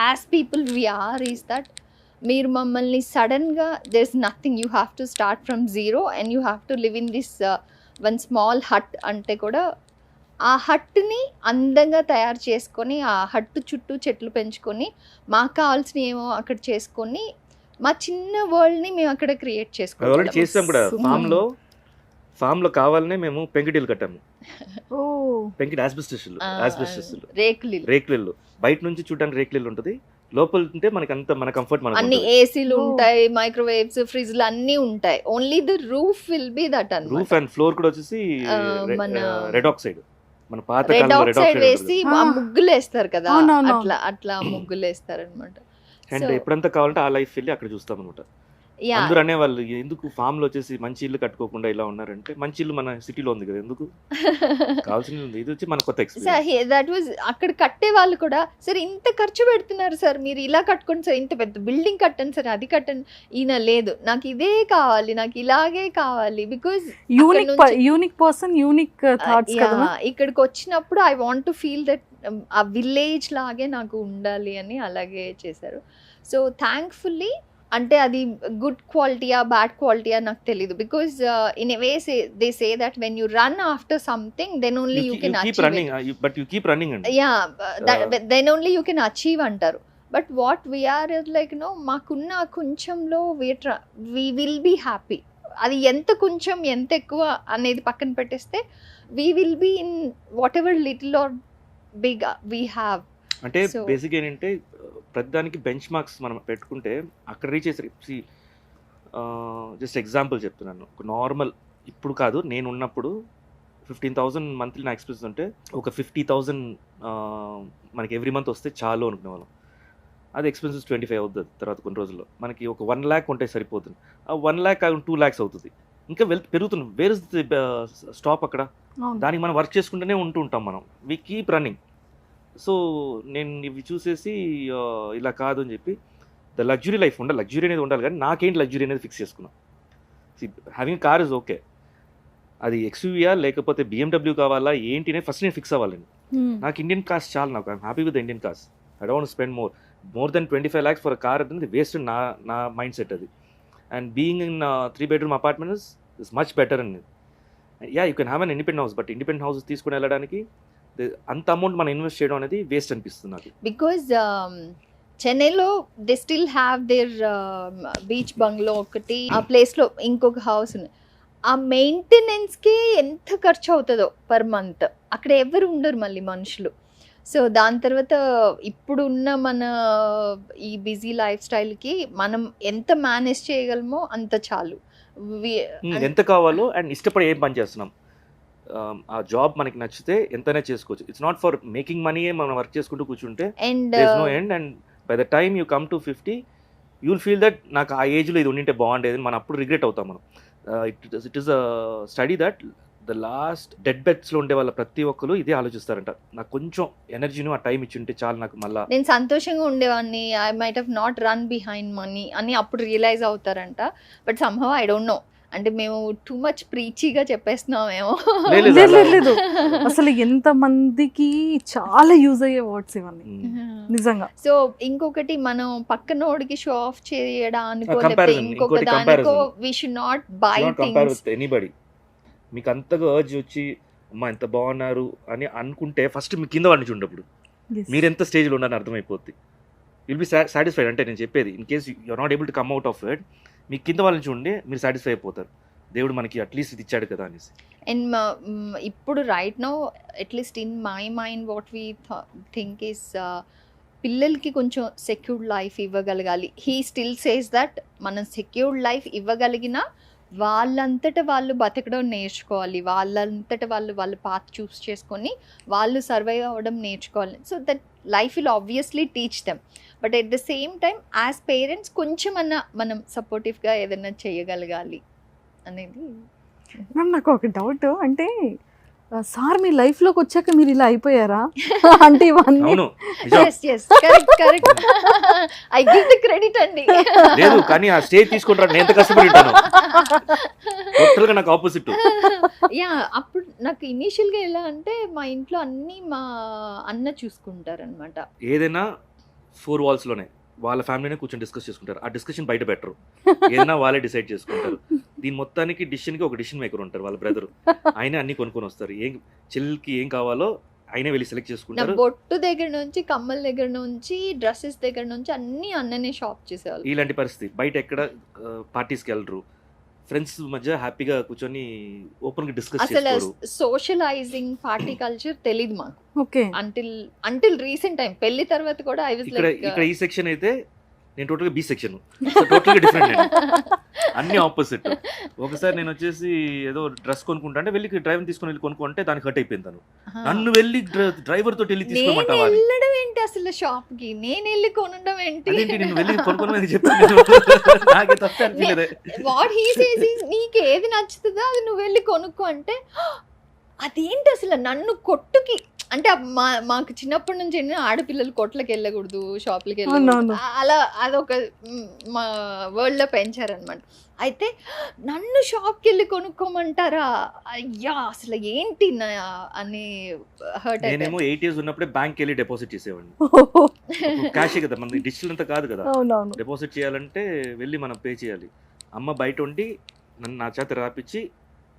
as people we are is that మీరు మమ్మల్ని సడన్గా there is nothing, you have to start from zero and you have to live in this one small hut అంటే కూడా ఆ హట్ని అందంగా తయారు చేసుకొని ఆ హట్టు చుట్టూ చెట్లు పెంచుకొని మాకు కావాల్సిన ఏమో అక్కడ చేసుకొని మా చిన్న వరల్డ్ని మేము అక్కడ క్రియేట్ చేసుకోవాలి. చేసాం కూడా ఫామ్లో కావాలనే మేము పెంకుటిల్లు కట్టాము. పెంకిటి యాస్బెస్టస్ రేకులు రేకులు బయట నుంచి చూడడానికి రేకులు ఉంటుంది, లోపల ఉంటే మనకి అంత మన కంఫర్ట్ మనకు అన్ని ఉంటుంది. ఏసీలు ఉంటాయి, మైక్రోవేవ్స్, ఫ్రిడ్జ్లు అన్ని ఉంటాయి. Only the roof will be that roof and floor కూడా వచ్చేసి మన రెడ్ ఆక్సైడ్, మన పాత రెడ్ కాలంలో రెడ్ ఆక్సైడ్ ఆక్సైడ్ వేసి ఆ ముగ్గులు వేస్తారు కదా, అవునవును. అట్లా ముగ్గులు వేస్తారు అనమాట. అండ్ ఎప్పుడంతా కావాలంటే ఆ లైఫ్ వెళ్ళి అక్కడ చూస్తాం అనమాట. యా అందరూ అనేవాళ్ళు ఎందుకు ఫామ్ లో వచ్చేసి మంచి ఇల్లు కట్టుకోకుండా ఇలా ఉన్నారంటే, మంచి ఇల్లు మన సిటీలో ఉంది కదా, ఎందుకు కావాల్సిన ఉంది, ఇది వచ్చి మన కొత్త ఎక్స్పీరియన్స్. దట్ వాజ్ అక్కడ కట్టే వాళ్ళు కూడా సార్ ఇంత ఖర్చు పెడుతున్నారు సార్, మీరు ఇలా కట్టుకోండి సార్, ఇంత పెద్ద బిల్డింగ్ కట్టండి సార్, అది కట్టండి. ఈయన లేదు, నాకు ఇదే కావాలి, నాకు ఇలాగే కావాలి. Because unique person, unique thoughts కదా. ఇక్కడికి వచ్చినప్పుడు I want to feel that ఆ విలేజ్ లాగే నాకు ఉండాలి అని అలాగే చేశారు. సో థ్యాంక్ఫుల్లీ అంటే అది గుడ్ క్వాలిటీయా బ్యాడ్ క్వాలిటీయా నాకు తెలీదు. Because in a way they say that when you run after something then only you can achieve. But you keep running అండి. Yeah then only you can achieve అంటారు. But what we're like no, మాకున్న కొంచెంలో వీ విల్ బీ హ్యాపీ. అది ఎంత కొంచెం ఎంత ఎక్కువ అనేది పక్కన పెట్టేస్తే we will be in whatever little or big we have. అంటే బేసిక్ ఏంటంటే ప్రతిదానికి బెంచ్ మార్క్స్ మనం పెట్టుకుంటే అక్కడ రీచ్ చేసి, జస్ట్ ఎగ్జాంపుల్ చెప్తున్నాను. ఒక నార్మల్ ఇప్పుడు కాదు, నేను ఉన్నప్పుడు 15,000 మంత్లీ నా ఎక్స్పెన్స్ ఉంటే ఒక 50,000 మనకి ఎవ్రీ మంత్ వస్తే చాలు అనుకునే వాళ్ళం. అది ఎక్స్పెన్సెస్ 25 అవుతుంది తర్వాత కొన్ని రోజుల్లో. మనకి ఒక 1 lakh ఉంటే సరిపోతుంది. ఆ 1 lakh 2 lakhs అవుతుంది. ఇంకా పెరుగుతుంది. వేర్ ఇస్ ది స్టాప్ అక్కడ? దానికి మనం వర్క్ చేసుకుంటూనే ఉంటాం మనం. We keep running. సో నేను ఇవి చూసేసి ఇలా కాదు అని చెప్పి ద లగ్జరీ లైఫ్ ఉండాలి, లగ్జరీ అనేది ఉండాలి, కానీ నాకేంటి లగ్జరీ అనేది ఫిక్స్ చేసుకున్నాను. హ్యావింగ్ కార్ ఇస్ ఓకే, అది ఎక్స్యూవీయా లేకపోతే BMW కావాలా ఏంటి అనేది ఫస్ట్ నేను ఫిక్స్ అవ్వాలండి. నాకు ఇండియన్ కార్స్ చాలు, నాకు I'm happy with Indian cars. I don't spend more than 25 lakhs for car అనేది వేస్ట్ నా మైండ్ సెట్ అది. And being in 3 bedroom apartment is much better అండి. Yeah you can have an independent house, but independent house తీసుకుని వెళ్ళడానికి అంత అమౌంట్ మనం ఇన్వెస్ట్ చేయడం అనేది వేస్ట్ అనిపిస్తుంది నాకు. బికాజ్ చెన్నైలో they still have their beach bungalow ఒకటి, ఆ ప్లేస్లో ఇంకొక హౌస్ ఉంది. ఆ మెయింటెనెన్స్కి ఎంత ఖర్చు అవుతుందో పర్ మంత్, అక్కడ ఎవరు ఉండరు మళ్ళీ మనుషులు. సో దాని తర్వాత ఇప్పుడున్న మన ఈ బిజీ లైఫ్ స్టైల్కి మనం ఎంత మేనేజ్ చేయగలమో అంత చాలు. ఎంత కావాలో అండ్ ఇష్టపడి ఏం పని చేస్తున్నాం, ఆ జాబ్ మనకి నచ్చితే ఎంతైనా చేసుకోవచ్చు. It's not for making money మనం వర్క్ చేసుకుంటూ కూర్చుంటే there no end. And by the time you come to 50 you will feel that నాకు ఆ ఏజ్లో ఇది ఉండింటే బాగుండేది, మనం అప్పుడు రిగ్రెట్ అవుతాం మనం. It is a study that the last dead బెడ్స్లో ఉండే వాళ్ళ ప్రతి ఒక్కరు ఇదే ఆలోచిస్తారంట, నాకు కొంచెం ఎనర్జీను ఆ టైం ఇచ్చి ఉంటే చాలు నాకు మళ్ళీ నేను సంతోషంగా ఉండేవాడిని, I might have not run behind money అని అప్పుడు రియలైజ్ అవుతారంట. But somehow I don't know, అంటే మేము టూ మచ్ ప్రీచీగా చెప్పేస్తున్నామేమో. లేదు అసలు ఎంత మందికి చాలా యూజ్ అయ్యే వర్డ్స్ ఇవన్నీ నిజంగా. సో ఇంకొకటి మనం పక్కనోడికి షో ఆఫ్ చేయడానికో లేకపోతే Comparison, ఇంకొక ఇంకోటి దానికో comparison. We should not by compare things. With anybody. మీకు అంతగా అర్జ్ వచ్చి అమ్మా ఎంత బాగున్నారు అని అనుకుంటే ఫస్ట్ మీ కింద వాడిని చూడప్పుడు Yes. మీరు ఎంత స్టేజ్లో ఉన్నారని అర్థమైపోద్ది. Will be satisfied. అంటే నేను చెప్పేది in case you're not able to come out of it, మీ కింద వాళ్ళని చూడండి మీరు సాటిస్ఫై అయిపోతారు, దేవుడు మనకి అట్లీస్ట్ ఇది ఇచ్చాడు కదా అనేసి. అండ్ ఇప్పుడు right no at least in my mind what we think is పిల్లలకి కొంచెం సెక్యూర్డ్ లైఫ్ ఇవ్వగలగాలి. హీ స్టిల్ సేస్ దట్ మనం సెక్యూర్డ్ లైఫ్ ఇవ్వగలిగిన వాళ్ళంతట వాళ్ళు బతకడం నేర్చుకోవాలి, వాళ్ళంతట వాళ్ళ పాత్ చూస్ చేసుకొని వాళ్ళు సర్వైవ్ అవ్వడం నేర్చుకోవాలి. So that life will obviously teach them. But at the same time as parents కొంచెమన్నా మనం సపోర్టివ్గా ఏదైనా చేయగలగాలి అనేది. మ్యామ్ నాకు ఒక డౌట్, అంటే సార్ మీ లైఫ్లోకి వచ్చాక మీరు ఇలా అయిపోయారా అంటే ఇవన్నీ? అవును correct, I give the credit అండి. లేదు కానీ ఆ స్టేజ్ తీసుకుంటారు, నేను ఎంత కష్టపడి ఉంటాను. టోటల్గా నాకు ఆపోజిట్. యా అప్పుడు నాకు ఇనీషియల్గా ఎలా అంటే మా ఇంట్లో అన్నీ మా అన్న చూసుకుంటారనమాట. ఏదైనా 4 walls-లోనే వాళ్ళ ఫ్యామిలీనే కూర్చొని డిస్కస్ చేసుకుంటారు. ఆ డిస్కషన్ బయట పెట్టరు, ఏదైనా వాళ్ళే డిసైడ్ చేసుకుంటారు. దీని మొత్తానికి డిసిషన్కి ఒక డిసిషన్ మేకర్ ఉంటారు, వాళ్ళ బ్రదర్. ఆయనే అన్ని కొనుక్కొని వస్తారు. ఏం చెల్లికి ఏం కావాలో ఆయనే వెళ్ళి సెలెక్ట్ నా చేసుకుంటారు. బొట్టు దగ్గర నుంచి కమ్మల దగ్గర నుంచి డ్రెస్సెస్ దగ్గర నుంచి అన్నీ అన్ననే షాప్ చేసేవాళ్ళు. ఇలాంటి పరిస్థితి బయట ఎక్కడ పార్టీస్కి వెళ్ళరు, ఫ్రెండ్స్ మధ్య హ్యాపీగా కూర్చొని ఓపెన్ గా డిస్కస్ అసలు చేసుకోరు. సోషలైజింగ్ పార్టీ కల్చర్ తెలీదు మాకు ఓకే. Until recent time. పెళ్లి తర్వాత కూడా ఐ వాజ్ ఇక్కడ లైక్ ఇక్కడ ఈ సెక్షన్ అయితే నేను టోటల్ గా బి సెక్షన్, టోటల్ గా డిఫరెంట్ నేను, అన్ని ఆపోజిట్. ఒకసారి నేను వచ్చేసి ఏదో డ్రెస్ కొనుక్కుంటా అంటే వెళ్ళి డ్రైవర్ తీసుకొని వెళ్ళి కొనుక్కుంటే దానికి హర్ట్ అయిపోయింది తను. నన్ను వెళ్ళి డ్రైవర్ తోటి వెళ్ళి నేను తీసుకోమంటావా అని. వెళ్ళడం ఏంటి అసలు షాప్ కి, నేను వెళ్ళి కొనడం ఏంటి? అదేంటి నేను వెళ్ళి కొనుక్కోమని చెప్పాను, నాకే తప్ప అనిపించలేదే. వాట్ హీ సేస్ ఈజ్ నీకు ఏది నచ్చుతుందో అది నువ్వు వెళ్ళి కొనుక్కో అంటే, అదేంటి అసలు నన్ను కొట్టుకి అంటే మాకు చిన్నప్పటి నుంచి ఆడపిల్లలు కొట్లకి వెళ్ళకూడదు, షాప్లకి వెళ్ళకూడదు, అలా అదొక మా వరల్డ్ లో పెంచారనమాట. అయితే నన్ను షాప్కి వెళ్ళి కొనుక్కోమంటారా, అయ్యా అసలు ఏంటి అని హర్ట్. నేనేమో 8 years ఉన్నప్పుడే బ్యాంక్ వెళ్ళి డిపాజిట్ చేసేవాడిని. క్యాషే కదా, మన డిజిటల్ అంతా కాదు కదా. అవునవును. డిపాజిట్ చేయాలంటే వెళ్ళి మనం పే చేయాలి. అమ్మ బయట ఉండి నన్ను నా చేత రాపిచ్చి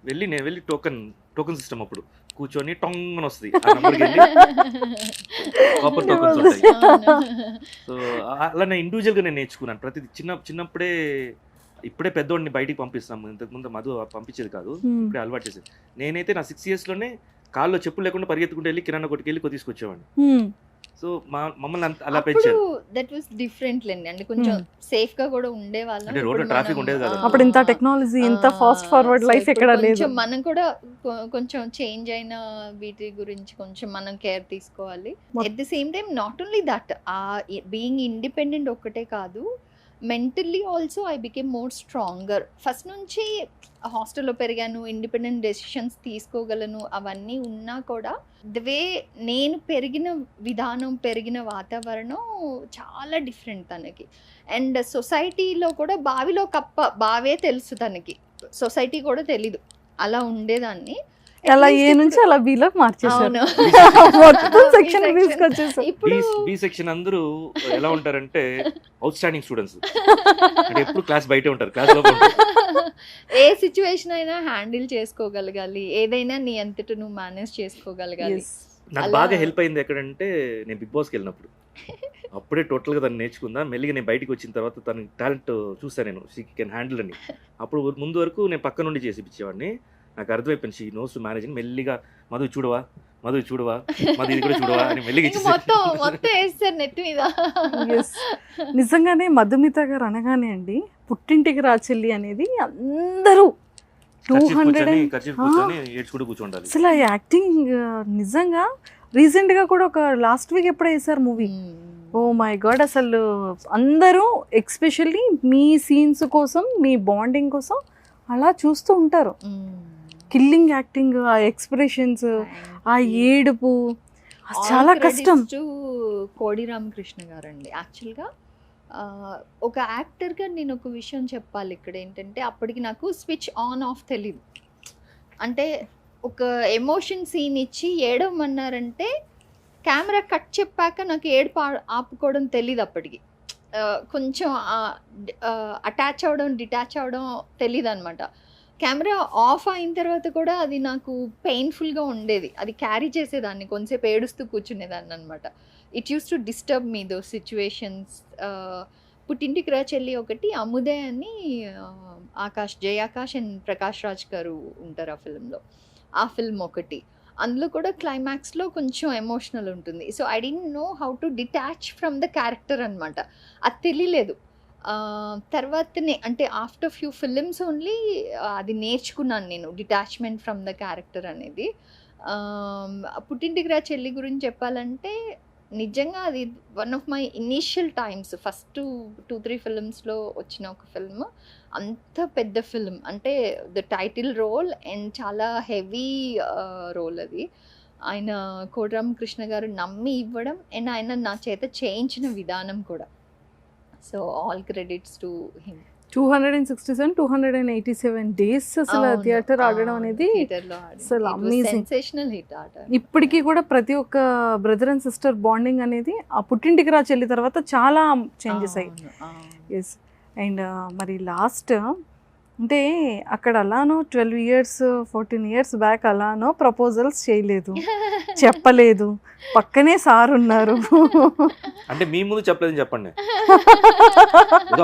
నేను వెళ్ళి టోకెన్ సిస్టమ్ అప్పుడు కూర్చొని టొంగ్ అని వస్తుంది, కాపర్ టోకెన్స్ ఉంటాయి. సో అలా నేను ఇండివిజువల్గా నేను నేర్చుకున్నాను ప్రతిదీ. చిన్నప్పుడే ఇప్పుడే పెద్దోడిని బయటికి పంపిస్తాము, ఇంతకుముందు మధు పంపించేది కాదు, ఇప్పుడే అలవాటు చేసేది. నేనైతే నా 6 years లోనే కాల్లో చెప్పులు లేకుండా పరిగెత్తుకుంటూ వెళ్ళి కిరాణా కొట్టుకు వెళ్ళి తీసుకొచ్చేవాడిని. సో మమ్మల్ని అలా పెంచారు. దట్ వాస్ డిఫరెంట్ లేండి, అంటే కొంచెం సేఫ్ గా కూడా ఉండేవాళ్ళం. అంటే రోడ్లో ట్రాఫిక్ ఉండేది కదా. అప్పుడు ఇంత టెక్నాలజీ, ఇంత ఫాస్ట్ ఫార్వర్డ్ లైఫ్ ఎక్కడ లేదు. మనం కూడా కొంచెం చేంజ్ అయిన వీటి గురించి కొంచెం మనం కేర్ తీసుకోవాలి. At the same time not only that, being independent ఒక్కటే కాదు, mentally also I became more stronger. First నుంచి హాస్టల్లో పెరిగాను, ఇండిపెండెంట్ డెసిషన్స్ తీసుకోగలను, అవన్నీ ఉన్నా కూడా ద వే నేను పెరిగిన విధానం, పెరిగిన వాతావరణం చాలా డిఫరెంట్ తనకి. అండ్ సొసైటీలో కూడా బావిలో కప్ప బావే తెలుసు తనకి, సొసైటీ కూడా తెలీదు. అలా ఉండేదాన్ని. అలా ఏ నుంచి అలా బీలోకి మార్చేసాను. ఇప్పుడు బి సెక్షన్ అందరూ ఎలా ఉంటారంటే అవుట్ స్టాండింగ్ స్టూడెంట్స్, అంటే ఎప్పుడు క్లాస్ బయటే ఉంటారు, క్లాస్ లోపల ఉంటారు. ఏ సిచ్యువేషన్ అయినా హ్యాండిల్ చేసుకోగలగాలి, ఏదైనా నీ అంతట నువ్వు మేనేజ్ చేసుకోగలగాలి. నాకు బాగా హెల్ప్ అయింది ఎక్కడంటే నేను బిగ్ బాస్కి వెళ్ళినప్పుడు. అప్పుడే టోటల్గా తను నేర్చుకుందా. మెల్లిగా నేను బయటికి వచ్చిన తర్వాత తన టాలెంట్ చూసాను నేను, షీ కెన్ హ్యాండిల్ అని. అప్పుడు ముందు వరకు నేను పక్క నుండి చేసి ఇచ్చేవాడిని. నాకు అర్థమైపోయింది షీ నోస్ టు మేనేజ్. మెల్లిగా మధు చూడవా, మధు ఇది కూడా చూడవా అని మెల్లిగా మొత్తం నెట్ మీద. నిజంగానే మధుమిత గారు అనగానే అండి, పుట్టింటికి రాచెల్లి అనేది అందరూ 200 కూర్చోండాలి. అసలు ఆ యాక్టింగ్ నిజంగా రీసెంట్ గా కూడా ఒక లాస్ట్ వీక్ ఎప్పుడో వేసారు మూవీ. ఓ మై గాడ్, అసలు అందరూ ఎక్స్పెషల్లీ మీ సీన్స్ కోసం, మీ బాండింగ్ కోసం అలా చూస్తూ ఉంటారు. కిల్లింగ్ యాక్టింగ్, ఆ ఎక్స్ప్రెషన్స్, ఆ ఏడుపు చాలా కష్టం. కోడి రామకృష్ణ గారు అండి. యాక్చువల్గా ఒక యాక్టర్గా నేను ఒక విషయం చెప్పాలి ఇక్కడ ఏంటంటే, అప్పటికి నాకు స్విచ్ ఆన్ ఆఫ్ తెలీదు. అంటే ఒక ఎమోషన్ సీన్ ఇచ్చి ఏడవమన్నారంటే కెమెరా కట్ చెప్పాక నాకు ఏడుపు ఆపుకోవడం తెలీదు అప్పటికి. కొంచెం అటాచ్ అవ్వడం, డిటాచ్ అవ్వడం తెలీదు అనమాట. కెమెరా ఆఫ్ అయిన తర్వాత కూడా అది నాకు పెయిన్ఫుల్గా ఉండేది, అది క్యారీ చేసేదాన్ని, కొంచెంసేపు ఏడుస్తూ కూర్చునేదాన్ని అనమాట. It use to disturb me though situations. పుట్టింటికి రా చెల్లి ఒకటి, అముదే అని జయాకాష్ అండ్ ప్రకాష్ రాజ్ గారు ఉంటారు ఆ ఫిల్మ్లో. ఆ ఫిల్మ్ ఒకటి, అందులో కూడా క్లైమాక్స్లో కొంచెం ఎమోషనల్ ఉంటుంది. So I don't know how to detach from the character అనమాట. అది తెలియలేదు. తర్వాతనే అంటే ఆఫ్టర్ ఫ్యూ ఫిలిమ్స్ ఓన్లీ అది నేర్చుకున్నాను నేను, డిటాచ్మెంట్ ఫ్రమ్ ద క్యారెక్టర్ అనేది. పుట్టింటికి రా చెల్లి గురించి చెప్పాలంటే నిజంగా అది one of my initial times, first 2-3 ఫిల్మ్స్లో వచ్చిన ఒక ఫిల్మ్. అంత పెద్ద ఫిల్మ్ అంటే ద టైటిల్ రోల్ అండ్ చాలా హెవీ రోల్ అది. ఆయన కోడి రామకృష్ణ గారు నమ్మి ఇవ్వడం అండ్ ఆయన నా చేత చేయించిన విధానం కూడా. So all credits to him. 267, 287 days అసలు థియేటర్ ఆడడం అనేది అసలు అమేజింగ్, సెన్సేషనల్ హిట్ ఆట. ఇప్పటికీ కూడా ప్రతి ఒక్క బ్రదర్ అండ్ సిస్టర్ బాండింగ్ అనేది ఆ పుట్టింటికి రా చెల్లి తర్వాత చాలా చేంజెస్ అయ్యాయి. ఎస్. అండ్ మరి లాస్ట్ అంటే అక్కడ అలానో 12 years 14 years బ్యాక్ అలానో ప్రపోజల్స్ చేయలేదు, చెప్పలేదు, పక్కనే సార్ ఉన్నారు. అంటే మీ ముందు చెప్పలేదని చెప్పండి.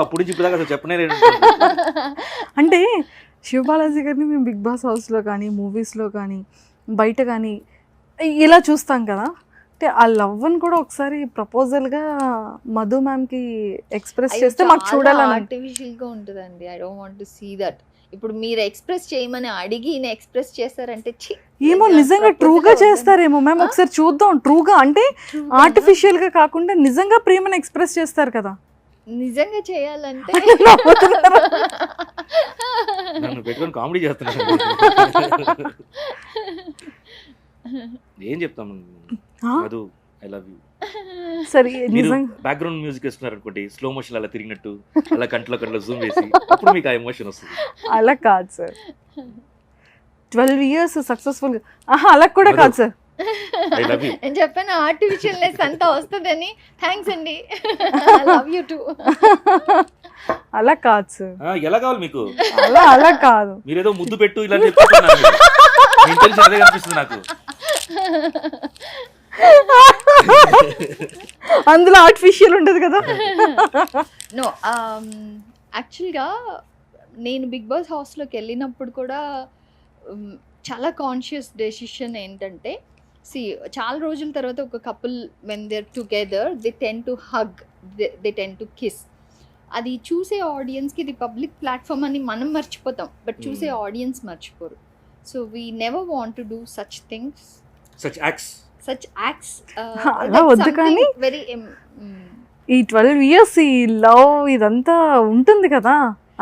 అప్పుడు చెప్పనే అంటే శివబాలాజీ గారిని మేము బిగ్ బాస్ హౌస్లో కానీ మూవీస్లో కానీ బయట కానీ ఇలా చూస్తాం కదా. అంటే ఆ లవ్ని కూడా ఒకసారి ప్రపోజల్గా మధు మ్యామ్కి ఎక్స్ప్రెస్ చేస్తే మాకు చూడాలని. ఆర్టిఫిషియల్ గా ఉంటుందండి. I don't want to see that. ఇప్పుడు మీరు ఎక్స్ప్రెస్ చేయమని అడిగి ఎక్స్ప్రెస్ చేస్తారంటే ఏమో నిజంగా ట్రూగా చేస్తారేమో మ్యామ్, ఒకసారి చూద్దాం. ట్రూగా అంటే ఆర్టిఫిషియల్గా కాకుండా నిజంగా ప్రేమను ఎక్స్ప్రెస్ చేస్తారు కదా. నిజంగా చేయాలంటే నన్ను పెట్టుకొని కామెడీ చేస్తున్నాను. ఏం చెప్తాం మధు, ఐ లవ్ యూ. సరే మీరు నిజంగా బ్యాక్గ్రౌండ్ మ్యూజిక్ వేసుకున్నారు అనుకోండి, స్లో మోషన్ అలా తిరిగినట్టు అలా కంట్లో జూమ్ వేసి అప్పుడు మీకు ఆ ఎమోషన్ వస్తుంది. అలా కాదు సార్, 12 years సక్సెస్ఫుల్గా అలా కూడా కాదు సార్. I love you. నేను చెప్పాను ఆర్టిఫిషియల్నెస్ అంతా వస్తుందని. థ్యాంక్స్ అండి. I love you to. అలా కాదు సార్, ఎలా కావాలి మీకు? అలా కాదు. మీరేదో ముద్దు పెట్టు ఇలా చెప్తున్నారు, ఇంటెన్షన్ అదే కనిపిస్తుంది నాకు. అందులో ఆర్టిఫిషియల్ ఉండదు కదా. నో, యాక్చువల్గా నేను బిగ్ బాస్ హౌస్లోకి వెళ్ళినప్పుడు కూడా చాలా కాన్షియస్ డెసిషన్ ఏంటంటే, చాలా రోజుల తర్వాత ఒక couple when they are together they tend to hug, they tend to kiss. అది చూసే ఆడియన్స్కి ఇది పబ్లిక్ ప్లాట్ఫామ్ అని మనం మర్చిపోతాం, బట్ చూసే ఆడియన్స్ మర్చిపోరు. So we never want to do such things, such acts. అలా వద్దు కానీ వెరీ ఈ 12 years ఈ లవ్ ఇదంతా ఉంటుంది కదా,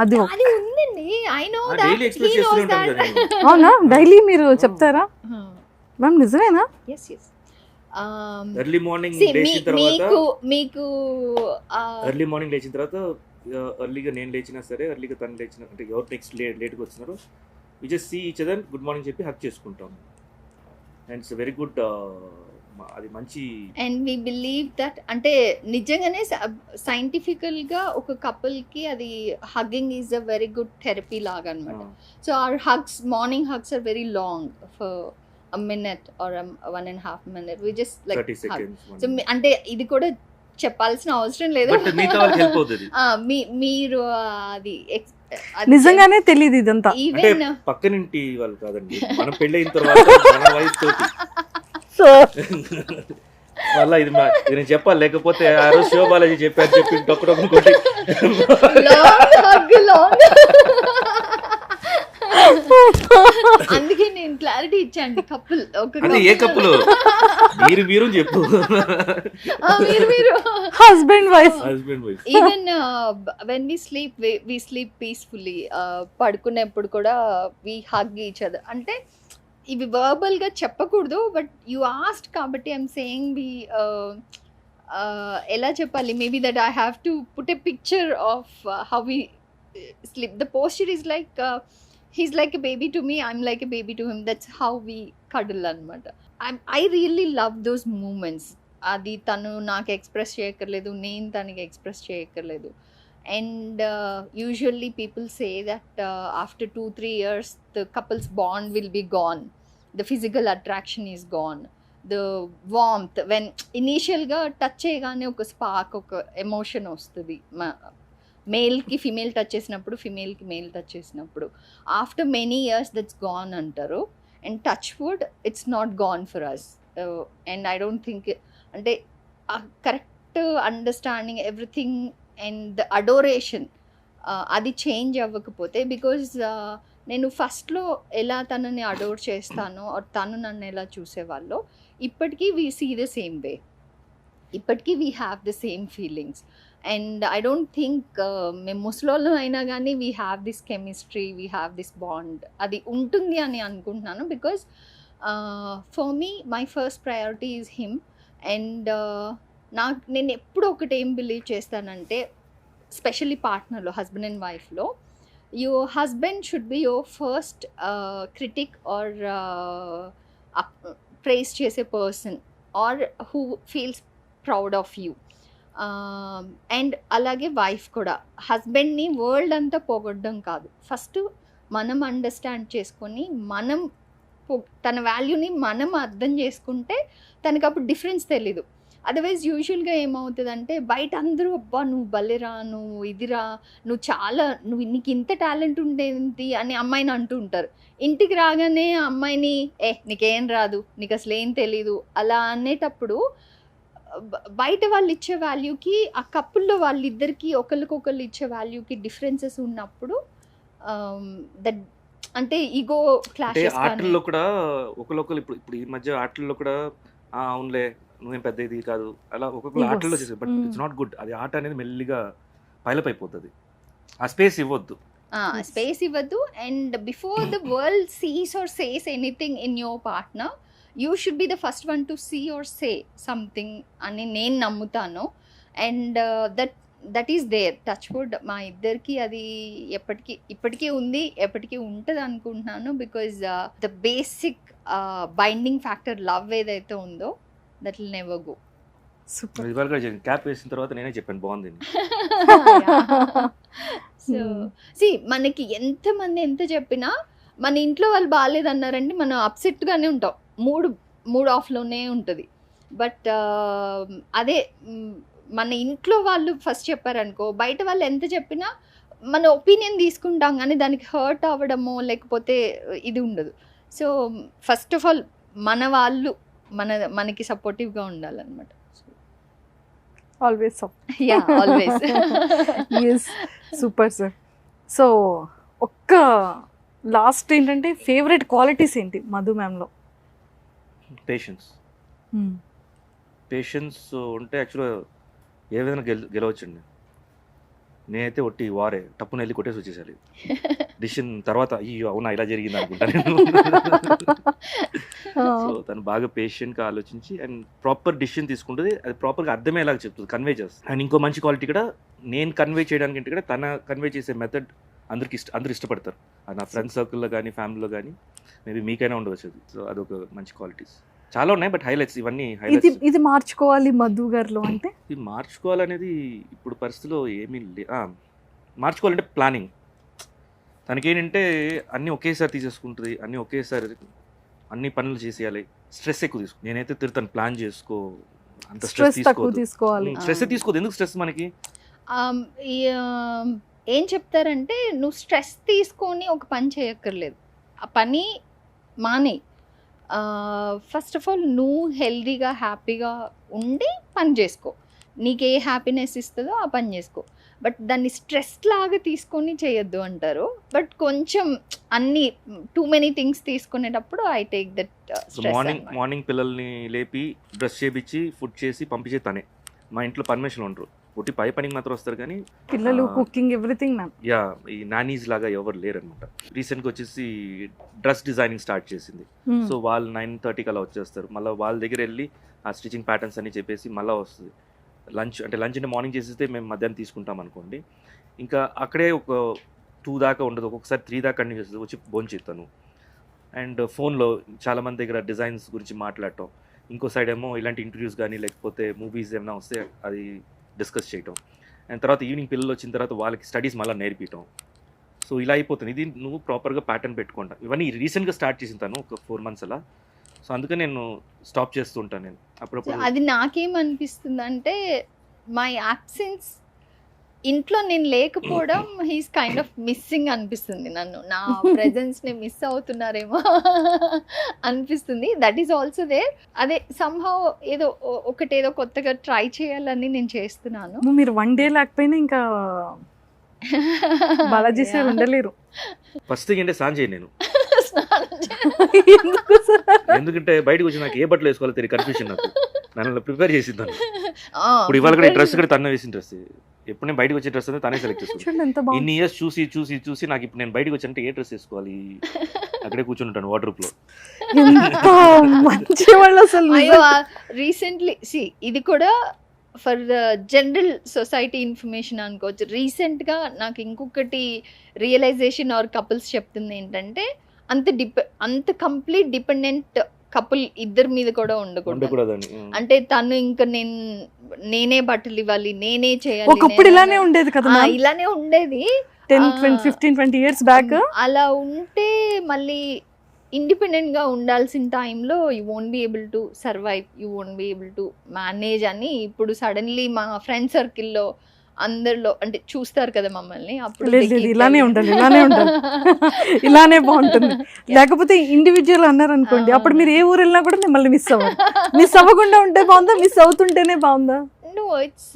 అది అది ఉందండి. I know daily that express he knows చేస్తూనే ఉంటాం దట్. కదా. అవునా? డైలీ మీరు చెప్తారా మ్యామ్? నిజమేనా? yes yes early morning see లేచిన తర్వాత మీకు ఎర్లీ మార్నింగ్ లేచిన తర్వాత ఎర్లీగా నేను లేచినా సరే, ఎర్లీగా తను లేచిన అంటే ఎవరు నెక్స్ట్ లేట్గా వచ్చినారో we just see each other, good morning చెప్పి హక్ చేసుకుంటాం. అండ్ ఇట్స్ వెరీ గుడ్, అది మంచి. అండ్ వి బిలీవ్ దట్ అంటే నిజంగానే సైంటిఫికల్ గా ఒక కపుల్ కి అది hugging is a very good therapy లాగా అన్నమాట. So or hugs, morning hugs are very long for a minute or 1.5 minute. We just like 30 seconds. So అంటే ఇది కూడా చెప్పాల్సిన అవసరం లేదు. బట్ మిగతా వాళ్ళకి హెల్ప్ అవుతుంది. మీరు అది నిజంగానే తెలియదు ఇదంతా. అంటే ఈవెన్ పక్కనింటి వాళ్ళు కాదండి, మనం పెళ్ళైన తర్వాత మన వైఫ్ తోటి సో మళ్ళీ ఇది నేను చెప్పాలి, లేకపోతే ఆ రోజు శివబాలాజీ చెప్పారు చెప్పి ఇంకొకటి లాంగ్ హగ్ లాంగ్. అందుకే నేను క్లారిటీ ఇచ్చాండి. కపుల్ అది ఏ కప్పులు మీరు చెప్పు. మీరు husband wife even when we sleep peacefully. పడుకునేప్పుడు కూడా వి హగ్ ఈచ్ అదర్. అంటే ఇవి వర్బల్ గా చెప్పకూడదు, బట్ యు ఆస్క్డ్ కాబట్టి ఐఎమ్ సేయింగ్ వి ఎలా చెప్పాలి, maybe that I have to put a picture of how we sleep. The posture is like he's like a baby to me, I'm like a baby to him. That's how we cuddle anamata. I really love those moments. Adi tanu naaku express cheyakarledu, nenu taniki express cheyakarledu. And usually people say that after 2-3 years the couple's bond will be gone, the physical attraction is gone, the warmth, when initial ga touch cheyagane oka spark, oka emotion ostadi. మేల్కి ఫిమేల్ టచ్ చేసినప్పుడు, ఫిమేల్కి మేల్ టచ్ చేసినప్పుడు after many years that's gone అంటారు. And touch wood it's not gone for us. And I don't think అంటే correct understanding everything and the adoration అది చేంజ్ అవ్వకపోతే, బికాజ్ నేను ఫస్ట్లో ఎలా తనని అడోర్ చేస్తానో తను నన్ను ఎలా చూసేవాళ్ళో ఇప్పటికీ we see the same way, ఇప్పటికీ we have the same feelings. And I don't think మేము ముసలోళ్ళు అయినా కానీ we have this chemistry, we have this bond, అది ఉంటుంది అని అనుకుంటున్నాను. Because for me my first priority is him. And నేను ఎప్పుడు ఒకటి ఏం బిలీవ్ చేస్తానంటే, స్పెషల్లీ పార్ట్నర్లో, హస్బెండ్ అండ్ వైఫ్లో, your husband should be your first critic or praise చేసే person or who feels proud of you. And అలాగే వైఫ్ కూడా హస్బెండ్ని వరల్డ్ అంతా పోగొట్టడం కాదు, ఫస్ట్ మనం అండర్స్టాండ్ చేసుకొని మనం తన వాల్యూని మనం అర్థం చేసుకుంటే తనకు అప్పుడు డిఫరెన్స్ తెలీదు. అదర్వైజ్ యూజువల్గా ఏమవుతుందంటే బయట అందరూ అబ్బా నువ్వు భలేరా, నువ్వు ఇదిరా, నువ్వు నీకు ఇంత టాలెంట్ ఉండేది అని అమ్మాయిని అంటూ ఉంటారు. ఇంటికి రాగానే ఆ అమ్మాయిని నీకేం రాదు, నీకు అసలు ఏం తెలీదు అలా అనేటప్పుడు బయట వాళ్ళు ఇచ్చే వాల్యూకి ఆ కప్పుల్లో వాళ్ళిద్దరికి ఒకరికొకళ్ళు ఇచ్చే వాల్యూకి డిఫరెన్సెస్ ఉన్నప్పుడు దట్ అంటే ఈగో అంటే క్లాషెస్ ఆటల్లో కూడా ఒకరొకరు ఇప్పుడు ఈ మధ్య ఆటల్లో కూడా అవునులే నువ్వేం పెద్ద ఇది కాదు అలా ఒక్కొక్కరు Egos. ఆటల్లో చేసేది. But Mm. It's not good. అది ఆట అనేది మెల్లిగా పైలప్ అయిపోతుంది. ఆ స్పేస్ ఇవ్వద్దు. స్పేస్ ఇవ్వద్దు. And before the world sees or says anything in your partner, you should be the first one to see or say something అని నేను నమ్ముతాను. And that is there, touch wood మా ఇద్దరికి అది ఇప్పటికీ ఉంది, ఎప్పటికీ ఉంటుంది అనుకుంటున్నాను. Because the basic binding factor love ఏదైతే ఉందో that will never go. Super. ఇవాళ కూడా క్యాప్ వేసిన తర్వాత నేనే చెప్పాను బాగుంది అని. సో మనకి ఎంతమంది ఎంత చెప్పినా మన ఇంట్లో వాళ్ళు బాగాలేదన్నారండి మనం అప్సెట్గానే ఉంటాం, మూడ్ ఆఫ్లోనే ఉంటుంది. బట్ అదే మన ఇంట్లో వాళ్ళు ఫస్ట్ చెప్పారనుకో, బయట వాళ్ళు ఎంత చెప్పినా మన ఒపీనియన్ తీసుకుంటాం కానీ దానికి హర్ట్ అవ్వడమో లేకపోతే ఇది ఉండదు. సో ఫస్ట్ ఆఫ్ ఆల్ మన వాళ్ళు మనకి సపోర్టివ్గా ఉండాలన్నమాట. Always yeah always. Yes super sir. So ఒక్క లాస్ట్ ఏంటంటే ఫేవరెట్ క్వాలిటీస్ ఏంటి మధు మ్యామ్లో? పేషెన్స్ ఉంటే యాక్చువల్గా ఏ విధంగా గెలవచ్చండి. నేనైతే ఒట్టి వారే టప్పున వెళ్ళి కొట్టేసి వచ్చేసారి. డిసిషన్ తర్వాత అయ్యో అవునా ఇలా జరిగింది అనుకుంటా నేను. సో తను బాగా పేషెంట్గా ఆలోచించి అండ్ ప్రాపర్ డిసిషన్ తీసుకుంటుంది. అది ప్రాపర్గా అర్థమయ్యేలాగా చెప్తుంది, కన్వే చేస్తుంది. అండ్ ఇంకో మంచి క్వాలిటీ కూడా నేను కన్వే చేయడానికి కూడా తన కన్వే చేసే మెథడ్ అందరూ ఇష్టపడతారు. అది నా ఫ్రెండ్ సర్కిల్లో కానీ ఫ్యామిలీలో కానీ మేబీ మీకైనా ఉండవచ్చు అది. సో అదొక మంచి క్వాలిటీస్ చాలా ఉన్నాయి. బట్ హైలైట్స్ ఇవన్నీ హైలైట్స్. ఇది మార్చుకోవాలి మధు గారిలో అంటే? ఇది మార్చుకోవాలనేది ఇప్పుడు పరిస్థితిలో ఏమీ మార్చుకోవాలంటే ప్లానింగ్. తనకేంటంటే అన్నీ ఒకేసారి తీసేసుకుంటుంది, అన్నీ ఒకేసారి అన్ని పనులు చేసేయాలి. స్ట్రెస్ ఎక్కువ తీసుకో. నేనైతే తిరుగుతాను, ప్లాన్ చేసుకో, అంత స్ట్రెస్ తీసుకోవాలి. స్ట్రెస్ తీసుకోదు. ఎందుకు స్ట్రెస్ మనకి? ఏం చెప్తారంటే నువ్వు స్ట్రెస్ తీసుకొని ఒక పని చేయక్కర్లేదు, ఆ పని మానే. ఫస్ట్ ఆఫ్ ఆల్ నువ్వు హెల్దీగా హ్యాపీగా ఉండి పని చేసుకో, నీకు ఏ హ్యాపీనెస్ ఇస్తుందో ఆ పని చేసుకో. బట్ దాన్ని స్ట్రెస్ లాగా తీసుకొని చేయొద్దు అంటారు. బట్ కొంచెం అన్ని టూ మెనీ థింగ్స్ తీసుకునేటప్పుడు ఐ టేక్ దట్ మార్నింగ్ పిల్లల్ని లేపి బ్రష్ చేపించి ఫుడ్ చేసి పంపించే తనే. మా ఇంట్లో పర్మిషన్ ఉండరు, ఒకటి పనికి మాత్రం వస్తారు కానీ పిల్లలు కుకింగ్ ఎవ్రీథింగ్ మ్యామ్. యా ఈ నానీస్ లాగా ఎవరు లేరు అనమాట. రీసెంట్గా వచ్చేసి డ్రెస్ డిజైనింగ్ స్టార్ట్ చేసింది. సో వాళ్ళు 9:30కి అలా వచ్చేస్తారు. మళ్ళీ వాళ్ళ దగ్గర వెళ్ళి ఆ స్టిచింగ్ ప్యాటర్న్స్ అని చెప్పేసి మళ్ళీ వస్తుంది. లంచ్ అంటే మార్నింగ్ చేసేస్తే మేము మధ్యాహ్నం తీసుకుంటాం అనుకోండి, ఇంకా అక్కడే ఒక 2 దాకా ఉండదు, ఒక్కొక్కసారి 3 దాకా కంటిన్యూ చేస్తుంది. వచ్చి భోంచేస్తాను. అండ్ ఫోన్లో చాలామంది దగ్గర డిజైన్స్ గురించి మాట్లాడటం, ఇంకో సైడ్ ఏమో ఇలాంటి ఇంటర్వ్యూస్ కానీ లేకపోతే మూవీస్ ఏమైనా వస్తే అది డిస్కస్ చేయటం. అండ్ తర్వాత ఈవినింగ్ పిల్లలు వచ్చిన తర్వాత వాళ్ళకి స్టడీస్ మళ్ళీ నేర్పించడం. సో ఇలా అయిపోతుంది. ఇది నువ్వు ప్రాపర్గా ప్యాటర్న్ పెట్టుకుంటా. ఇవన్నీ రీసెంట్గా స్టార్ట్ చేసింటాను ఒక 4 months అలా. సో అందుకే నేను స్టాప్ చేస్తూ ఉంటాను నేను అప్పుడప్పుడు. అది నాకేమనిపిస్తుంది అంటే మై యాబ్సెన్స్, ఇంట్లో నేను లేకపోవడం హీస్ కైండ్ ఆఫ్ మిస్సింగ్ అనిపిస్తుంది. నా ప్రెజెన్స్ని మిస్ అవుతున్నారేమో అనిపిస్తుంది. That is also there. అదే సంహౌ ఏదో కొత్తగా ట్రై చేయాలని నేను చేస్తున్నాను. మీరు 1 day లేకపోయినా ఇంకా బాలాజీ సార్ ఉండలేరు. ఫస్ట్ థింగ్ అంటే స్నానం చేయను నేను. ఎందుకంటే బయటకు వచ్చి నాకు ఏ బట్టలు వేసుకోవాలో తెలియదు, కన్ఫ్యూషన్. నాకు నన్ను ప్రిపేర్ చేసిద్దాను. ఇప్పుడు ఇవాళ కూడా డ్రెస్ కూడా తన వేసిన డ్రెస్. ఎప్పుడు నేను బయటకు వచ్చే డ్రెస్ అనేది తనే సెలెక్ట్ చేసుకుంటాను. ఇన్ని ఇయర్స్ చూసి నాకు ఇప్పుడు నేను బయటకు వచ్చి అంటే ఏ డ్రెస్ వేసుకోవాలి, అక్కడే కూర్చొని ఉంటాను వార్డ్రోబ్లో. రీసెంట్లీ ఇది కూడా for the general society information అనుకోవచ్చు. రీసెంట్గా నాకు ఇంకొకటి రియలైజేషన్ ఆర్ కపుల్స్ చెప్తుంది ఏంటంటే అంత కంప్లీట్ డిపెండెంట్ కపుల్ ఇద్దరి మీద కూడా ఉండకూడదు. అంటే తను ఇంకా నేనే బట్టలు ఇవ్వాలి, నేనే చేయాలి. ఒకప్పుడు ఇలానే ఉండేది కదా, ఇలానే ఉండేది 10-15-20 years బ్యాక్. అలా ఉంటే మళ్ళీ ఇండిపెండెంట్గా ఉండాల్సిన టైంలో you won't be able to survive, you won't be able to manage అని ఇప్పుడు సడన్లీ మా ఫ్రెండ్ సర్కిల్లో అందరిలో అంటే చూస్తారు కదా మమ్మల్ని, అప్పుడు లేదు లేదు, ఇలానే ఉండాలి, ఇలానే ఉండాలి, ఇలానే బాగుంటుంది. లేకపోతే ఇండివిజువల్ అన్నారు అనుకోండి, అప్పుడు మీరు ఏ ఊరు వెళ్ళినా కూడా మిమ్మల్ని మిస్ అవ్వరు. మిస్ అవ్వకుండా ఉంటే బాగుందా, మిస్ అవుతుంటేనే బాగుందా? నో, ఇట్స్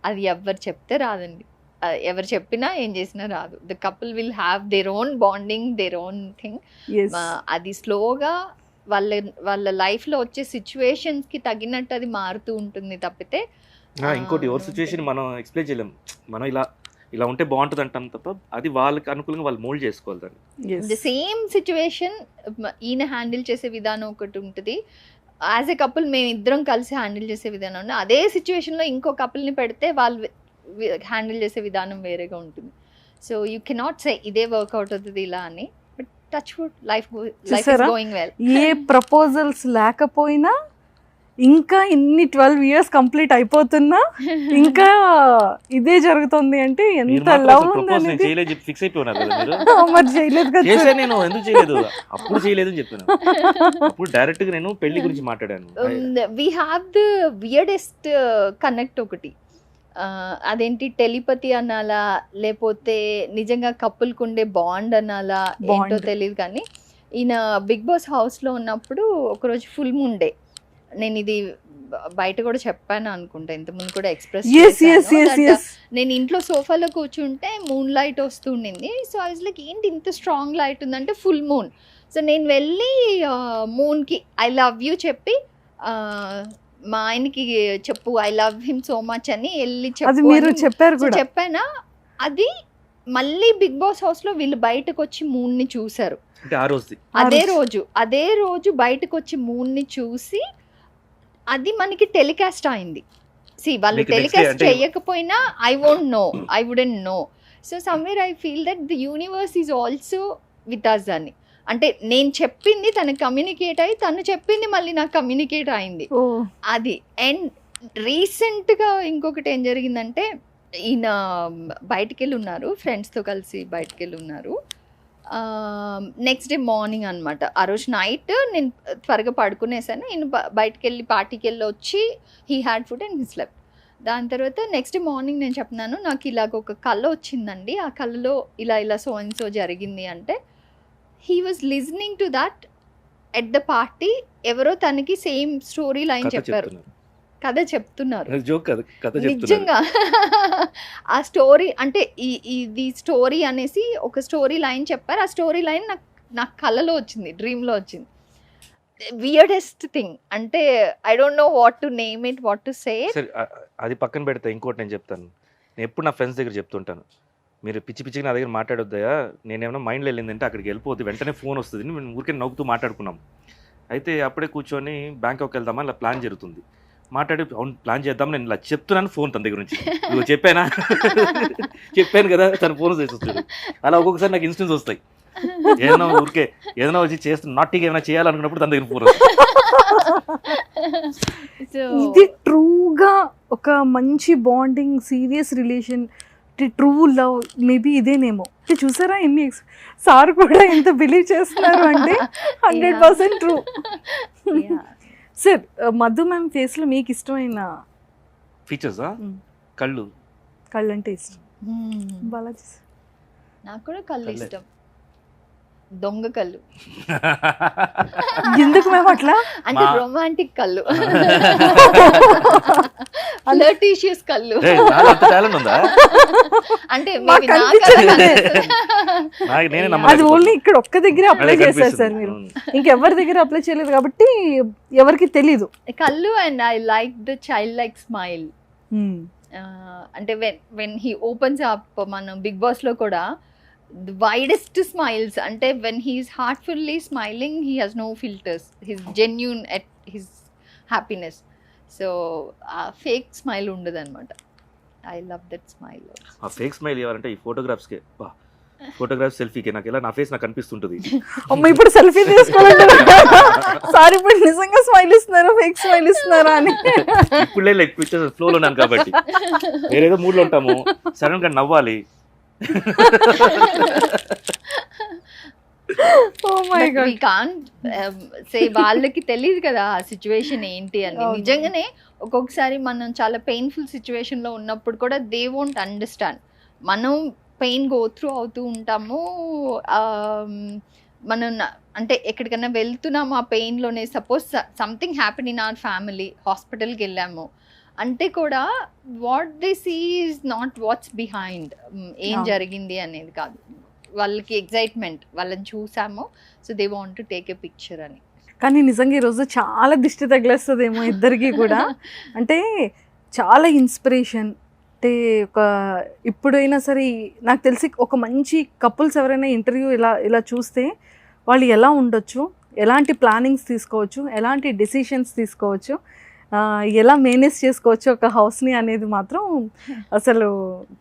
అది ఎవరు చెప్తే రాదండి, ఎవరు చెప్పినా ఏం చేసినా రాదు. The couple will have their own bonding, their own thing. Yes. అది స్లోగా వాళ్ళ లైఫ్లో వచ్చే సిచ్యువేషన్స్కి తగినట్టు అది మారుతూ ఉంటుంది తప్పితే ఇంకోటి ఎవరి సిచ్యువేషన్ మనం ఎక్స్ప్లెయిన్ చేయలేం. మనం ఇలా ఉంటే బాగుంటుంది అంటాం తప్ప అది వాళ్ళకి అనుకూలంగా వాళ్ళు మోల్డ్ చేసుకోవాలి దాన్ని. Yes. ద సేమ్ సిచ్యువేషన్ ఈయన హ్యాండిల్ చేసే విధానం ఒకటి ఉంటుంది, యాజ్ ఎ కపుల్ మేము ఇద్దరం కలిసి హ్యాండిల్ చేసే విధానం ఉంది. అదే సిచ్యువేషన్లో ఇంకో కపుల్ని పెడితే వాళ్ళు హ్యాండిల్ చేసే విధానం వేరేగా ఉంటుంది. సో యూ కెనాట్ సే ఇదే వర్కౌట్ అవుతుంది ఇలా అని, but touch wood life is చూసారా? Going well. ఏ ప్రపోజల్స్ లేకపోయినా ఇంకా ఇన్ని 12 years కంప్లీట్ అయిపోతున్నా ఇంకా ఇదే జరుగుతుంది అంటే మీరు ఎంత మాత్రం లవ్ అసలు ఉంది ప్రపోజ్ నేను అనేది. చేయలేదు చెప్పి ఫిక్స్ అయిపోయినారు కదా మీరు. మరి చేయలేదు కదా చేసే సార్. నేను ఎందుకు చేయలేదు, అప్పుడు చేయలేదు అని చెప్తున్నాను. అప్పుడు డైరెక్ట్ గా నేను పెళ్లి గురించి మాట్లాడాను. We have the weirdest connect ఒకటి, అదేంటి టెలిపతి అనాలా లేకపోతే నిజంగా కపుల్కి ఉండే బాండ్ అనాలా ఏంటో Bond. తెలియదు, కానీ ఈయన బిగ్ బాస్ హౌస్లో ఉన్నప్పుడు ఒకరోజు ఫుల్ మూన్ డే. నేను ఇది బయట కూడా చెప్పాను అనుకుంటా, ఇంతకుముందు కూడా express Yes, yes, yes, yes. నేను ఇంట్లో సోఫాలో కూర్చుంటే మూన్ లైట్ వస్తుండింది. సో ఐ వాజ్ లైక్ ఏంటి ఇంత స్ట్రాంగ్ లైట్ ఉందంటే ఫుల్ మూన్. సో నేను వెళ్ళి మూన్కి ఐ లవ్ యూ చెప్పి మా ఆయనకి చెప్పు I love him so much అని వెళ్ళి అది మీరు చెప్పారు కూడా. చెప్పానా. అది మళ్ళీ బిగ్ బాస్ హౌస్లో వీళ్ళు బయటకు వచ్చి మూన్ని చూసారు. అంటే ఆ రోజు అదే రోజు బయటకు వచ్చి మూన్ని చూసి అది మనకి టెలికాస్ట్ అయింది. వాళ్ళు మీకు next day టెలికాస్ట్ అంటే- చేయకపోయినా I won't know, I wouldn't know. So somewhere I feel that the universe is also with us అని. అంటే నేను చెప్పింది తనకు కమ్యూనికేట్ అయ్యి, తను చెప్పింది మళ్ళీ నాకు కమ్యూనికేట్ అయింది. ఓ, అది. అండ్ రీసెంట్గా ఇంకొకటి ఏం జరిగిందంటే, ఈయన బయటికి వెళ్ళి ఉన్నారు, ఫ్రెండ్స్తో కలిసి బయటికి వెళ్ళి ఉన్నారు. నెక్స్ట్ డే మార్నింగ్ అనమాట, ఆ రోజు నైట్ నేను త్వరగా పడుకునేసాను. ఈయన బయటికి వెళ్ళి పార్టీకి వెళ్ళి వచ్చి he had food and he slept. దాని తర్వాత నెక్స్ట్ డే మార్నింగ్ నేను చెప్తున్నాను నాకు ఇలాగ ఒక కళ వచ్చిందండి, ఆ కళలో ఇలా సో అండ్ సో జరిగింది అంటే, he was listening to that at the party. ఎవరో తనకి సేమ్ స్టోరీ లైన్ చెప్పారు, కథ చెప్తున్నారు. జోక్ కదా, కథ చెప్తున్నారు. నిజంగా ఆ స్టోరీ అంటే ఇది స్టోరీ అనేసి ఒక స్టోరీ లైన్ చెప్పారు. ఆ స్టోరీ లైన్ నాకు కళలో వచ్చింది, డ్రీమ్లో వచ్చింది. వియర్డెస్ట్ థింగ్ అంటే I don't know what to name it, what to say. సరే అది పక్కన పెడితే ఇంకోటి నేను చెప్తాను. నేను ఎప్పుడు నా ఫ్రెండ్స్ దగ్గర చెప్తుంటాను, మీరు పిచ్చి పిచ్చిగా నా దగ్గర మాట్లాడొద్దయా, నేనేమైనా మైండ్లో వెళ్ళిందంటే అక్కడికి వెళ్ళిపోద్ది, వెంటనే ఫోన్ వస్తుంది, మేము ఊరికే నవ్వుతూ మాట్లాడుకున్నాం. అయితే అప్పుడే కూర్చొని బ్యాంకాక్ వెళ్దామా ఇలా ప్లాన్ జరుగుతుంది. మాట్లాడి అవును ప్లాన్ చేద్దాం, నేను ఇలా చెప్తున్నాను ఫోన్ తన దగ్గర నుంచి. నువ్వు చెప్పానా చెప్పాను కదా, తన ఫోన్ చేసి వస్తాడు. అలా ఒక్కొక్కసారి నాకు ఇన్స్టెన్స్ వస్తాయి, ఏదైనా ఊరికే ఏదైనా వచ్చి చేస్తున్నా నాటిగా ఏమైనా చేయాలనుకున్నప్పుడు తన దగ్గర ఫోన్ వస్తుంది. ఇది ట్రూగా ఒక మంచి bonding, serious relation, true love maybe ఇదేనేమో. అంటే చూసారా ఎన్ని సార్ కూడా ఎంత బిలీవ్ చేస్తున్నారు అంటే 100% true. Sir, Madhu ma'am face లో మీకు ఇష్టమైన ఫీచర్సా? కళ్ళు అంటే ఇష్టం. బాలాజీ sir. నాకు కూడా కళ్ళు కళ్ళే. ఇష్టం, దొంగ కళ్ళు. ఎందుకు మేము అట్లా? అంటే రొమాంటిక్ కళ్ళు, ఫ్లర్టీషియస్ కళ్ళు. టాలెంట్ ఉందా? అంటే మాకు maybe నాకు అనిపించలేదే. నేనే అది నమ్మలేకపోతున్నా. ఓన్లీ ఇక్కడ ఒక్క దగ్గర అప్లై అదే చేశారు సార్ కనిపిస్తుంది. మీరు, ఇంకెవరి దగ్గర అప్లై చేయలేదు కాబట్టి ఎవరికి తెలీదు. కళ్ళు. And I like the child like smile. అంటే వెన్ హీ ఓపెన్స్ అప్, మనం బిగ్ బాస్ లో కూడా the widest smiles, అంటే when he is heartfully smiling he has no filters, he's genuine at his happiness. So fake smile ఉండదు అనమాట. I love that smile also. ఆ ఫేక్ స్మైల్ ఇవ్వాలంటే ఈ ఫోటోగ్రాఫ్స్కే, ఫోటోగ్రాఫ్ సెల్ఫీకే నాకు ఎలా నా ఫేస్ నాకు కనిపిస్తుంటుంది. అమ్మ ఇప్పుడు సెల్ఫీ తీసుకోవాలంటే సార్ ఇప్పుడు నిజంగా స్మైల్ ఇస్తున్నారా ఫేక్ స్మైల్ ఇస్తున్నారా అని. ఇప్పుడు లైక్ పిక్చర్స్ ఫ్లోలో ఉన్నాను కాబట్టి, వేరేదో మూడ్లో ఉంటాము, సడన్ గా నవ్వాలి. Oh my god. We can't say వాళ్ళకి తెలియదు కదా ఆ సిచ్యువేషన్ ఏంటి అని. అవును. నిజంగానే ఒక్కొక్కసారి మనం చాలా పెయిన్ఫుల్ సిచ్యువేషన్లో ఉన్నప్పుడు కూడా దే వోంట్ అండర్స్టాండ్. మనం పెయిన్ గో త్రూ అవుతూ ఉంటాము. మనం అంటే ఎక్కడికైనా వెళ్తున్నాము ఆ పెయిన్లోనే, suppose something happen in our family, హాస్పిటల్కి వెళ్ళాము అంటే కూడా what they see is not what's behind, ఏం అవును. జరిగింది అనేది కాదు. వాళ్ళకి ఎగ్జైట్మెంట్, వాళ్ళని చూసాము so they want to take a picture అని. కానీ నిజంగా ఈరోజు చాలా దిష్టి తగిలేస్తుందేమో ఇద్దరికి కూడా. అంటే చాలా ఇన్స్పిరేషన్. అంటే ఒక ఇప్పుడైనా సరే నాకు తెలిసి ఒక మంచి కపుల్స్ ఎవరైనా ఇంటర్వ్యూ ఇలా చూస్తే వాళ్ళు ఎలా ఉండొచ్చు, ఎలాంటి ప్లానింగ్స్ తీసుకోవచ్చు, ఎలాంటి డెసిషన్స్ తీసుకోవచ్చు, ఎలా మేనేజ్ చేసుకోవచ్చు ఒక హౌస్ని అనేది మాత్రం అసలు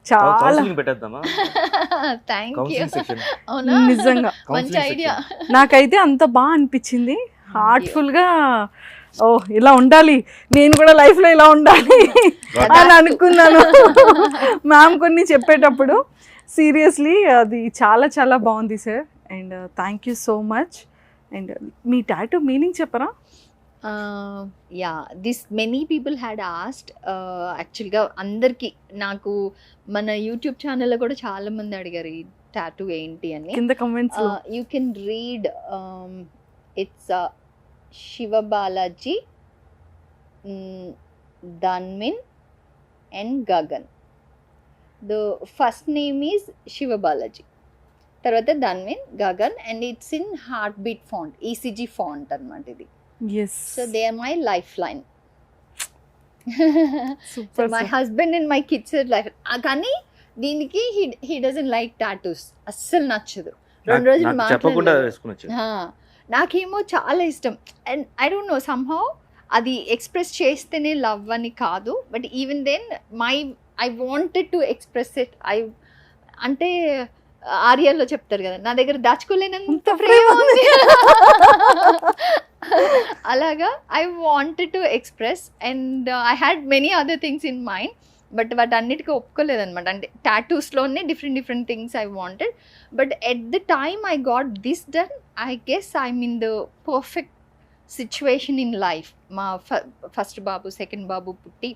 చాలా కౌన్సిలింగ్ పెట్టేద్దామా? Thank you. Counselling section. అవునా, నిజంగా మంచి కౌన్సిలింగ్ ఐడియా. నాకైతే అంత బాగా అనిపించింది. హార్ట్ఫుల్గా ఓ ఇలా ఉండాలి, నేను కూడా లైఫ్లో ఇలా ఉండాలి అని అనుకున్నాను మ్యామ్ కొన్ని చెప్పేటప్పుడు. సీరియస్లీ అది చాలా చాలా బాగుంది sir. And thank you so much. And మీ టాటూ మీనింగ్ చెప్పరా? Yeah, this many people had asked. యాక్చువల్గా అందరికీ, నాకు మన యూట్యూబ్ ఛానల్లో కూడా చాలా మంది అడిగారు ఈ టాటూ ఏంటి అని. కింద comments you can read, it's Shiva Balaji, Dhanvin and Gagan. The first name is Shiva Balaji, తర్వాత Dhanvin, Gagan, and it's in heartbeat font, ECG font అనమాట ఇది. Yes So they are my lifeline. So super my husband and my kids are life. కానీ దీనికి he doesn't like tattoos. అస్సలు నచ్చదు. రెండు రోజులు నాకు చెప్పకుండా మాట్లాడలేదు. వేసుకుని వచ్చాను. నాకేమో చాలా ఇష్టం. And I don't know, somehow అది ఎక్స్ప్రెస్ చేస్తేనే లవ్ అని కాదు, but even then I wanted to express it. అంటే ఆర్యాలో చెప్తారు కదా, నా దగ్గర దాచుకోలేనంత ప్రేమ ఉంది. అలాగా I wanted to express, and I had many other things in mind, but వాటన్నిటికీ ఒప్పుకోలేదన్నమాట. అంటే టాటూస్లోనే different things I wanted, but at the time I got this done, I guess I'm in the perfect situation in life. మా ఫస్ట్ బాబు, సెకండ్ బాబు పుట్టి,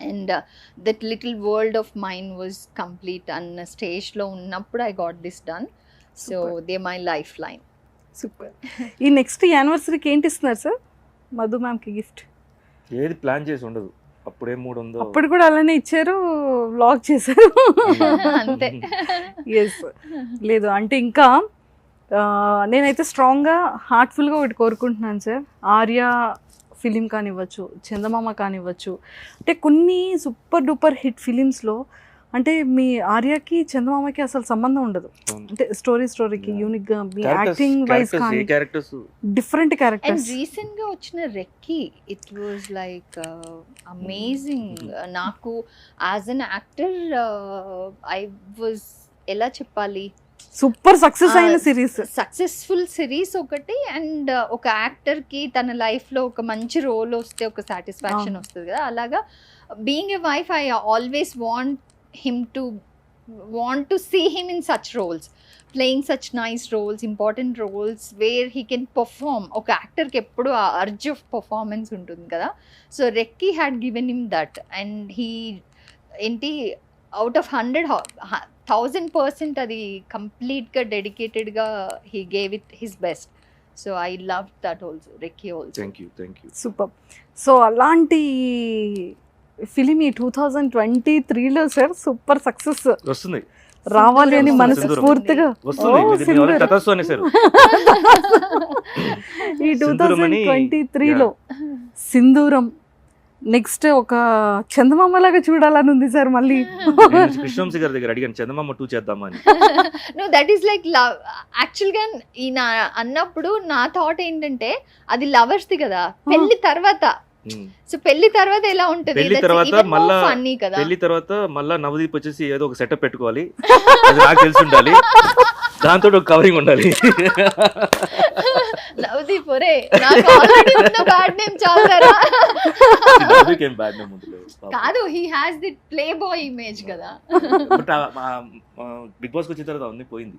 and that little world of mind was complete అన్న స్టేజ్లో ఉన్నప్పుడు I got this done. So they my lifeline. Super. ఈ నెక్స్ట్ యానివర్సరీకి ఏంటి ఇస్తున్నారు సార్ మధు మ్యామ్కి గిఫ్ట్? ఏది ప్లాన్ చేసి ఉండదు, అప్పుడే మూడు ఉందో. అప్పుడు కూడా అలానే ఇచ్చారు, వ్లాగ్ చేశారు. అంతే. ఎస్, లేదు అంటే ఇంకా నేనైతే స్ట్రాంగ్గా హార్ట్ఫుల్గా ఒకటి కోరుకుంటున్నాను సార్. ఆర్య ఫిలిం కానివ్వచ్చు, చందమామ కానివ్వచ్చు, అంటే కొన్ని సూపర్ డూపర్ హిట్ ఫిలిమ్స్లో అంటే మీ ఆర్యకి చందమామకి అసలు సంబంధం ఉండదు. అంటే స్టోరీకి యూనిక్గా మీ యాక్టింగ్ వైజ్ కానీ characters different and characters. Recent గా వచ్చిన Recce, it was like amazing. నాకు as an actor I was, ఎలా చెప్పాలి, సూపర్ సక్సెస్ అయిన సిరీస్. సక్సెస్ఫుల్ సిరీస్ ఒకటి, అండ్ ఒక యాక్టర్కి తన లైఫ్లో ఒక మంచి రోల్ వస్తే ఒక సాటిస్ఫాక్షన్ వస్తుంది కదా. అలాగా being a wife, I always want to see him in such roles, playing such nice roles, important roles where he can perform. ఒక యాక్టర్కి ఎప్పుడు ఆ అర్జ్ ఆఫ్ పర్ఫార్మెన్స్ ఉంటుంది కదా. So Recce had given him that, and he ఏంటి అవుట్ ఆఫ్ 100,000% అది కంప్లీట్గా డెడికేటెడ్గా he gave it his best. So I love that also, Recce also. Thank you. Super. So అలాంటి ఫిలిం ఈ 2023లో సార్ సూపర్ సక్సెస్ వస్తుంది, రావాలి అని మనసు సింధూరం. స్ఫూర్తిగా వస్తుంది. ఓ, ఇది మీ వాళ్ళకి తటస్సు అనేసారు. ఈ సింధూరం అని, 2023లో సింధూరం. నెక్స్ట్ ఒక చందమామ లాగా చూడాలని ఉంది సార్ మళ్ళీ. నేను కృష్ణవంశీ గారి దగ్గర అడిగాను చందమామ 2 చేద్దామని. No, that is like love. యాక్చువల్గా ఈయన అన్నప్పుడు నా థాట్ ఏంటంటే అది లవర్స్ది కదా, పెళ్లి తర్వాత. సో పెళ్లి తర్వాత ఎలా ఉంటుంది, పెళ్లి తర్వాత మళ్ళా ఫన్నీ కదా. పెళ్లి తర్వాత మళ్ళా నవదీప్ వచ్చేసి ఏదో ఒక సెటప్ పెట్టుకోవాలి, అది నాకు తెలిసి ఉండాలి, దాంతో ఒక కవరింగ్ ఉండాలి. నవదీప్ ఒరే నాకు ఆల్రెడీ ఉన్న బ్యాడ్ నేమ్ చాలరా. నవదీప్కి ఏం బ్యాడ్ నేమ్ ఉంటుంది కాదు, he has the play boy image కదా. బట్ బిగ్ బాస్ వచ్చిన తర్వాత అన్ని పోయింది.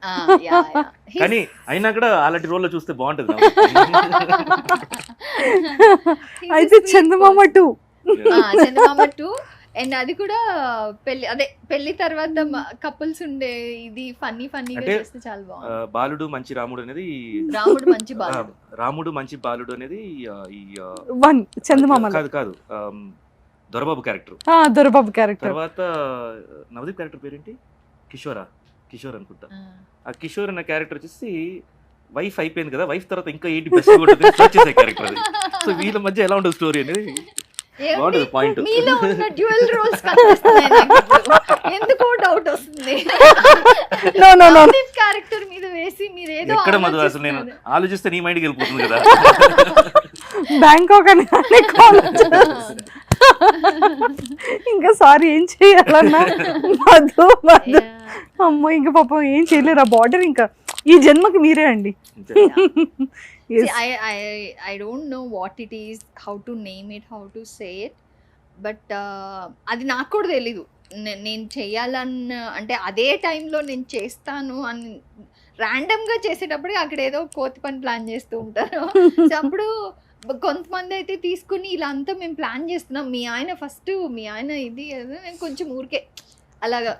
Yeah, yeah. కానీ అయినా కూడా అలాంటి రోల్ లో చూస్తే బాగుంటది. He's a అయితే sweet Chandamama person. 2 Chandamama 2 and అది కూడా పెళ్లి తర్వాత కపుల్స్ ఉండే ఇది ఫన్నీగా అంటే, చేస్తే చాలా బాగుంది. బాలుడు మంచి రాముడు అనేది రాముడు మంచి బాలుడు. రాముడు మంచి బాలుడు అనేది ఈ 1 చందమామ కాదు దొరబాబు క్యారెక్టర్. దొరబాబు క్యారెక్టర్. తర్వాత నవదీప్ క్యారెక్టర్ పేరేంటి? కిషోర్ అనుకుంటా. ఆ కిషోర్ అన్న క్యారెక్టర్ వచ్చేసి వైఫ్ అయిపోయింది కదా, వైఫ్ తర్వాత ఇంకా ఏంటి బెస్ట్ చేసే క్యారెక్టర్ అది. సో వీళ్ళ మధ్య ఎలా ఉంటుంది స్టోరీ అనేది బాగుంటుంది పాయింట్. మీలో ఉన్న డ్యూయల్ రోల్స్ కనిపిస్తున్నాయి నాకు ఇప్పుడు. ఎందుకో డౌట్ వస్తుంది. No. క్యారెక్టర్ మీద వేసి మీరు ఏదో ఎక్కడ మధు అసలు నేను ఆలోచిస్తే నీ మైండ్కి వెళ్ళిపోతుంది కదా. బ్యాంకాక్ అని call వచ్చేస్తుంది. ఇంకా సారీ ఏం చేయాలన్నా మధు అమ్మో ఇంకా పాపం ఏం చేయలేరు. ఆ బార్డర్ ఇంకా ఈ జన్మకి మీరే అండి. See, I don't know what it is, how to name it, how to say it, but అది నాకు కూడా తెలీదు. నేను చేయాలన్న అంటే అదే టైంలో నేను చేస్తాను అని ర్యాండమ్గా చేసేటప్పుడు అక్కడ ఏదో కోతి పని ప్లాన్ చేస్తూ ఉంటారు. సో అప్పుడు కొంతమంది అయితే తీసుకుని ఇలా అంతా మేము ప్లాన్ చేస్తున్నాం, మీ ఆయన ఇది నేను కొంచెం ఊరికే అలాగా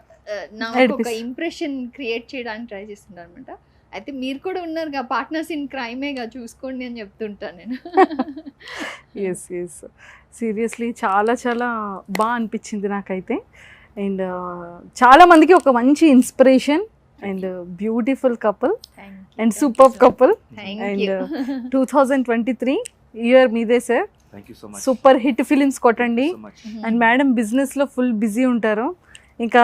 నాకు ఒక ఇంప్రెషన్ క్రియేట్ చేయడానికి ట్రై చేస్తున్నాను అనమాట. అయితే మీరు కూడా ఉన్నారు పార్ట్నర్స్ ఇన్ క్రైమేగా చూసుకోండి అని చెప్తుంటాను నేను. ఎస్ సీరియస్లీ చాలా చాలా బాగా అనిపించింది నాకైతే. అండ్ చాలా మందికి ఒక మంచి inspiration and beautiful couple and super couple. And 2023 year మీదే sir. Thank you so much. Super hit films కొట్టండి. అండ్ మేడం బిజినెస్లో ఫుల్ బిజీ ఉంటారు. ఇంకా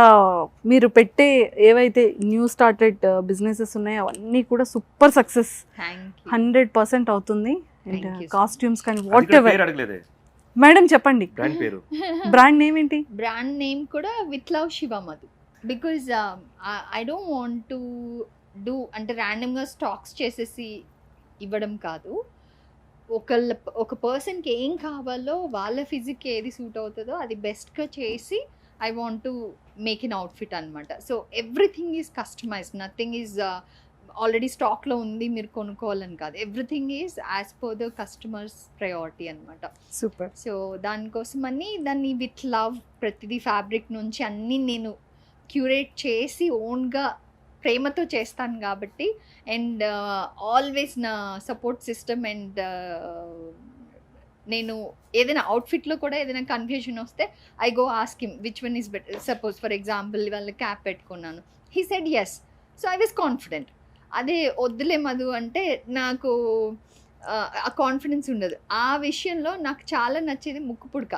మీరు పెట్టే ఏవైతే న్యూ స్టార్టెడ్ బిజినెసెస్ ఉన్నాయో అవన్నీ కూడా సూపర్ సక్సెస్ 100% అవుతుంది. అండ్ కాస్ట్యూమ్స్ కానీ వాట్ ఎవర్. మేడం చెప్పండి బ్రాండ్ నేమ్ ఏంటి? బ్రాండ్ నేమ్ కూడా with love Shiva Madhu. Because I don't want to do అంటే ర్యాండమ్గా స్టాక్స్ చేసేసి ఇవ్వడం కాదు. ఒక పర్సన్కి ఏం కావాలో వాళ్ళ ఫిజిక్కి ఏది సూట్ అవుతుందో అది బెస్ట్గా చేసి I want to make in outfit అనమాట. So everything is customised, nothing is already స్టాక్లో ఉంది మీరు కొనుక్కోవాలని కాదు. Everything is as per the customers priority అనమాట. సూపర్. సో దానికోసమని దాన్ని విత్ లవ్ ప్రతిదీ ఫ్యాబ్రిక్ నుంచి అన్నీ నేను క్యూరేట్ చేసి ఓన్గా ప్రేమతో చేస్తాను కాబట్టి. అండ్ ఆల్వేస్ నా సపోర్ట్ సిస్టమ్. అండ్ నేను ఏదైనా అవుట్ఫిట్లో కూడా ఏదైనా కన్ఫ్యూజన్ వస్తే I go ask him which one is better. Suppose for example వాళ్ళ క్యాప్ పెట్టుకున్నాను, he said yes, so I was confident. అదే వద్దులే మధు అంటే నాకు ఆ కాన్ఫిడెన్స్ ఉండదు. ఆ విషయంలో నాకు చాలా నచ్చేది ముక్కు పుడక.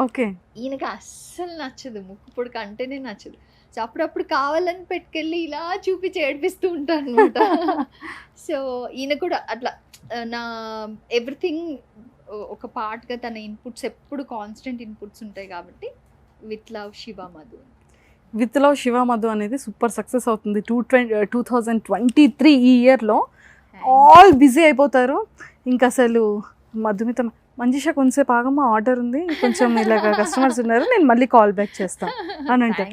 ఓకే. ఈయనకి అస్సలు నచ్చదు, ముక్కు పుడక అంటేనే నచ్చదు. సో అప్పుడప్పుడు కావాలని పెట్టుకెళ్ళి ఇలా చూపించి ఏడిపిస్తూ ఉంటాను అనమాట. సో ఈయన కూడా అట్లా నా ఎవ్రీథింగ్ ఒక పార్ట్గా తన ఇన్పుట్స్ ఎప్పుడు కాన్స్టెంట్ ఇన్పుట్స్ ఉంటాయి కాబట్టి with love Shiva Madhu. With love Shiva Madhu అనేది సూపర్ సక్సెస్ అవుతుంది 2023 ఈ ఇయర్లో. ఆల్ బిజీ అయిపోతారు. ఇంకా అసలు మధుమిత మంచిషా కొంచెంసేపు ఆగమ్మా ఆర్డర్ ఉంది, కొంచెం ఇలాగ కస్టమర్స్ ఉన్నారు, నేను మళ్ళీ కాల్ బ్యాక్ చేస్తాను అని అంటే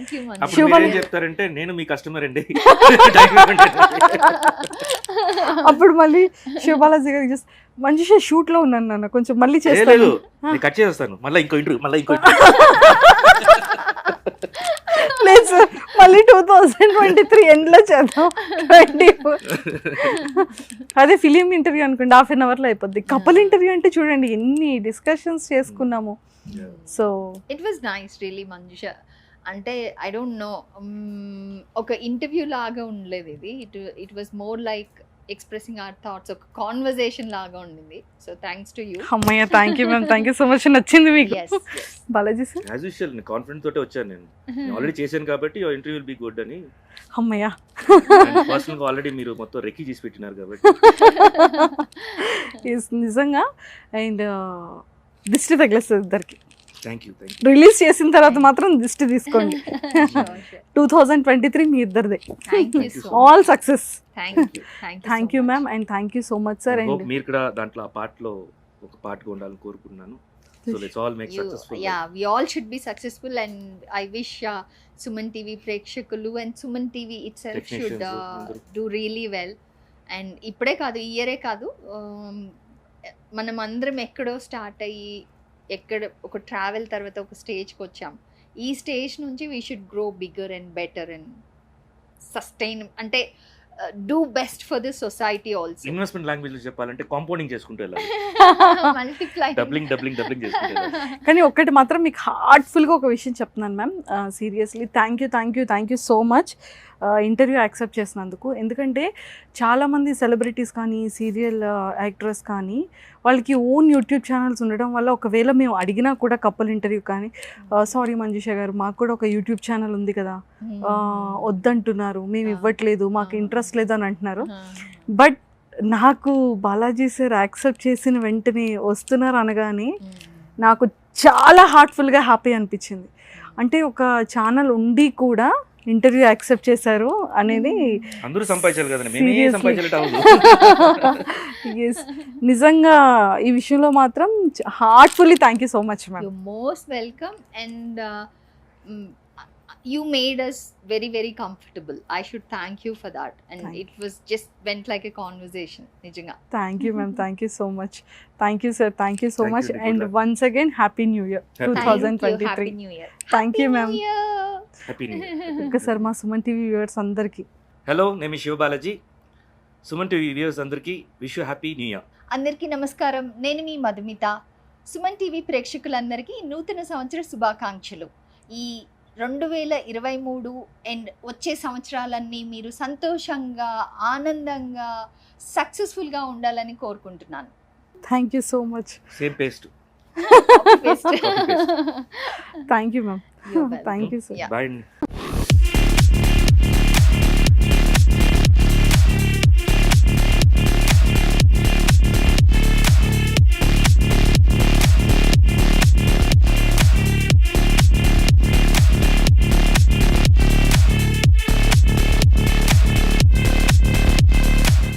చెప్తారంటే నేను మీ కస్టమర్ అండి. అప్పుడు మళ్ళీ శివబాలాజీ గారికి మంచిషా షూట్ లో ఉన్నాను నాన్న, కొంచెం మళ్ళీ చేస్తాను, కట్ చేస్తాను, మళ్ళీ ఇంకో ఇంటర్వ్యూ లేదు సార్ మళ్ళీ 2023 ఎండ్లో చేద్దాం. 24 అదే ఫిలిం ఇంటర్వ్యూ అనుకోండి ½ అవర్లో అయిపోద్ది. కపుల్ ఇంటర్వ్యూ అంటే చూడండి ఎన్ని డిస్కషన్స్ చేసుకున్నాము. So it was nice really Manjusha. అంటే ఐ డోంట్ నో ఒక ఇంటర్వ్యూ లాగా ఉండలేదు ఇది. It was more like expressing our thoughts, ఒక కాన్వర్జేషన్ లాగా ఉండింది. So thanks to you. అమ్మయ్య thank you ma'am, thank you so much. నచ్చింది మీకు Balaji sir? As usual confidence తోటే వచ్చాను నేను, ఆల్రెడీ చేశాను కాబట్టి your interview will be good అని. అమ్మయ్య పర్సనల్ గా ఆల్రెడీ మీరు మొత్తం రెక్కి చేసి పెట్టినారు కాబట్టి నిజంగా. అండ్ దిష్టి తగిలేస్తుంది ఇద్దరికి. థ్యాంక్ యూ రిలీజ్ చేసిన తర్వాత మాత్రం దిష్టి తీసుకోండి. 2023 మీ ఇద్దరిదే. Thank you so all success. Thank you ma'am and thank you so much sir. And మీరు కూడా దాంట్లో ఆ పాటలో ఒక పాటగా ఉండాలని కోరుకుంటున్నాను. So let's all make successful. we all should be successful and I wish Suman TV ప్రేక్షకులు and Suman TV itself should do really well. And ఇప్పుడే కాదు, ఇయరే కాదు, మనం అందరం ఎక్కడో స్టార్ట్ అయ్యి ఎక్కడ ఒక ట్రావెల్ తర్వాత ఒక స్టేజ్కి వచ్చాం. ఈ స్టేజ్ నుంచి we should grow bigger and better and sustain, అంటే do best for this society also. Investment language లో చెప్పాలంటే కాంపౌండింగ్ చేసుకుంటూ వెళ్ళాలి. మల్టిప్లై, డబ్లింగ్ చేసుకుంటూ వెళ్ళాలి. కానీ ఒక్కటి మాత్రం మీకు హార్ట్ఫుల్గా ఒక విషయం చెప్తున్నాను ma'am, seriously thank you so much interview accept చేసినందుకు. ఎందుకంటే చాలామంది సెలబ్రిటీస్ కానీ సీరియల్ యాక్టర్స్ కానీ వాళ్ళకి ఓన్ యూట్యూబ్ ఛానల్స్ ఉండడం వల్ల ఒకవేళ మేము అడిగినా కూడా కపుల్ ఇంటర్వ్యూ కానీ సారీ మంజుష గారు మాకు కూడా ఒక యూట్యూబ్ ఛానల్ ఉంది కదా, వద్దంటున్నారు, మేము ఇవ్వట్లేదు, మాకు ఇంట్రెస్ట్ లేదు అని అంటున్నారు. బట్ నాకు బాలాజీ సార్ యాక్సెప్ట్ చేసిన వెంటనే వస్తున్నారు అనగానే నాకు చాలా హార్ట్ఫుల్గా హ్యాపీ అనిపించింది. అంటే ఒక ఛానల్ ఉండి కూడా ఇంటర్వ్యూ యాక్సెప్ట్ చేశారు అనేది అందరూ సంపాదించాలి కదండి, మేమే సంపాదించాలి. yes, నిజంగా ఈ విషయంలో మాత్రం heartfully thank you so much ma'am. You're most welcome and you made us very very comfortable. I should thank you for that and it was just went like a conversation. Nijanga. Thank you ma'am, thank you so much. Thank you sir, thank you so Thank much you, and Nicola. once again happy new year Happy New Year. 2023. Happy New Year. Thank you ma'am. Happy new year. ఒక్కసారి మా సుమన్ టీవీ వ్యూవర్స్ అందరికీ హలో, నేను శివ బాలాజీ. సుమన్ టీవీ వ్యూవర్స్ అందరికీ wish you happy new year. అందరికీ నమస్కారం, నేను మీ మధుమిత. సుమన్ టీవీ ప్రేక్షకులందరికీ నూతన సంవత్సర శుభాకాంక్షలు. ఈ 2023 అండ్ వచ్చే సంవత్సరాలన్నీ మీరు సంతోషంగా ఆనందంగా సక్సెస్ఫుల్గా ఉండాలని కోరుకుంటున్నాను. Thank you so much. Same paste. Thank you ma'am. You're welcome. Thank you sir. Yeah. Bye.